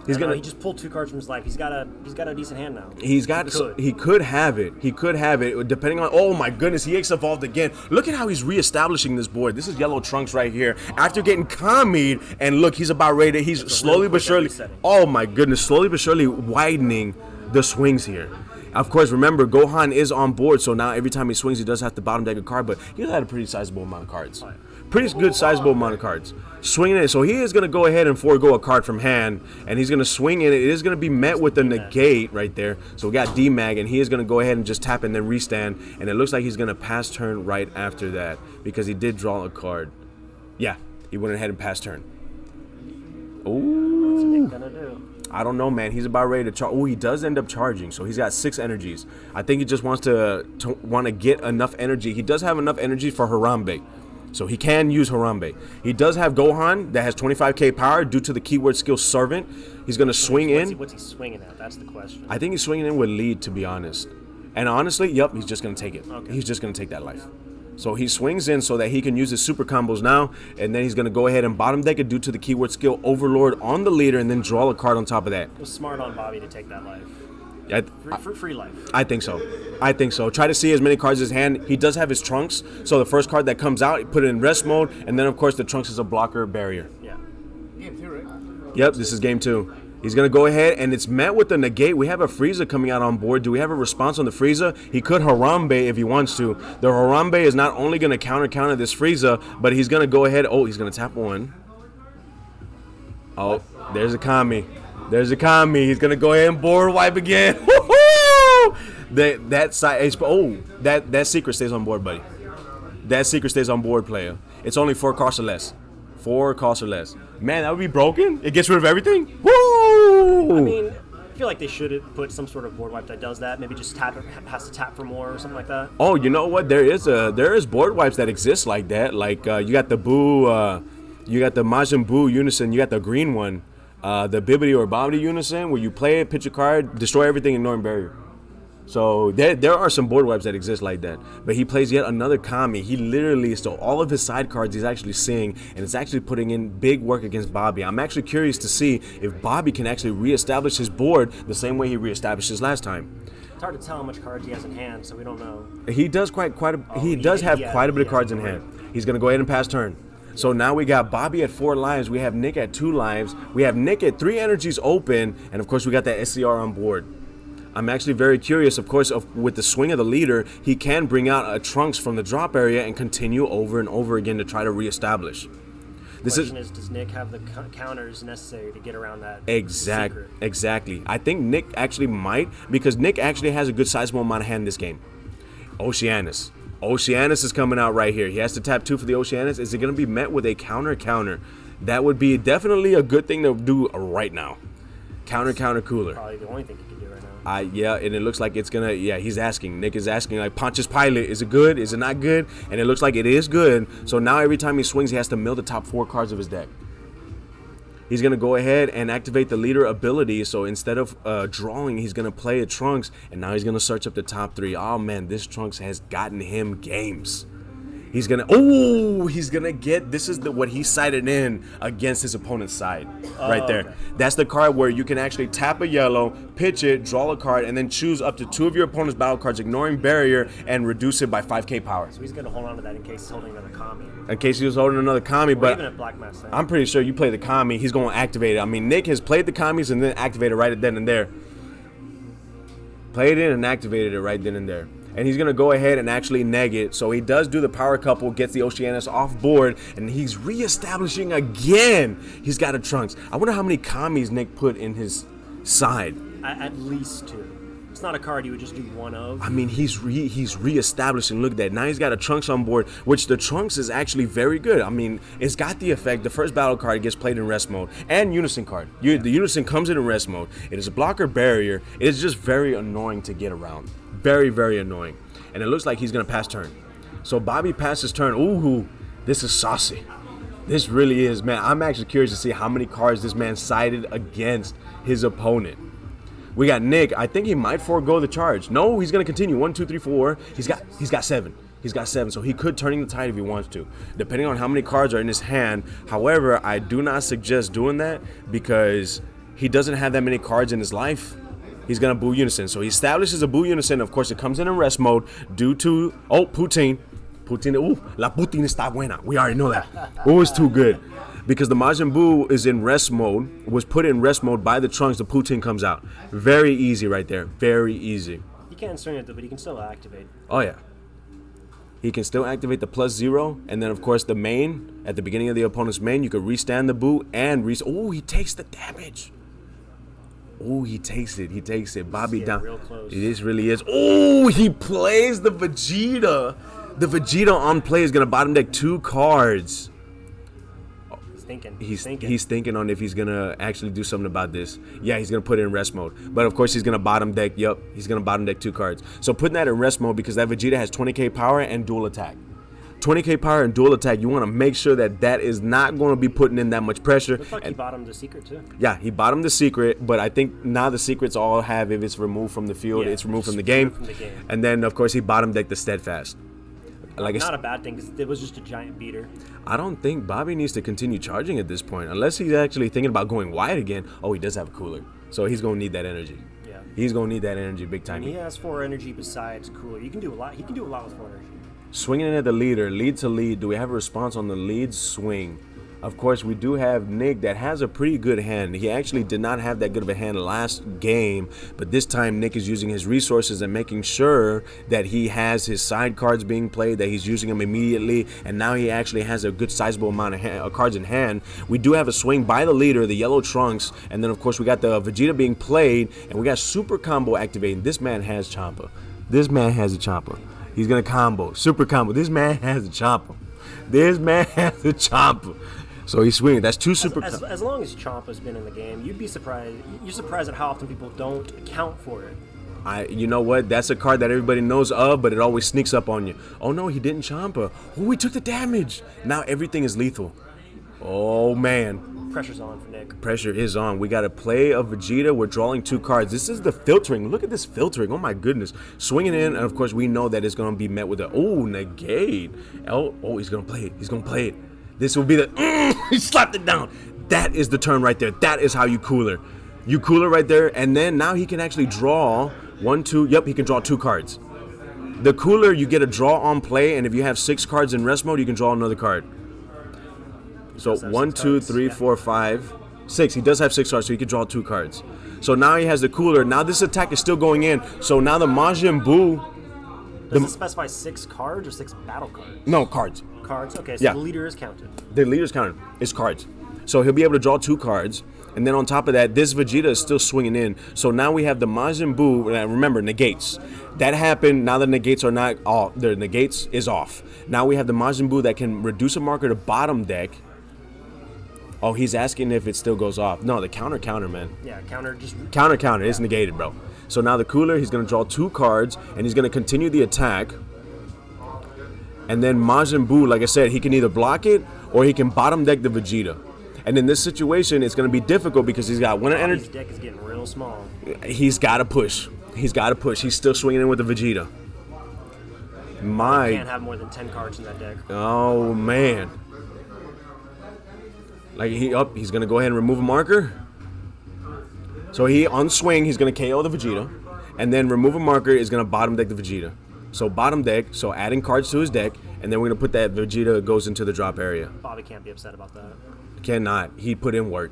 Speaker 4: He just pulled 2 cards from his life. He's got a decent hand now.
Speaker 1: He could have it. He could have it depending on. Oh my goodness, he evolved again. Look at how he's reestablishing this board. This is yellow Trunks right here. After getting Kami'd, and look, he's about ready. He's slowly but surely. Oh my goodness, slowly but surely widening the swings here. Of course, remember, Gohan is on board, so now every time he swings, he does have to bottom deck a card, but he's had a pretty sizable amount of cards. Pretty good sizable amount of cards. Swinging it, so he is going to go ahead and forego a card from hand, and he's going to swing in it. It is going to be met with a negate right there. So we got D-Mag, and he is going to go ahead and just tap and then restand, and it looks like he's going to pass turn right after that because he did draw a card. Yeah, he went ahead and passed turn. Ooh.
Speaker 4: What's Nick going to do?
Speaker 1: I don't know, man. He's about ready to charge. Oh, he does end up charging, so he's got 6 energies. I think he just wants to get enough energy. He does have enough energy for Harambe, so he can use Harambe. He does have Gohan that has 25k power due to the keyword skill Servant. He's going to swing in.
Speaker 4: What's he swinging at? That's the question.
Speaker 1: I think he's swinging in with lead, to be honest. And honestly, yep, he's just going to take it.
Speaker 4: Okay.
Speaker 1: He's just going to take that life. So he swings in so that he can use his super combos now, and then he's going to go ahead and bottom deck it due to the keyword skill Overlord on the leader, and then draw a card on top of that.
Speaker 4: It was smart on Bobby to take that life.
Speaker 1: Yeah,
Speaker 4: Free life.
Speaker 1: I think so. I think so. Try to see as many cards as his hand. He does have his Trunks, so the first card that comes out, put it in rest mode, and then of course the Trunks is a blocker barrier.
Speaker 4: Yeah.
Speaker 5: Game 2, right?
Speaker 1: Yep, this is game 2. He's going to go ahead, and it's met with a negate. We have a Frieza coming out on board. Do we have a response on the Frieza? He could Harambe if he wants to. The Harambe is not only going to counter this Frieza, but he's going to go ahead. Oh, he's going to tap 1. Oh, there's a Kami. There's a Kami. He's going to go ahead and board wipe again. That side. Oh, that secret stays on board, buddy. That secret stays on board, player. It's only 4 costs or less. 4 costs or less. Man, that would be broken. It gets rid of everything. Woo!
Speaker 4: I mean, I feel like they should have put some sort of board wipe that does that. Maybe just has to tap for more or something like that.
Speaker 1: Oh, you know what? There is board wipes that exist like that. Like you got the Boo, you got the Majin Buu Unison, you got the green one, the Bibbidi or Bobbidi Unison, where you play it, pitch a card, destroy everything, ignoring barrier. So there are some board wipes that exist like that. But he plays yet another Kami. He literally, so all of his side cards he's actually seeing, and it's actually putting in big work against Bobby. I'm actually curious to see if Bobby can actually reestablish his board the same way he reestablished his last time.
Speaker 4: It's hard to tell how much cards he has in hand, so we don't know.
Speaker 1: He does quite a he does have quite a bit of cards in hand. He's gonna go ahead and pass turn. So now we got Bobby at 4 lives. We have Nick at 2 lives. We have Nick at 3 energies open, and of course we got that SCR on board. I'm actually very curious, of course, with the swing of the leader, he can bring out a Trunks from the drop area and continue over and over again to try to reestablish.
Speaker 4: The question is, does Nick have the counters necessary to get around that?
Speaker 1: Exactly. I think Nick actually might, because Nick actually has a good sizable amount of hand in this game. Oceanus. Oceanus is coming out right here. He has to tap 2 for the Oceanus. Is it going to be met with a counter? That would be definitely a good thing to do right now. Counter, cooler.
Speaker 4: Probably the only thing he can do right now.
Speaker 1: Yeah, and it looks like it's gonna. Yeah, he's asking. Nick is asking, like, Pontius Pilate, is it good? Is it not good? And it looks like it is good. So now every time he swings, he has to mill the top 4 cards of his deck. He's gonna go ahead and activate the leader ability. So instead of drawing, he's gonna play a Trunks, and now he's gonna search up the top 3. Oh man, this Trunks has gotten him games. He's gonna get, this is what he sided in against his opponent's side right there.
Speaker 4: Okay.
Speaker 1: That's the card where you can actually tap a yellow, pitch it, draw a card, and then choose up to 2 of your opponent's battle cards, ignoring barrier, and reduce it by 5k power.
Speaker 4: So he's gonna hold on to that in case he's holding another Kami.
Speaker 1: In case he was holding another Kami, but
Speaker 4: even a Black Mask.
Speaker 1: I'm pretty sure you play the Kami, he's going to activate it. I mean, Nick has played the Kamis and then activated right then and there. Played it and activated it right then and there. And he's going to go ahead and actually neg it. So he does do the power couple, gets the Oceanus off board, and he's reestablishing again. He's got a Trunks. I wonder how many Kamis Nick put in his side.
Speaker 4: At least 2. It's not a card you would just do 1 of.
Speaker 1: I mean, he's reestablishing. Look at that. Now he's got a Trunks on board, which the Trunks is actually very good. I mean, it's got the effect. The first battle card gets played in rest mode, and Unison card. The Unison comes in rest mode. It is a blocker barrier. It is just very annoying to get around. Very, very annoying. And it looks like he's going to pass turn. So Bobby passes turn. Ooh, this is saucy. This really is, man. I'm actually curious to see how many cards this man sided against his opponent. We got Nick. I think he might forego the charge. No, he's gonna continue. 1, 2, 3, 4. He's got 7. He's got 7, so he could turning the tide if he wants to, depending on how many cards are in his hand. However, I do not suggest doing that because he doesn't have that many cards in his life. He's gonna Boo Unison. So he establishes a Boo Unison. Of course, it comes in rest mode due to poutine. La poutine está buena. We already know that. Oh, it's too good. Because the Majin Buu is in rest mode, was put in rest mode by the Trunks, the poutine comes out. Very easy right there. Very easy.
Speaker 4: You can't swing it though, but you can still activate.
Speaker 1: Oh yeah. He can still activate the +0, and then of course the main, at the beginning of the opponent's main, you could restand the Buu and oh, he takes the damage. Oh, he takes it. He takes it. Bobby down.
Speaker 4: Real close.
Speaker 1: It really is. Oh, he plays the Vegeta. The Vegeta on play is gonna bottom deck 2 cards. He's thinking on if he's gonna actually do something about this. Yeah, he's gonna put it in rest mode. But of course he's gonna bottom deck. Yep, he's gonna bottom deck 2 cards. So putting that in rest mode because that Vegeta has 20k power and dual attack. 20k power and dual attack. You want to make sure that that is not going to be putting in that much pressure.
Speaker 4: Looks like he bottomed the secret too.
Speaker 1: Yeah, he bottomed the secret, but I think now the secrets all have, if it's removed from the field,
Speaker 4: Yeah,
Speaker 1: it's removed from the
Speaker 4: removed
Speaker 1: game.
Speaker 4: from the game.
Speaker 1: And then of course he bottom decked the steadfast. Like
Speaker 4: Not a bad thing because it was just a giant beater.
Speaker 1: I don't think Bobby needs to continue charging at this point unless he's actually thinking about going wide again. Oh, he does have a cooler, so he's gonna need that energy.
Speaker 4: Yeah.
Speaker 1: He's gonna need that energy big time.
Speaker 4: He has 4 energy besides cooler. You can do a lot. He can do a lot with 4 energy.
Speaker 1: Swinging in at the leader, lead to lead. Do we have a response on the lead swing? Of course, we do have Nick that has a pretty good hand. He actually did not have that good of a hand last game, but this time Nick is using his resources and making sure that he has his side cards being played, that he's using them immediately, and now he actually has a good sizable amount of cards in hand. We do have a swing by the leader, the yellow Trunks, and then of course we got the Vegeta being played, and we got super combo activating. This man has Champa. This man has a Champa. He's gonna combo, super combo. This man has a Champa. This man has a Champa. So he's swinging. That's 2 super.
Speaker 4: As long as Champa's been in the game, you'd be surprised. You're surprised at how often people don't account for it.
Speaker 1: You know what? That's a card that everybody knows of, but it always sneaks up on you. Oh no, he didn't Champa. Oh, he took the damage. Now everything is lethal. Oh man.
Speaker 4: Pressure's on for Nick.
Speaker 1: Pressure is on. We got to play a Vegeta. We're drawing 2 cards. This is the filtering. Look at this filtering. Oh my goodness. Swinging in, and of course we know that it's going to be met with a negate. Oh, he's going to play it. He's going to play it. This will be the he slapped it down. That is the turn right there. That is how you cooler. You cooler right there, and then now he can actually draw 1, 2. Yep, he can draw 2 cards. The cooler, you get a draw on play, and if you have 6 cards in rest mode, you can draw another card. So 1, 2, 3, 4, 5, 6. He does have 6 cards, so he can draw 2 cards. So now he has the cooler. Now this attack is still going in. So now the Majin Buu.
Speaker 4: Does it specify 6 cards or 6 battle cards?
Speaker 1: No, cards.
Speaker 4: Cards? Okay, so
Speaker 1: Yeah.
Speaker 4: the leader is counted.
Speaker 1: The leader's counted. It's cards. So he'll be able to draw 2 cards. And then on top of that, this Vegeta is still swinging in. So now we have the Majin Buu. Remember, negates. That happened. Now the negates are not off. The negates is off. Now we have the Majin Buu that can reduce a marker to bottom deck. Oh, he's asking if it still goes off. No, the counter, man.
Speaker 4: Yeah, counter just...
Speaker 1: Counter. It's negated, bro. So now the cooler, he's going to draw 2 cards, and he's going to continue the attack. And then Majin Buu, like I said, he can either block it or he can bottom deck the Vegeta. And in this situation, it's going to be difficult because he's got 1 energy.
Speaker 4: His deck is getting real small.
Speaker 1: He's got to push. He's got to push. He's still swinging in with the Vegeta.
Speaker 4: You can't have more than 10 cards in that deck.
Speaker 1: Oh, man. Like he's going to go ahead and remove a marker. So on swing, he's going to KO the Vegeta. And then remove a marker is going to bottom deck the Vegeta. So bottom deck, so adding cards to his deck. And then we're going to put that Vegeta goes into the drop area.
Speaker 4: Bobby can't be upset about that.
Speaker 1: Cannot. He put in work.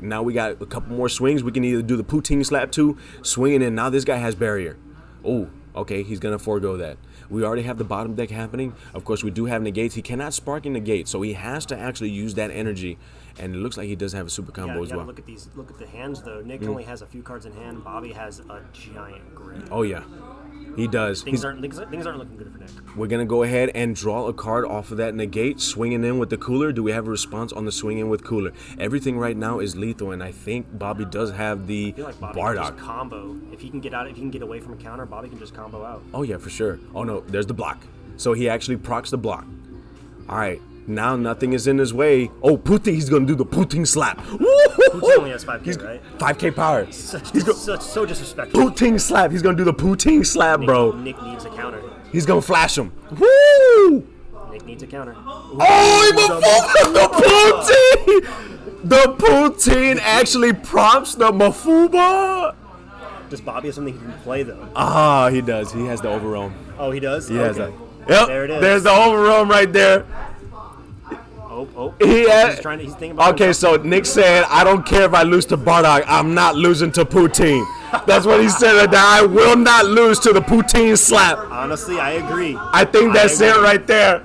Speaker 1: Now we got a couple more swings. We can either do the poutine slap 2, swinging in. Now this guy has barrier. Oh, okay. He's going to forego that. We already have the bottom deck happening. Of course, we do have negates. He cannot spark in negate, so he has to actually use that energy. And it looks like he does have a super combo as well.
Speaker 4: Look at the hands though. Nick only has a few cards in hand. Bobby has a giant grip.
Speaker 1: Oh yeah, he does.
Speaker 4: Things aren't looking good for Nick.
Speaker 1: We're gonna go ahead and draw a card off of that negate. Swinging in with the cooler. Do we have a response on the swing in with cooler? Everything right now is lethal, and I think Bobby does have the
Speaker 4: I feel like Bobby can
Speaker 1: Bardock.
Speaker 4: just combo. If he can get away from a counter, Bobby can just combo out.
Speaker 1: Oh yeah, for sure. Oh no, there's the block. So he actually procs the block. All right, Now nothing is in his way. Oh, Putin, he's going to do the Putin slap.
Speaker 4: Putin only has 5K, right?
Speaker 1: 5K power.
Speaker 4: So disrespectful.
Speaker 1: Putin slap. He's going to do the Putin slap, bro.
Speaker 4: Nick needs a counter.
Speaker 1: He's going to flash him. Woo!
Speaker 4: Nick needs a counter.
Speaker 1: Oh, he the Putin! The Putin actually prompts the Mafuba.
Speaker 4: Does Bobby have something he can play, though?
Speaker 1: Ah, he does. He has the overroam.
Speaker 4: Oh, he does?
Speaker 1: He has that.
Speaker 4: Okay.
Speaker 1: Yep.
Speaker 4: There it is.
Speaker 1: There's the overroam right there.
Speaker 4: Oh.
Speaker 1: He's
Speaker 4: thinking about
Speaker 1: okay, so Nick said, I don't care if I lose to Bardock. I'm not losing to Putin. That's what he said right there. I will not lose to the Putin slap.
Speaker 4: Honestly, I agree.
Speaker 1: I think that's it right there.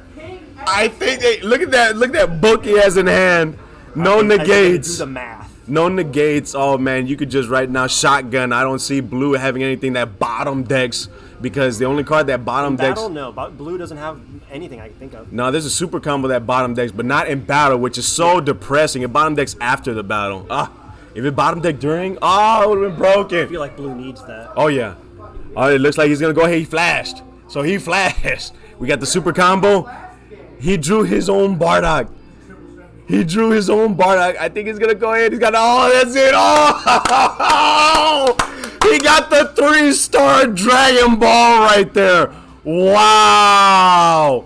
Speaker 1: I think look at that book he has in hand. No negates.
Speaker 4: Do the math.
Speaker 1: No negates. Oh man, you could just right now shotgun. I don't see blue having anything that bottom decks because the only card that bottom decks.
Speaker 4: Battle, no. Blue doesn't have anything I can think of.
Speaker 1: No, there's a super combo that bottom decks, but not in battle, which is so depressing. It bottom decks after the battle. If it bottom deck during, it would have been broken.
Speaker 4: I feel like blue needs that.
Speaker 1: Oh yeah. Oh, it looks like he's gonna go ahead. He flashed. So he flashed. We got the super combo. He drew his own Bardock. I think he's gonna go ahead. He's got that's it. Oh, he got the 3-star Dragon Ball right there. Wow,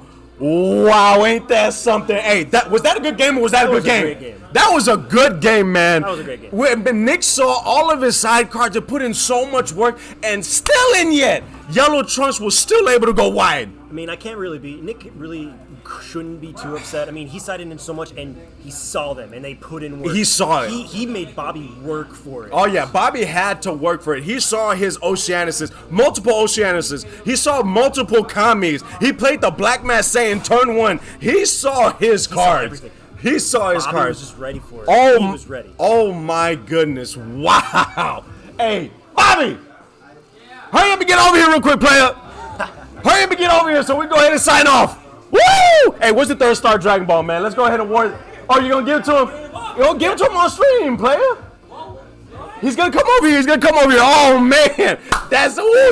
Speaker 1: ain't that something? Hey, was that a good game or was that a good game?
Speaker 4: Great game.
Speaker 1: That was a good game, man.
Speaker 4: That was a great game.
Speaker 1: When Nick saw all of his side cards and put in so much work, and still in yet, Yellow Trunks was still able to go wide.
Speaker 4: I mean, Nick really shouldn't be too upset. I mean, he sided in so much, and he saw them, and they put in work.
Speaker 1: He saw it.
Speaker 4: He made Bobby work for it.
Speaker 1: Oh, yeah. Bobby had to work for it. He saw his Oceanuses, multiple Oceanuses. He saw multiple Kamis. He played the Black Mass Saiyan turn 1. He saw his cards. He saw his
Speaker 4: Bobby
Speaker 1: cards.
Speaker 4: was just ready for it.
Speaker 1: Oh,
Speaker 4: he was ready.
Speaker 1: Oh, my goodness. Wow. Hey, Bobby. Hurry up and get over here real quick, player. Hurry up and get over here so we go ahead and sign off. Woo! Hey, where's the 3-star Dragon Ball, man? Let's go ahead and award. Oh, you're going to give it to him? You're going to give it to him on stream, player? He's going to come over here. Oh, man.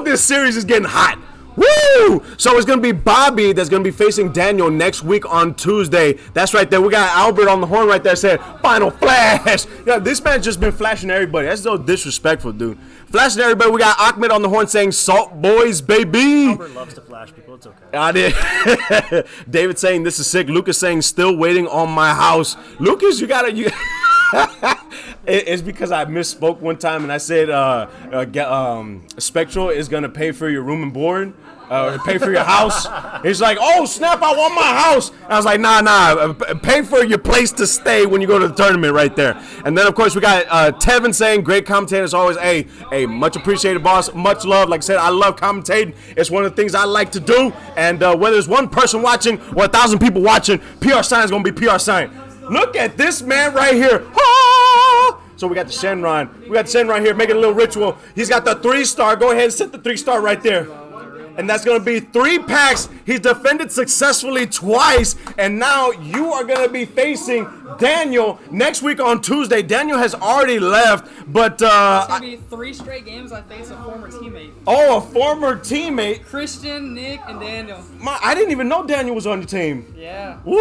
Speaker 1: This series is getting hot. Woo! So it's going to be Bobby that's going to be facing Daniel next week on Tuesday. That's right there. We got Albert on the horn right there saying, Final Flash. Yeah, this man's just been flashing everybody. That's so disrespectful, dude. Flashing everybody. We got Ahmed on the horn saying, Salt Boys, baby.
Speaker 4: Albert loves to flash people. It's okay.
Speaker 1: I did. David saying, this is sick. Lucas saying, still waiting on my house. Lucas, you got to... It's because I misspoke one time and I said Spectral is going to pay for your room and board. Pay for your house. He's like, oh snap, I want my house. I was like, nah, pay for your place to stay when you go to the tournament right there. And then of course we got Tevin saying, great commentator as always. Hey, much appreciated, boss. Much love. Like I said, I love commentating. It's one of the things I like to do. And whether it's one person watching or 1,000 people watching, PR sign is going to be PR sign. Look at this man right here. Ah! So we got the Shenron. Here making a little ritual. He's got the 3-star. Go ahead and set the 3-star right there. And that's going to be 3 packs. He's defended successfully twice. And now you are going to be facing Daniel next week on Tuesday. Daniel has already left, but...
Speaker 6: it's going to be 3 straight games I face a former teammate.
Speaker 1: Oh, a former teammate.
Speaker 6: Christian, Nick, and Daniel.
Speaker 1: I didn't even know Daniel was on your team.
Speaker 6: Yeah.
Speaker 1: Woo!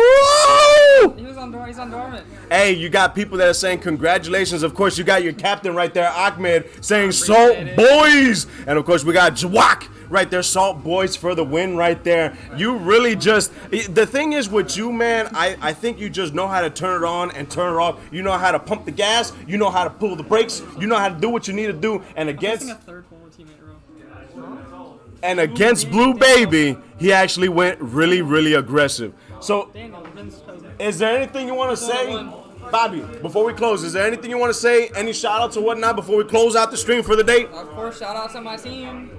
Speaker 6: He's on dormant.
Speaker 1: Hey, you got people that are saying congratulations. Of course, you got your captain right there, Ahmed, saying Salt Boys. And of course, we got Jwak right there, Salt Boys for the win right there. You really just, the thing is with you, man, I think you just know how to turn it on and turn it off. You know how to pump the gas. You know how to pull the brakes. You know how to do what you need to do. And against...
Speaker 6: a third former teammate row.
Speaker 1: And against Blue Baby, he actually went really, really aggressive. So, is there anything you want to say? Bobby, before we close, is there anything you want to say? Any shout outs or whatnot before we close out the stream for the day?
Speaker 6: Of course, shout out to my team.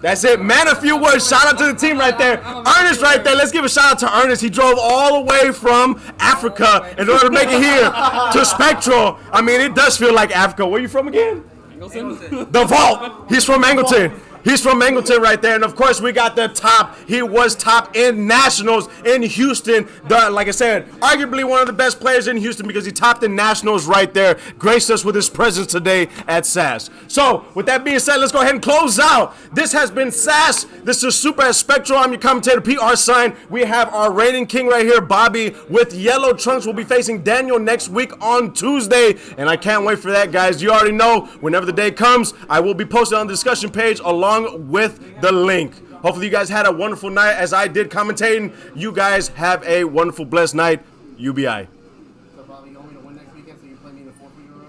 Speaker 1: That's it, man. A few words. Shout out to the team right there. Ernest right there. Let's give a shout out to Ernest. He drove all the way from Africa in order to make it here to Spectral. I mean, it does feel like Africa. Where you from again?
Speaker 6: Angleton.
Speaker 1: The Vault. He's from Angleton. He's from Mangleton right there. And, of course, we got the top. He was top in Nationals in Houston. Like I said, arguably one of the best players in Houston because he topped in Nationals right there. Graced us with his presence today at SAS. So, with that being said, let's go ahead and close out. This has been SAS. This is Super at Spectral. I'm your commentator, PR Sign. We have our reigning king right here, Bobby, with yellow trunks. We'll be facing Daniel next week on Tuesday. And I can't wait for that, guys. You already know, whenever the day comes, I will be posted on the discussion page along with the link. Hopefully you guys had a wonderful night as I did commentating. You guys have a wonderful, blessed night. UBI.
Speaker 5: So probably you want me to win next weekend, so you play me in the 4 week row?